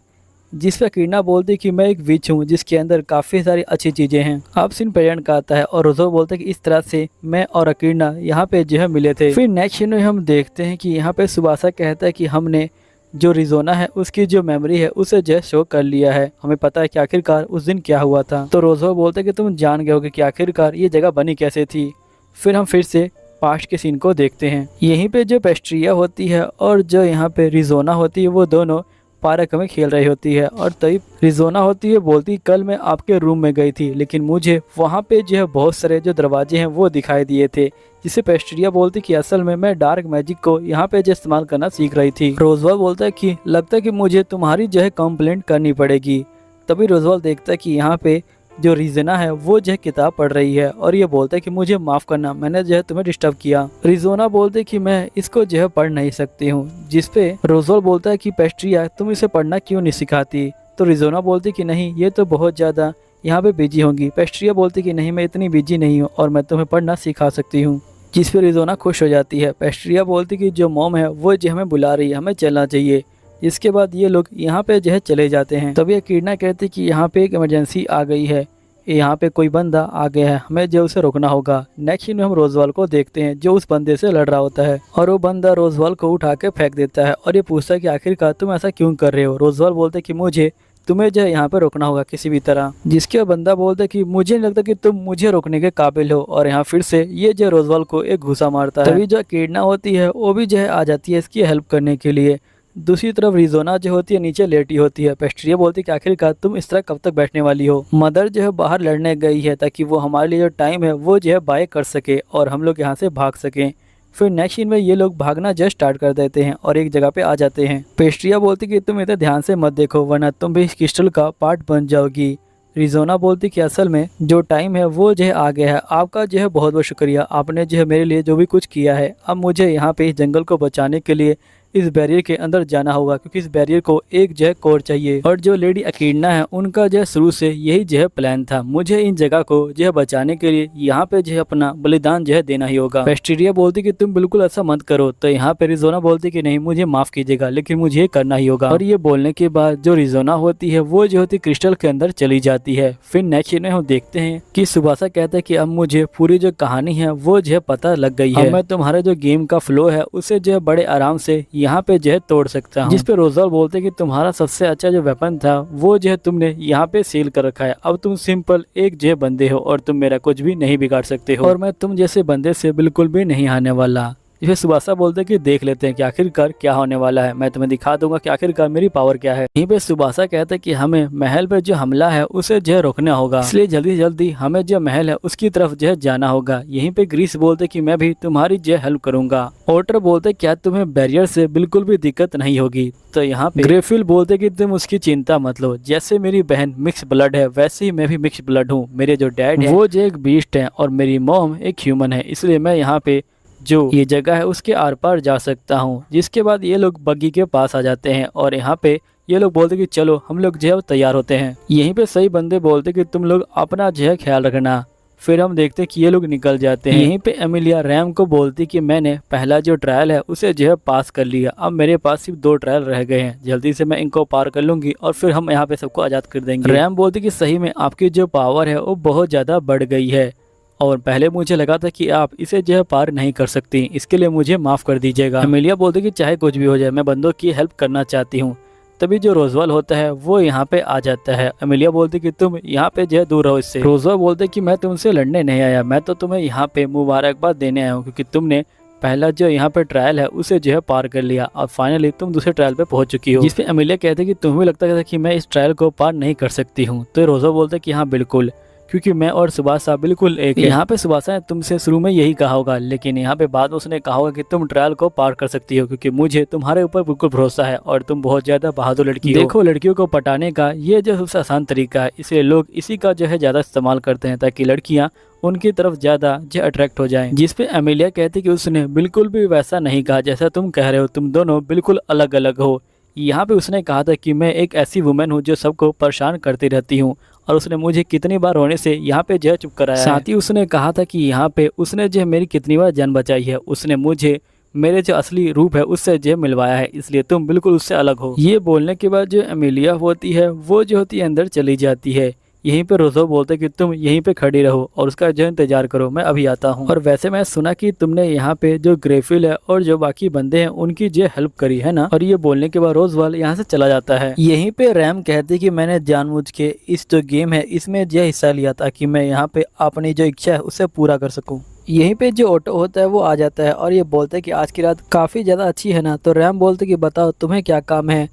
जिस पे अकीर्ना बोलती है कि मैं एक विच हूँ जिसके अंदर काफी सारी अच्छी चीजें हैं। अब सीन प्रेजेंट का आता है और रोजवाल बोलता है कि इस तरह से मैं और अकीर्ना यहाँ पे जो है मिले थे। फिर नेक्स्ट सीन में हम देखते हैं कि यहाँ पे सुबासा कहता है कि हमने जो रिजोना है उसकी जो मेमोरी है उसे जो शो कर लिया है, हमें पता है कि आखिरकार उस दिन क्या हुआ था। तो रोजवाल बोलते हैं कि तुम जान गए होगे कि आखिरकार ये जगह बनी कैसे थी। फिर हम फिर से पास्ट के सीन को देखते हैं। यहीं पे जो पेस्ट्रिया होती है और जो यहाँ पे रिजोना होती है वो दोनों पार्क में खेल रही होती है। और तभी रिजोना होती है बोलती कल मैं आपके रूम में गई थी लेकिन मुझे वहाँ पे जो है बहुत सारे जो दरवाजे हैं वो दिखाई दिए थे। जिसे पेस्ट्रिया बोलती कि असल में मैं डार्क मैजिक को यहाँ पे जो इस्तेमाल करना सीख रही थी। रोजवाल बोलता है कि लगता है कि मुझे तुम्हारी जो है कंप्लेंट करनी पड़ेगी। तभी रोजवाल देखता है कि यहाँ पे जो रिजोना है वो जो है किताब पढ़ रही है और ये बोलता है कि मुझे माफ करना, मैंने जो है तुम्हें डिस्टर्ब किया। रिजोना बोलते कि मैं इसको जो है पढ़ नहीं सकती हूँ। जिसपे रोजवाल बोलता है कि पेस्ट्रिया तुम इसे पढ़ना क्यों नहीं सिखाती? तो रिजोना बोलती कि नहीं ये तो बहुत ज्यादा यहाँ पे बिजी होंगी। पेस्ट्रिया बोलती कि नहीं मैं इतनी बिजी नहीं हूँ और मैं तुम्हें पढ़ना सिखा सकती हूँ। जिस पे रिजोना खुश हो जाती है। पेस्ट्रिया बोलती कि जो मॉम है वो जो हमें बुला रही है, हमें चलना चाहिए। इसके बाद ये लोग यहाँ पे जो है चले जाते हैं। तभी अकीर्ना कहती कि यहाँ पे एक इमरजेंसी आ गई है, यहाँ पे कोई बंदा आ गया है, हमें जो उसे रोकना होगा। नेक्स्ट सीन में हम रोजवाल को देखते हैं जो उस बंदे से लड़ रहा होता है और वो बंदा रोजवाल को उठा के फेंक देता है और ये पूछता है कि आखिरकार तुम ऐसा क्यों कर रहे हो? रोजवाल बोलते कि मुझे तुम्हें जो है यहाँ पे रोकना होगा किसी भी तरह। जिसके बंदा बोलता है कि मुझे नहीं लगता कि तुम मुझे रोकने के काबिल हो। और यहाँ फिर से ये जो रोजवाल को एक घुसा मारता है। तभी जो अकीर्ना होती है वो भी जो है आ जाती है इसकी हेल्प करने के लिए। दूसरी तरफ रिजोना जो होती है नीचे लेटी होती है। पेस्ट्रिया बोलती है कि आखिरकार तुम इस तरह कब तक बैठने वाली हो? मदर जो है बाहर लड़ने गई है ताकि वो हमारे लिए जो टाइम है वो जो है बाय कर सके और हम लोग यहाँ से भाग सकें। फिर नेक्स्ट सीन में ये लोग भागना जस्ट स्टार्ट कर देते हैं और एक जगह पे आ जाते हैं। पेस्ट्रिया बोलती कि तुम इतना ध्यान से मत देखो वरना तुम भी इस क्रिस्टल का पार्ट बन जाओगी। रिजोना बोलती कि असल में जो टाइम है वो जो है आ गया है, आपका जो है बहुत बहुत शुक्रिया, आपने जो है मेरे लिए जो भी कुछ किया है। अब मुझे यहाँ पे इस जंगल को बचाने के लिए इस बैरियर के अंदर जाना होगा क्योंकि इस बैरियर को एक जो है कोर चाहिए। और जो लेडी अकीर्ना है उनका जो है शुरू से यही जो है प्लान था, मुझे इन जगह को जो है बचाने के लिए यहाँ पे जो है अपना बलिदान जो है देना ही होगा। पेस्ट्रिया बोलती कि तुम बिल्कुल ऐसा मत करो। तो यहाँ पे रिजोना बोलती कि नहीं मुझे माफ कीजिएगा लेकिन मुझे करना ही होगा। और ये बोलने के बाद जो रिजोना होती है वो जो होती क्रिस्टल के अंदर चली जाती है। फिर नेक्स्ट सीन में हम देखते हैं कि सुबासा कहता है कि अब मुझे पूरी जो कहानी है वो जो है पता लग गई है, मैं तुम्हारे जो गेम का फ्लो है उसे जो है बड़े आराम से यहाँ पे जो है तोड़ सकता हूँ। जिस पे रोजवाल बोलते कि तुम्हारा सबसे अच्छा जो वेपन था वो जो है तुमने यहाँ पे सील कर रखा है, अब तुम सिंपल एक जो है बंदे हो और तुम मेरा कुछ भी नहीं बिगाड़ सकते हो और मैं तुम जैसे बंदे से बिल्कुल भी नहीं हारने वाला। जिसे सुबासा बोलते कि देख लेते हैं कि आखिरकार क्या होने वाला है, मैं तुम्हें दिखा दूंगा कि आखिरकार मेरी पावर क्या है। यहीं पे सुबासा कहता है कि हमें महल पे जो हमला है उसे जो है रोकना होगा, इसलिए जल्दी जल्दी हमें जो महल है उसकी तरफ जो है जाना होगा। यहीं पे ग्रीस बोलते कि मैं भी तुम्हारी जो हेल्प करूंगा। ऑटर बोलते क्या तुम्हें बैरियर से बिल्कुल भी दिक्कत नहीं होगी? तो यहाँ पे ग्रेफिल बोलते कि तुम उसकी चिंता मत लो, जैसे मेरी बहन मिक्स ब्लड है वैसे ही मैं भी मिक्स ब्लड हूँ। मेरे जो डैड है वो जो एक बीस्ट है और मेरी मॉम एक ह्यूमन है, इसलिए मैं यहाँ पे जो ये जगह है उसके आर पार जा सकता हूँ। जिसके बाद ये लोग बग्गी के पास आ जाते हैं और यहाँ पे ये लोग बोलते कि चलो हम लोग जो है तैयार होते हैं। यहीं पे सही बंदे बोलते कि तुम लोग अपना जो है ख्याल रखना। फिर हम देखते कि ये लोग निकल जाते हैं। यहीं पे एमिलिया रैम को बोलती कि मैंने पहला जो ट्रायल है उसे जो है पास कर लिया, अब मेरे पास सिर्फ 2 ट्रायल रह गए हैं, जल्दी से मैं इनको पार कर लूंगी और फिर हम यहाँ पे सबको आज़ाद कर देंगे। रैम बोलती कि सही में आपकी जो पावर है वो बहुत ज़्यादा बढ़ गई है और पहले मुझे लगा था कि आप इसे जो है पार नहीं कर सकती, इसके लिए मुझे माफ़ कर दीजिएगा। एमिलिया बोलती कि चाहे कुछ भी हो जाए मैं बंदों की हेल्प करना चाहती हूँ। तभी जो रोजवाल होता है वो यहाँ पे आ जाता है। एमिलिया बोलती कि तुम यहाँ पे जो है दूर रहो इससे। रोजवाल बोलते कि मैं तुमसे लड़ने नहीं आया, मैं तो तुम्हें यहाँ पे मुबारकबाद देने आया हूँ क्योंकि तुमने पहला जो यहाँ पे ट्रायल है उसे जो है पार कर लिया और फाइनली तुम दूसरे ट्रायल पे पहुंच चुकी हो। जिसपे एमिलिया कहते कि तुम्हें लगता था कि मैं इस ट्रायल को पार नहीं कर सकती हूँ, तो रोजवाल बोलते कि हाँ बिल्कुल, क्योंकि मैं और सुभाषा बिल्कुल एक है। यहाँ पे सुभाषा ने तुमसे शुरू में यही कहा होगा, लेकिन यहाँ पे बाद में उसने कहा होगा कि तुम ट्रायल को पार कर सकती हो क्योंकि मुझे तुम्हारे ऊपर बिल्कुल भरोसा है और तुम बहुत ज्यादा बहादुर लड़की हो। देखो लड़कियों को पटाने का ये जो सबसे आसान तरीका है, इसलिए लोग इसी का जो है ज्यादा इस्तेमाल करते हैं ताकि लड़कियाँ उनकी तरफ ज्यादा जो अट्रैक्ट हो जाएं। जिसपे एमिलिया कहती कि उसने बिल्कुल भी वैसा नहीं कहा जैसा तुम कह रहे हो, तुम दोनों बिल्कुल अलग अलग हो। यहाँ पे उसने कहा था कि मैं एक ऐसी वुमेन हूँ जो सबको परेशान करती रहती हूँ और उसने मुझे कितनी बार रोने से यहाँ पे जो चुप कराया। साथ ही उसने कहा था कि यहाँ पे उसने जो मेरी कितनी बार जान बचाई है, उसने मुझे मेरे जो असली रूप है उससे जो मिलवाया है, इसलिए तुम बिल्कुल उससे अलग हो। ये बोलने के बाद जो एमिलिया होती है वो जो होती है अंदर चली जाती है। यहीं पे रोजो बोलते कि तुम यहीं पे खड़ी रहो और उसका जो इंतजार करो, मैं अभी आता हूँ। और वैसे मैं सुना कि तुमने यहाँ पे जो ग्रेफिल है और जो बाकी बंदे हैं उनकी जो हेल्प करी है ना। और ये बोलने के बाद रोजवाल यहाँ से चला जाता है। यहीं पे रैम कहती कि मैंने जानबूझ के इस जो गेम है इसमें जो हिस्सा लिया था कि मैं यहाँ पे अपनी जो इच्छा है उसे पूरा कर सकूँ। यहीं पे जो ऑटो होता है वो आ जाता है और ये बोलते है कि आज की रात काफ़ी ज़्यादा अच्छी है ना। तो रैम बोलते कि बताओ तुम्हें क्या काम है।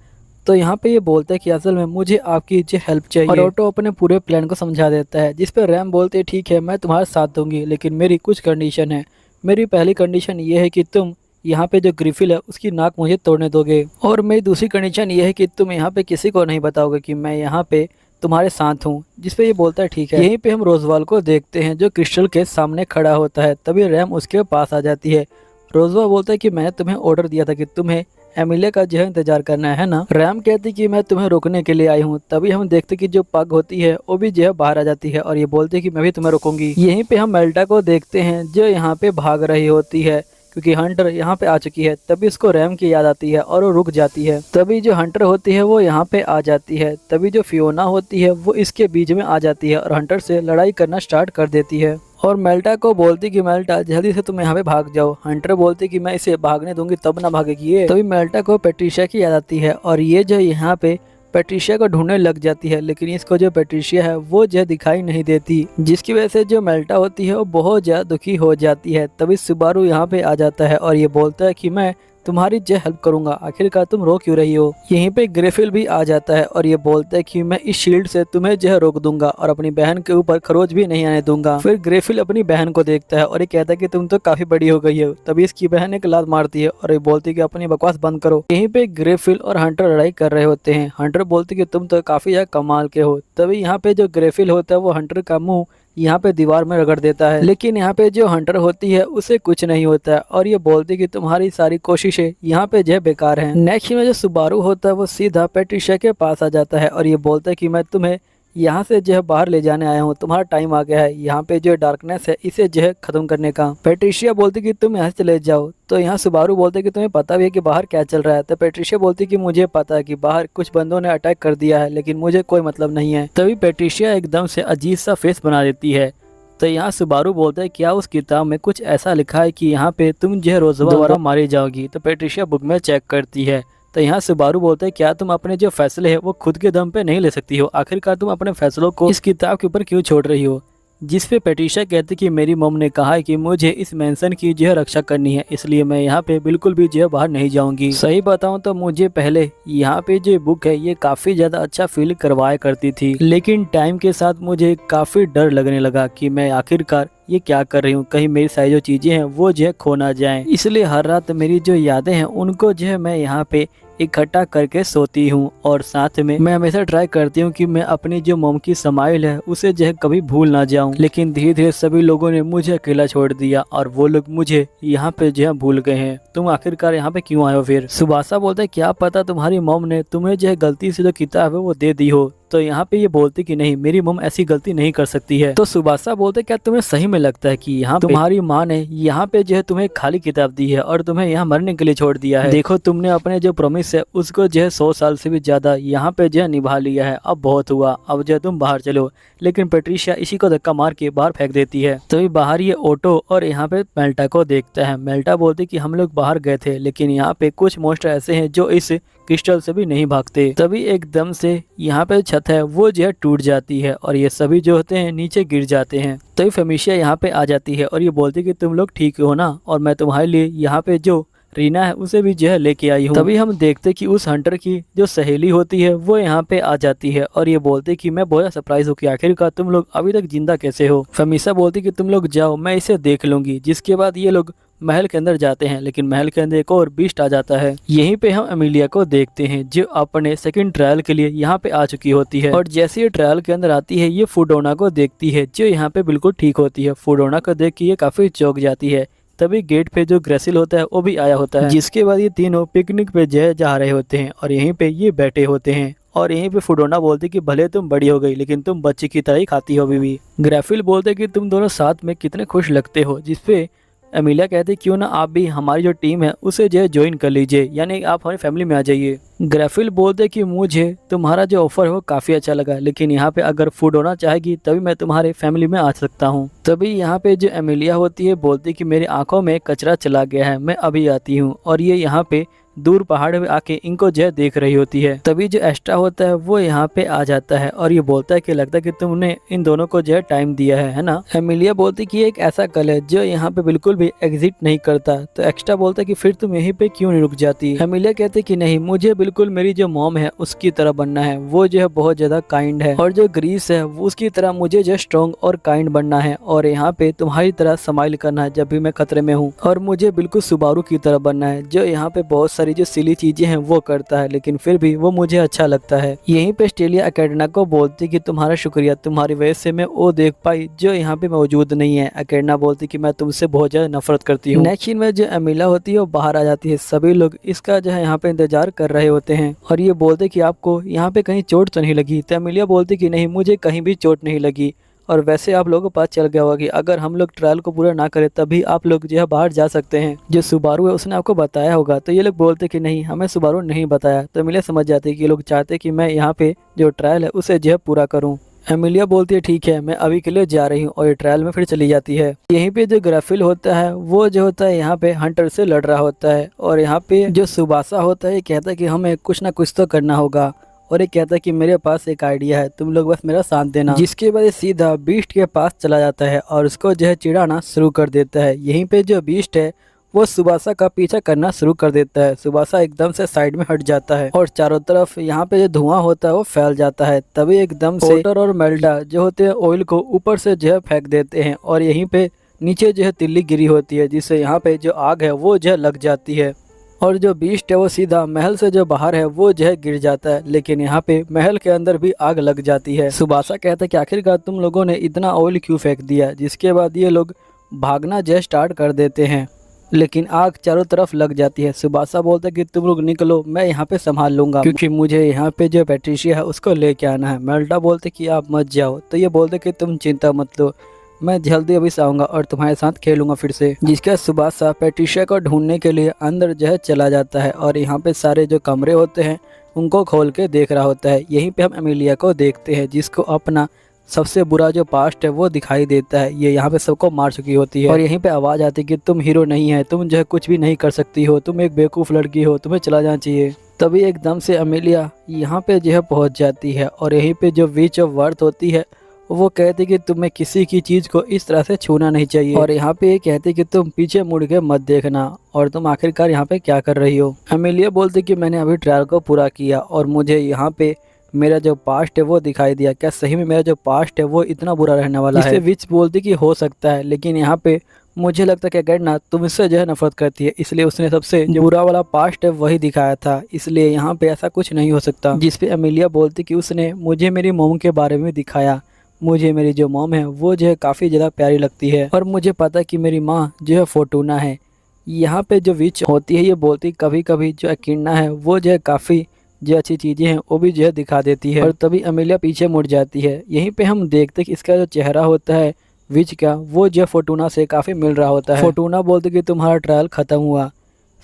तो यहाँ पे ये बोलते हैं कि असल में मुझे आपकी जो हेल्प चाहिए और ऑटो अपने पूरे प्लान को समझा देता है। जिस पे रैम बोलते हैं ठीक है मैं तुम्हारा साथ दूंगी, लेकिन मेरी कुछ कंडीशन है। मेरी पहली कंडीशन ये है कि तुम यहाँ पे जो ग्रिफिल है उसकी नाक मुझे तोड़ने दोगे, और मेरी दूसरी कंडीशन ये है कि तुम यहाँ पे किसी को नहीं बताओगे कि मैं यहाँ पे तुम्हारे साथ हूँ। जिसपे ये बोलता है ठीक है। यहीं पे हम रोजवाल को देखते हैं जो क्रिस्टल के सामने खड़ा होता है। तभी रैम उसके पास आ जाती है। रोजवाल बोलता है कि मैंने तुम्हें ऑर्डर दिया था कि तुम्हें एमिलिया का जो है इंतजार करना है ना। रैम कहती कि मैं तुम्हें रोकने के लिए आई हूँ। तभी हम देखते कि जो पग होती है वो भी जो है बाहर आ जाती है और ये बोलती है कि मैं भी तुम्हें रोकूंगी। यहीं पे हम मेल्टा को देखते हैं जो यहाँ पे भाग रही होती है क्योंकि हंटर यहाँ पे आ चुकी है। तभी उसको रैम की याद आती है और वो रुक जाती है। तभी जो हंटर होती है वो यहाँ पे आ जाती है। तभी जो फियोना होती है वो इसके बीच में आ जाती है और हंटर से लड़ाई करना स्टार्ट कर देती है और मेल्टा को बोलती कि मेल्टा जल्दी से तुम यहाँ पे भाग जाओ। हंटर बोलती कि मैं इसे भागने दूंगी तब ना भागेगी ये। तभी मेल्टा को पेट्रिशिया की याद आती है और ये जो यहाँ पे पेट्रिशिया को ढूंढने लग जाती है, लेकिन इसको जो पेट्रिशिया है वो जो दिखाई नहीं देती, जिसकी वजह से जो मेल्टा होती है वो बहुत ज्यादा दुखी हो जाती है। तभी सुबारू यहाँ पे आ जाता है और ये बोलता है कि मैं तुम्हारी जो हेल्प करूंगा, आखिरकार तुम रो क्यों रही हो। यहीं पे ग्रेफिल भी आ जाता है और ये बोलता है कि मैं इस शील्ड से तुम्हें जो है रोक दूंगा और अपनी बहन के ऊपर खरोच भी नहीं आने दूंगा। फिर ग्रेफिल अपनी बहन को देखता है और ये कहता है कि तुम तो काफी बड़ी हो गई हो। तभी इसकी बहन एक लात मारती है और ये बोलती है कि अपनी बकवास बंद करो। यहीं पे ग्रेफिल और हंटर लड़ाई कर रहे होते हैं। हंटर बोलती है कि तुम तो काफी ज्यादा कमाल के हो। तभी यहाँ पे जो ग्रेफिल होता है वो हंटर का मुंह यहाँ पे दीवार में रगड़ देता है, लेकिन यहाँ पे जो हंटर होती है उसे कुछ नहीं होता है और ये बोलती कि तुम्हारी सारी कोशिशें यहाँ पे जो बेकार हैं। नेक्स्ट में जो सुबारू होता है वो सीधा पेट्रिशिया के पास आ जाता है और ये बोलता है कि मैं तुम्हें यहाँ से जो है बाहर ले जाने आया हूँ, तुम्हारा टाइम आ गया है यहाँ पे जो डार्कनेस है इसे जो है खत्म करने का। पेट्रिशिया बोलती कि तुम यहाँ से चले जाओ। तो यहाँ सुबारू बोलते कि तुम्हें पता भी है कि बाहर क्या चल रहा है। तो पेट्रिशिया बोलती कि मुझे पता है कि बाहर कुछ बंदों ने अटैक कर दिया है, लेकिन मुझे कोई मतलब नहीं है। तभी पेट्रिशिया एकदम से अजीब सा फेस बना देती है। तो यहाँ सुबारू बोलता है क्या उस किताब में कुछ ऐसा लिखा है कि यहाँ पे तुम जो है रोजवा दोबारा मारी जाओगी। तो पेट्रिशिया बुक में चेक करती है। तो यहाँ सुबारू बोलते हैं क्या तुम अपने जो फैसले हैं वो खुद के दम पे नहीं ले सकती हो, आखिरकार तुम अपने फैसलों को इस किताब के ऊपर क्यों छोड़ रही हो। जिस पे पेट्रिशिया कहती कि मेरी मम ने कहा है कि मुझे इस मेंशन की जो है रक्षा करनी है, इसलिए मैं यहाँ पे बिल्कुल भी जो है बाहर नहीं जाऊंगी। सही बताऊं तो मुझे पहले यहाँ पे जो बुक है ये काफी ज्यादा अच्छा फील करवाया करती थी, लेकिन टाइम के साथ मुझे काफी डर लगने लगा कि मैं आखिरकार ये क्या कर रही हूँ, कहीं मेरी सारी जो चीजें हैं वो जो है खो ना जाए। इसलिए हर रात मेरी जो यादें हैं उनको जो है मैं यहाँ पे इकट्ठा करके सोती हूँ और साथ में मैं हमेशा ट्राई करती हूँ कि मैं अपनी जो मम की स्माइल है उसे जो है कभी भूल ना जाऊँ। लेकिन धीरे धीरे सभी लोगों ने मुझे अकेला छोड़ दिया और वो लोग मुझे यहाँ पे जो है भूल गए हैं। तुम आखिरकार यहाँ पे क्यों आए हो। फिर सुभाषा बोलता है क्या पता तुम्हारी मम ने तुम्हें जो है गलती से जो किताब है वो दे दी हो, तो यहाँ पे ये बोलती कि नहीं, मेरी मम ऐसी गलती नहीं कर सकती है। तो सुबासा बोलते क्या तुम्हें सही में लगता है कि यहाँ तुम्हारी माँ ने यहाँ पे जो है तुम्हें खाली किताब दी है और तुम्हें यहाँ मरने के लिए छोड़ दिया है? देखो तुमने अपने जो प्रॉमिस है उसको जो है 100 साल से भी ज्यादा यहाँ पे जो है निभा लिया है, अब बहुत हुआ, अब जो है तुम बाहर चलो। लेकिन पेट्रिशिया इसी को धक्का मार के बाहर फेंक देती है। तभी बाहर ये ऑटो और यहाँ पे मेल्टा को देखता है। मेल्टा बोलती कि हम लोग बाहर गए थे लेकिन यहाँ पे कुछ मॉन्स्टर ऐसे हैं जो इस क्रिस्टल से भी नहीं भागते। तभी एकदम से यहाँ पे छत है वो जो है टूट जाती है और ये सभी जो होते हैं नीचे गिर जाते हैं। तभी फेमिशिया यहाँ पे आ जाती है और ये बोलती कि तुम लोग ठीक हो ना, और मैं तुम्हारे लिए यहाँ पे जो रीना है उसे भी जो है लेके आई हूँ। तभी हम देखते कि उस हंटर की जो सहेली होती है वो यहाँ पे आ जाती है और ये बोलते कि मैं बहुत सरप्राइज हूँ कि आखिरकार तुम लोग अभी तक जिंदा कैसे हो। फेमिसा बोलती कि तुम लोग जाओ, मैं इसे देख लूंगी। जिसके बाद ये लोग महल के अंदर जाते हैं, लेकिन महल के अंदर एक और बीस्ट आ जाता है। यहीं पे हम एमिलिया को देखते हैं जो अपने सेकंड ट्रायल के लिए यहाँ पे आ चुकी होती है। और जैसे ये ट्रायल के अंदर आती है ये फूडोना को देखती है जो यहाँ पे बिल्कुल ठीक होती है। फूडोना को देख के ये काफी चौंक जाती है। तभी गेट पे जो ग्रेसिल होता है वो भी आया होता है, जिसके बाद ये तीनों पिकनिक पे जा रहे होते हैं और यहीं पे ये बैठे होते हैं। और यहीं पे फूडोना बोलती कि भले तुम बड़ी हो गई लेकिन तुम बच्चे की तरह ही खाती हो अभी भी। ग्रेफिल बोलते कि तुम दोनों साथ में कितने खुश लगते हो, जिसपे एमिलिया कहते क्यों ना आप भी हमारी जो टीम है उसे जो है ज्वाइन कर लीजिए, यानी आप हमारी फैमिली में आ जाइए। ग्रेफिल बोलते कि मुझे तुम्हारा जो ऑफर है वो काफी अच्छा लगा, लेकिन यहाँ पे अगर फूडोना चाहेगी तभी मैं तुम्हारे फैमिली में आ सकता हूँ। तभी यहाँ पे जो एमिलिया होती है बोलती कि मेरी आंखों में कचरा चला गया है, मैं अभी आती हूँ। और ये यहाँ पे दूर पहाड़ में आके इनको जो है देख रही होती है। तभी जो एक्स्ट्रा होता है वो यहाँ पे आ जाता है और ये बोलता है कि लगता है कि तुमने इन दोनों को जो है टाइम दिया है ना। एमिलिया बोलती कि एक ऐसा कल है जो यहाँ पे बिल्कुल भी एग्जिट नहीं करता। तो एक्स्ट्रा बोलता है कि फिर तुम यहीं पे क्यों नहीं रुक जाती। एमिलिया कहते कि नहीं, मुझे बिल्कुल मेरी जो मॉम है उसकी तरह बनना है, वो जो है बहुत ज्यादा काइंड है, और जो ग्रीस है वो उसकी तरह मुझे जो स्ट्रॉन्ग और काइंड बनना है, और यहाँ पे तुम्हारी तरह स्माइल करना है जब भी मैं खतरे में हूँ, और मुझे बिल्कुल सुबारू की तरह बनना है जो यहाँ पे बहुत सारी जो सिली चीजें हैं वो करता है लेकिन फिर भी वो मुझे अच्छा लगता है। यहीं पे स्टेलिया एकेडना को बोलती कि तुम्हारा शुक्रिया, तुम्हारी वजह से मैं वो देख पाई जो यहाँ पे मौजूद नहीं है। एकेडना बोलती कि मैं तुमसे बहुत ज्यादा नफरत करती हूँ। नेक्स्ट सीन में जो एमिला होती है वो बाहर आ जाती है। सभी लोग इसका जो है यहाँ पे इंतजार कर रहे होते हैं और ये बोलते कि आपको यहाँ पे कहीं चोट तो नहीं लगी। तो एमिलिया बोलती कि नहीं, मुझे कहीं भी चोट नहीं लगी, और वैसे आप लोगों को पता चल गया होगा कि अगर हम लोग ट्रायल को पूरा ना करें तभी आप लोग जो है बाहर जा सकते हैं। जो सुबारू है उसने आपको बताया होगा। तो ये लोग बोलते कि नहीं, हमें सुबारू नहीं बताया। तो एमिलिया समझ जाती है कि ये लोग चाहते कि मैं यहाँ पे जो ट्रायल है उसे जो है पूरा करूँ। एमिलिया बोलती है ठीक है, मैं अभी के लिए जा रही हूँ, और ये ट्रायल में फिर चली जाती है। यहीं पे जो ग्राफिल होता है वो जो होता है यहाँ पे हंटर से लड़ रहा होता है, और यहाँ पे जो सुबासा होता है कहता है कि हमें कुछ ना कुछ तो करना होगा, और ये कहता है कि मेरे पास एक आइडिया है, तुम लोग बस मेरा साथ देना। जिसके बाद सीधा बीस्ट के पास चला जाता है और उसको जो है चिढ़ाना शुरू कर देता है। यहीं पे जो बीस्ट है वो सुबासा का पीछा करना शुरू कर देता है। सुबासा एकदम से साइड में हट जाता है और चारों तरफ यहाँ पे जो धुआं होता है वो फैल जाता है। तभी एकदम से पोर्टर और मेल्डा जो होते हैं ऑयल को ऊपर से जो है फेंक देते हैं, और यहीं पे नीचे जो है तिल्ली गिरी होती है, जिससे यहाँ पे जो आग है वो जो है लग जाती है, और जो बीस्ट है वो सीधा महल से जो बाहर है वो जो है गिर जाता है। लेकिन यहाँ पे महल के अंदर भी आग लग जाती है। सुबासा कहता है कि आखिरकार तुम लोगों ने इतना ऑयल क्यों फेंक दिया। जिसके बाद ये लोग भागना जो है स्टार्ट कर देते हैं, लेकिन आग चारों तरफ लग जाती है। सुबासा बोलता है कि तुम लोग निकलो, मैं यहाँ पे संभाल लूंगा, क्योंकि मुझे यहाँ पे जो पेट्रिशिया है उसको लेके आना है। मेल्डा बोलते कि आप मत जाओ। तो ये बोलते कि तुम चिंता मत लो, मैं जल्दी अभी से आऊँगा और तुम्हारे साथ खेलूंगा फिर से। जिसके सुबासा पेट्रिशिया को ढूंढने के लिए अंदर जो है चला जाता है, और यहाँ पे सारे जो कमरे होते हैं उनको खोल के देख रहा होता है। यहीं पे हम एमिलिया को देखते हैं जिसको अपना सबसे बुरा जो पास्ट है वो दिखाई देता है। ये यहाँ पे सबको मार चुकी होती है, और यहीं पे आवाज़ आती है कि तुम हीरो नहीं है, तुम जो है कुछ भी नहीं कर सकती हो, तुम एक बेवकूफ़ लड़की हो, तुम्हें चला जाना चाहिए। तभी एकदम से एमिलिया यहाँ पे जो है पहुँच जाती है, और यहीं पे जो विच ऑफ वर्थ होती है वो कहते कि तुम्हें किसी की चीज़ को इस तरह से छूना नहीं चाहिए, और यहाँ पे ये कहते कि तुम पीछे मुड़ के मत देखना, और तुम आखिरकार यहाँ पे क्या कर रही हो। एमिलिया बोलती कि मैंने अभी ट्रायल को पूरा किया और मुझे यहाँ पे मेरा जो पास्ट है वो दिखाई दिया। क्या सही में मेरा जो पास्ट है वो इतना बुरा रहने वाला है। विच बोलती कि हो सकता है, लेकिन यहाँ पे मुझे लगता है कि अकेडना तुमसे जो है नफरत करती है, इसलिए उसने सबसे जो बुरा वाला पास्ट है वही दिखाया था, इसलिए यहाँ पे ऐसा कुछ नहीं हो सकता। जिसपे एमिलिया बोलती कि उसने मुझे मेरी मोम के बारे में दिखाया, मुझे मेरी जो मॉम है वो जो है काफ़ी ज़्यादा प्यारी लगती है, और मुझे पता है कि मेरी माँ जो है फोर्टूना है। यहाँ पे जो विच होती है ये बोलती कभी कभी जो एकिडना है वो जो है काफ़ी जो अच्छी चीज़ें हैं वो भी जो है दिखा देती है। और तभी अमेलिया पीछे मुड़ जाती है। यहीं पे हम देखते कि इसका जो चेहरा होता है विच का, वो जो फोर्टूना से काफ़ी मिल रहा होता है। फोर्टूना बोलती कि तुम्हारा ट्रायल ख़त्म हुआ।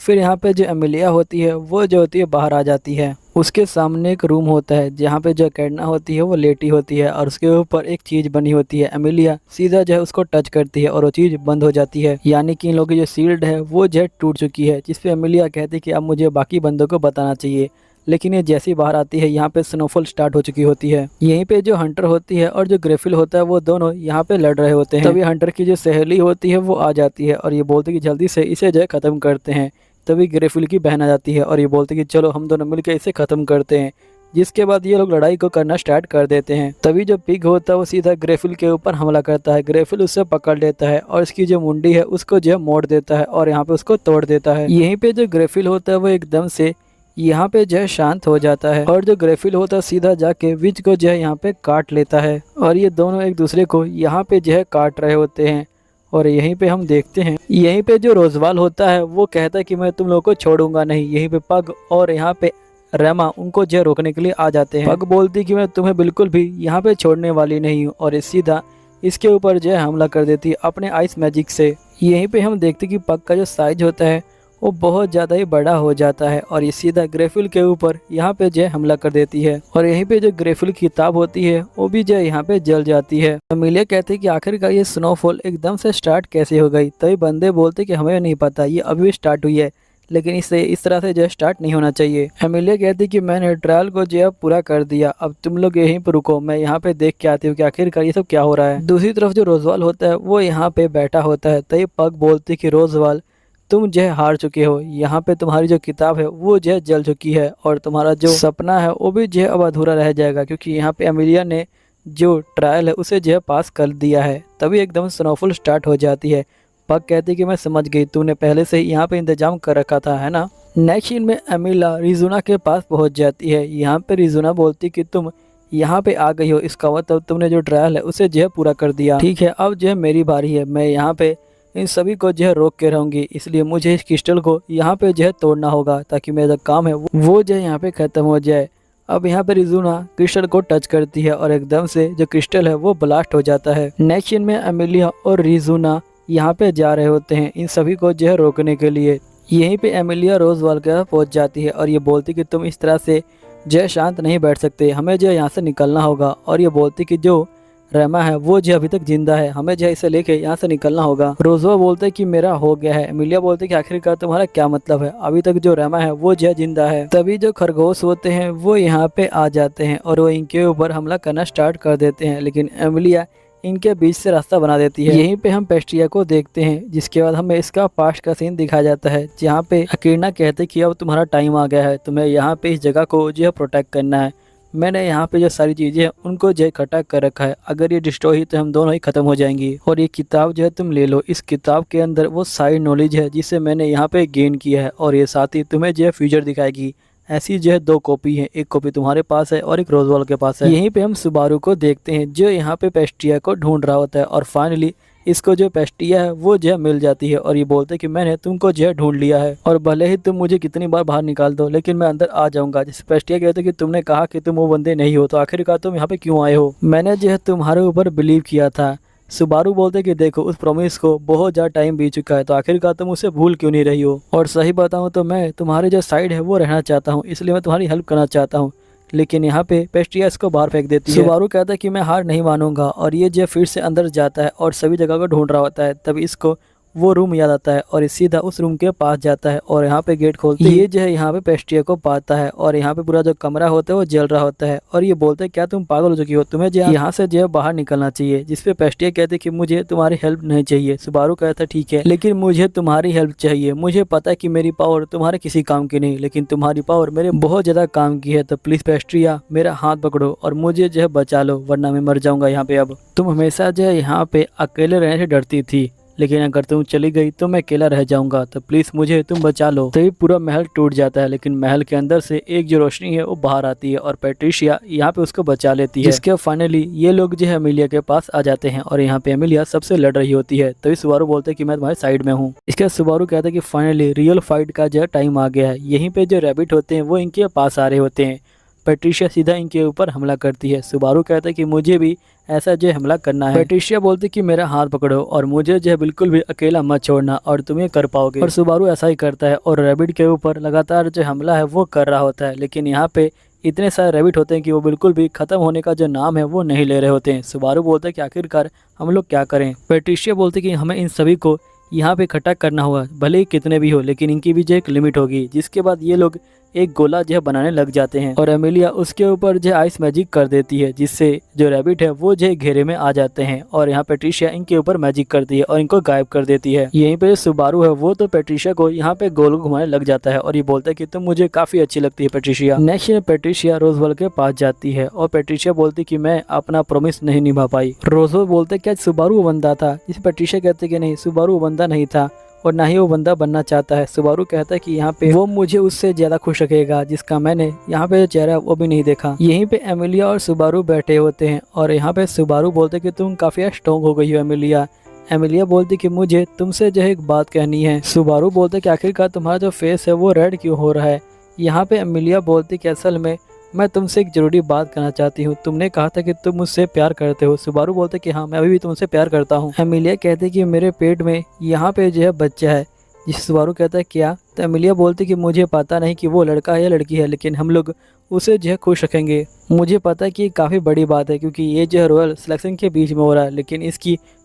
फिर यहाँ पे जो अमेलिया होती है वो जो होती है बाहर आ जाती है। उसके सामने एक रूम होता है जहाँ पे जो कैटना होती है वो लेटी होती है और उसके ऊपर एक चीज़ बनी होती है। अमेलिया सीधा जो है उसको टच करती है और वो चीज़ बंद हो जाती है, यानी कि इन लोगों की जो शील्ड है वो जो है टूट चुकी है। जिसपे अमेलिया कहती है कि अब मुझे बाकी बंदों को बताना चाहिए। लेकिन ये जैसी बाहर आती है यहाँ पे स्नोफॉल स्टार्ट हो चुकी होती है। यहीं पे जो हंटर होती है और जो ग्रेफिल होता है वो दोनों यहाँ पे लड़ रहे होते हैं। तभी हंटर की जो सहेली होती है वो आ जाती है और ये बोलती है कि जल्दी से इसे जो है ख़त्म करते हैं। तभी ग्रेफिल की बहन आ जाती है और ये बोलती है कि चलो हम दोनों मिलकर इसे ख़त्म करते हैं। जिसके बाद ये लोग लड़ाई को करना स्टार्ट कर देते हैं। तभी जो पिग होता है वो सीधा ग्रेफिल के ऊपर हमला करता है। ग्रेफिल उससे पकड़ लेता है और इसकी जो मुंडी है उसको जो है मोड़ देता है और यहाँ पे उसको तोड़ देता है। यहीं पे जो ग्रेफिल होता है वो एकदम से यहाँ पे जो है शांत हो जाता है और जो ग्रेफिल होता है सीधा जाके विच को जो है यहाँ पे काट लेता है और ये दोनों एक दूसरे को यहाँ पे जो है काट रहे होते हैं। और यहीं पे हम देखते हैं, यहीं पे जो रोजवाल होता है वो कहता है कि मैं तुम लोगों को छोड़ूंगा नहीं। यहीं पे पग और यहाँ पे रेमा उनको जो रोकने के लिए आ जाते हैं। पग बोलती कि मैं तुम्हें बिल्कुल भी यहाँ पे छोड़ने वाली नहीं हूँ और सीधा इसके ऊपर जो है हमला कर देती है अपने आइस मैजिक से। यहीं पे हम देखते कि पग का जो साइज होता है वो बहुत ज़्यादा ही बड़ा हो जाता है और ये सीधा ग्रेफिल के ऊपर यहाँ पे जो है हमला कर देती है और यहीं पे जो ग्रेफिल की किताब होती है वो भी जो है यहाँ पे जल जाती है। अमेलिया कहती है कि आखिरकार ये स्नोफॉल एकदम से स्टार्ट कैसे हो गई। तभी बंदे बोलते कि हमें नहीं पता, ये अभी भी स्टार्ट हुई है लेकिन इसे इस तरह से जो है स्टार्ट नहीं होना चाहिए। अमेलिया कहती कि मैंने ट्रायल को जो है पूरा कर दिया, अब तुम लोग यहीं पर रुको, मैं यहाँ पे देख के आती हूँ कि आखिरकार ये सब क्या हो रहा है। दूसरी तरफ जो रोजवाल होता है वो यहाँ पे बैठा होता है। तभी पग बोलती कि रोजवाल तुम जो है हार चुके हो, यहाँ पे तुम्हारी जो किताब है वो जो है जल चुकी है और तुम्हारा जो सपना है वो भी जो है अब अधूरा रह जाएगा क्योंकि यहाँ पे अमेलिया ने जो ट्रायल है उसे जो है पास कर दिया है। तभी एकदम स्नोफॉल स्टार्ट हो जाती है। पग कहती कि मैं समझ गई, तूने पहले से ही यहाँ पे इंतजाम कर रखा था, है ना। नेक्स्ट सीन में अमीला रिजुना के पास पहुँच जाती है। यहाँ पे रिजुना बोलती कि तुम यहाँ पे आ गई हो, इसका मतलब तुमने जो ट्रायल है उसे जो है पूरा कर दिया। ठीक है, अब जो है मेरी बारी है, मैं यहाँ पे इन सभी को जो है रोक के रहूँगी, इसलिए मुझे इस क्रिस्टल को यहाँ पे जो है तोड़ना होगा ताकि मेरा काम है वो जो है यहाँ पे ख़त्म हो जाए। अब यहाँ पे रिजुना क्रिस्टल को टच करती है और एकदम से जो क्रिस्टल है वो ब्लास्ट हो जाता है। नेक्स्ट सीन में अमेलिया और रिजुना यहाँ पे जा रहे होते हैं इन सभी को जो है रोकने के लिए। यहीं पे अमेलिया रोजवाल के पास पहुँच जाती है और ये बोलती कि तुम इस तरह से जो है शांत नहीं बैठ सकते, हमें जो है यहाँ से निकलना होगा। और ये बोलती कि जो रेमा है वो जो अभी तक जिंदा है, हमें जो है इसे लेके यहाँ से निकलना होगा। रोजवा बोलते कि मेरा हो गया है। अमेलिया बोलते कि आखिरकार तुम्हारा क्या मतलब है, अभी तक जो रेमा है वो जो है जिंदा है। तभी जो खरगोश होते हैं वो यहाँ पे आ जाते हैं और वो इनके ऊपर हमला करना स्टार्ट कर देते हैं, लेकिन अमेलिया इनके बीच से रास्ता बना देती है। यहीं पे हम पेस्ट्रिया को देखते हैं, जिसके बाद हमें इसका पास्ट का सीन दिखाया जाता है जहाँ पे अकीर्ना कहते कि अब तुम्हारा टाइम आ गया है, तुम्हें यहाँ पे इस जगह को जो है प्रोटेक्ट करना है। मैंने यहाँ पे जो सारी चीज़ें हैं उनको जो है इकट्ठा कर रखा है, अगर ये डिस्ट्रॉय हुई तो हम दोनों ही खत्म हो जाएंगी। और ये किताब जो है तुम ले लो, इस किताब के अंदर वो सारी नॉलेज है जिसे मैंने यहाँ पे गेन किया है और ये साथ ही तुम्हें जो है फ्यूचर दिखाएगी। ऐसी जो है 2 कॉपी है, एक कॉपी तुम्हारे पास है और एक रोजवाल के पास है। यहीं पे हम सुबारू को देखते हैं जो यहाँ पे पेस्ट्रिया को ढूंढ रहा होता है और फाइनली इसको जो पेस्ट्रिया है वो जो है मिल जाती है और ये बोलते हैं कि मैंने तुमको जो है ढूंढ लिया है और भले ही तुम मुझे कितनी बार बाहर निकाल दो लेकिन मैं अंदर आ जाऊंगा। जैसे पेस्ट्रिया कहते कि तुमने कहा कि तुम वो बंदे नहीं हो, तो आखिरकार तुम यहाँ पे क्यों आए हो, मैंने जो है तुम्हारे ऊपर बिलीव किया था। सुबारू बोलते कि देखो उस प्रॉमिस को बहुत ज़्यादा टाइम बीत चुका है, तो आखिरकार तुम उसे भूल क्यों नहीं रही हो। और सही बताऊँ तो मैं तुम्हारे जो साइड है वो रहना चाहता हूँ, इसलिए मैं तुम्हारी हेल्प करना चाहता हूँ। लेकिन यहाँ पे पेस्ट्रिया इसको बाहर फेंक देती है। सुबारू कहता है कि मैं हार नहीं मानूंगा और ये जो फिर से अंदर जाता है और सभी जगह को ढूंढ रहा होता है। तभी इसको वो रूम याद आता है और ये सीधा उस रूम के पास जाता है और यहाँ पे गेट खोलते ये जो है यहाँ पे पेस्ट्रिया को पाता है और यहाँ पे पूरा जो कमरा होता है वो जल रहा होता है और ये बोलते हैं क्या तुम पागल हो चुकी हो, तुम्हें जो यहाँ से जो है बाहर निकलना चाहिए। जिसपे पेस्ट्रिया कहते कि मुझे तुम्हारी हेल्प नहीं चाहिए। सुबारू कहता ठीक है लेकिन मुझे तुम्हारी हेल्प चाहिए, मुझे पता है कि मेरी पावर तुम्हारे किसी काम की नहीं लेकिन तुम्हारी पावर मेरे बहुत ज़्यादा काम की है, तो प्लीज़ पेस्ट्रिया मेरा हाथ पकड़ो और मुझे जो है बचा लो वरना मैं मर जाऊँगा यहाँ पे। अब तुम हमेशा जो है यहाँ पे अकेले रहने से डरती थी लेकिन अगर तुम चली गई तो मैं अकेला रह जाऊंगा, तो प्लीज मुझे तुम बचा लो। तभी पूरा महल टूट जाता है, लेकिन महल के अंदर से एक जो रोशनी है वो बाहर आती है और पैट्रिशिया यहाँ पे उसको बचा लेती है। जिसके फाइनली ये लोग जो है एमिलिया के पास आ जाते हैं और यहाँ पे एमिलिया सबसे लड़ रही होती है। तभी सुबारू बोलते हैं कि मैं तुम्हारे साइड में हूँ। इसके बाद सुबारू कहता है कि फाइनली रियल फाइट का जो टाइम आ गया है। यहीं पे जो रैबिट होते हैं वो इनके पास आ रहे होते हैं। पैट्रिशिया सीधा इनके ऊपर हमला करती है। सुबारू कहता है कि मुझे भी ऐसा जो हमला करना है। पैट्रिशिया बोलती कि मेरा हाथ पकड़ो और मुझे जो है बिल्कुल भी अकेला मत छोड़ना और तुम ये कर पाओगे। और सुबारू ऐसा ही करता है और रैबिट के ऊपर लगातार जो हमला है वो कर रहा होता है। लेकिन यहाँ पे इतने सारे रैबिट होते हैं कि वो बिल्कुल भी खत्म होने का जो नाम है वो नहीं ले रहे होते हैं। सुबारू बोलता है कि आखिरकार हम लोग क्या करें। पैट्रिशिया बोलते कि हमें इन सभी को यहाँ पे इकट्ठा करना होगा, भले ही कितने भी हो, लेकिन इनकी भी जो एक लिमिट होगी। जिसके बाद ये लोग एक गोला जो है बनाने लग जाते हैं और एमिलिया उसके ऊपर जो आइस मैजिक कर देती है, जिससे जो रैबिट है वो जो घेरे में आ जाते हैं। और यहाँ पैट्रिशिया इनके ऊपर मैजिक करती है और इनको गायब कर देती है। यहीं पे सुबारू है वो तो पैट्रिशिया को यहाँ पे गोल घुमाने लग जाता है और ये बोलता है कि तुम मुझे काफी अच्छी लगती है पैट्रिशिया। नेक्स्ट पैट्रिशिया रोजवेल के पास जाती है और पैट्रिशिया बोलती कि मैं अपना प्रॉमिस नहीं निभा पाई। रोजवेल बोलते क्या सुबारू वो बंदा था? जिसे पैट्रिशिया कहते कि नहीं, सुबारू वो बंदा नहीं था और ना ही वो बंदा बनना चाहता है। सुबारू कहता है कि यहाँ पे वो मुझे उससे ज्यादा खुश रखेगा जिसका मैंने यहाँ पे जो चेहरा वो भी नहीं देखा। यहीं पे एमिलिया और सुबारू बैठे होते हैं और यहाँ पे सुबारू बोलते कि तुम काफी स्ट्रॉन्ग हो गई हो एमिलिया। एमिलिया बोलती कि मुझे तुमसे जो है एक बात कहनी है। सुबारू बोलते कि आखिरकार तुम्हारा जो फेस है वो रेड क्यों हो रहा है। यहाँ पे एमिलिया बोलती कि असल में मैं तुमसे एक जरूरी बात करना चाहती हूँ। तुमने कहा था कि तुम मुझसे प्यार करते हो। सुबारू बोलते कि हाँ, मैं अभी भी तुमसे प्यार करता हूँ। एमिलिया कहती कि मेरे पेट में यहाँ पे जो है बच्चा है। जिस सुबारू कहता है क्या? तो एमिलिया बोलती कि मुझे पता नहीं कि वो लड़का है या लड़की है, लेकिन हम लोग उसे जो है खुश रखेंगे। मुझे पता है कि ये काफ़ी बड़ी बात है क्योंकि ये जो है रॉयल सिलेक्शन के बीच में हो रहा है, लेकिन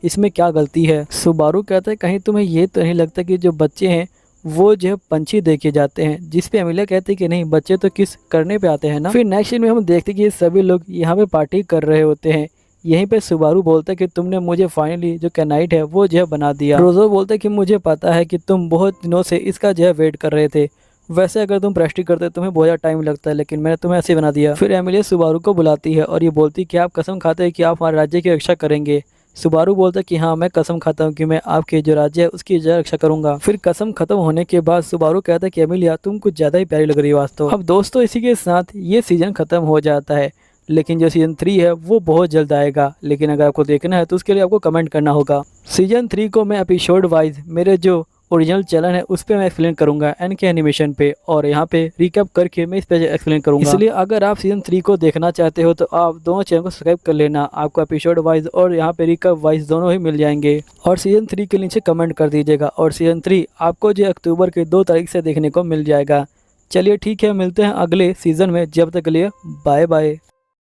इसमें क्या गलती है? सुबारू कहता है कहीं तुम्हें ये तो नहीं लगता कि जो बच्चे हैं वो जो है पंछी देखे जाते हैं? जिस पे एमिलिया कहती है कि नहीं, बच्चे तो किस करने पे आते हैं ना। फिर नेक्स्ट सीन में हम देखते हैं कि सभी लोग यहाँ पे पार्टी कर रहे होते हैं। यहीं पे सुबारू बोलता है कि तुमने मुझे फाइनली जो कैनाइट है वो जो है बना दिया। रोजो बोलता है कि मुझे पता है कि तुम बहुत दिनों से इसका जो है वेट कर रहे थे। वैसे अगर तुम प्रैक्टिस करते तुम्हें बहुत ज़्यादा टाइम लगता है, लेकिन मैंने तुम्हें ऐसे बना दिया। फिर एमिलिया सुबारू को बुलाती है और ये बोलती कि आप कसम खाते हैं कि आप हमारे राज्य की रक्षा करेंगे। सुबारू बोलता है कि हाँ, मैं कसम खाता हूँ कि मैं आपके जो राज्य है उसकी जो रक्षा करूंगा। फिर कसम खत्म होने के बाद सुबारू कहता है कि एमिलिया तुम कुछ ज़्यादा ही प्यारी लग रही हो आज तो। अब दोस्तों इसी के साथ ये सीजन खत्म हो जाता है, लेकिन जो सीजन 3 है वो बहुत जल्द आएगा। लेकिन अगर आपको देखना है तो उसके लिए आपको कमेंट करना होगा। सीजन 3 को मैं एपिसोड वाइज मेरे जो ओरिजिनल चैनल है उस पर मैं एक्सप्लेन करूंगा NK एनिमेशन पे, और यहाँ पे रिकैप करके मैं इस पे एक्सप्लेन करूंगा। इसलिए अगर आप सीजन 3 को देखना चाहते हो तो आप दोनों चैनल को सब्सक्राइब कर लेना। आपको एपिसोड वाइज और यहाँ पे रिकैप वाइज दोनों ही मिल जाएंगे। और सीजन 3 के नीचे कमेंट कर दीजिएगा। और सीजन 3 आपको जो अक्टूबर के 2 तारीख से देखने को मिल जाएगा। चलिए ठीक है, मिलते हैं अगले सीजन में। जब तक के लिए बाय बाय।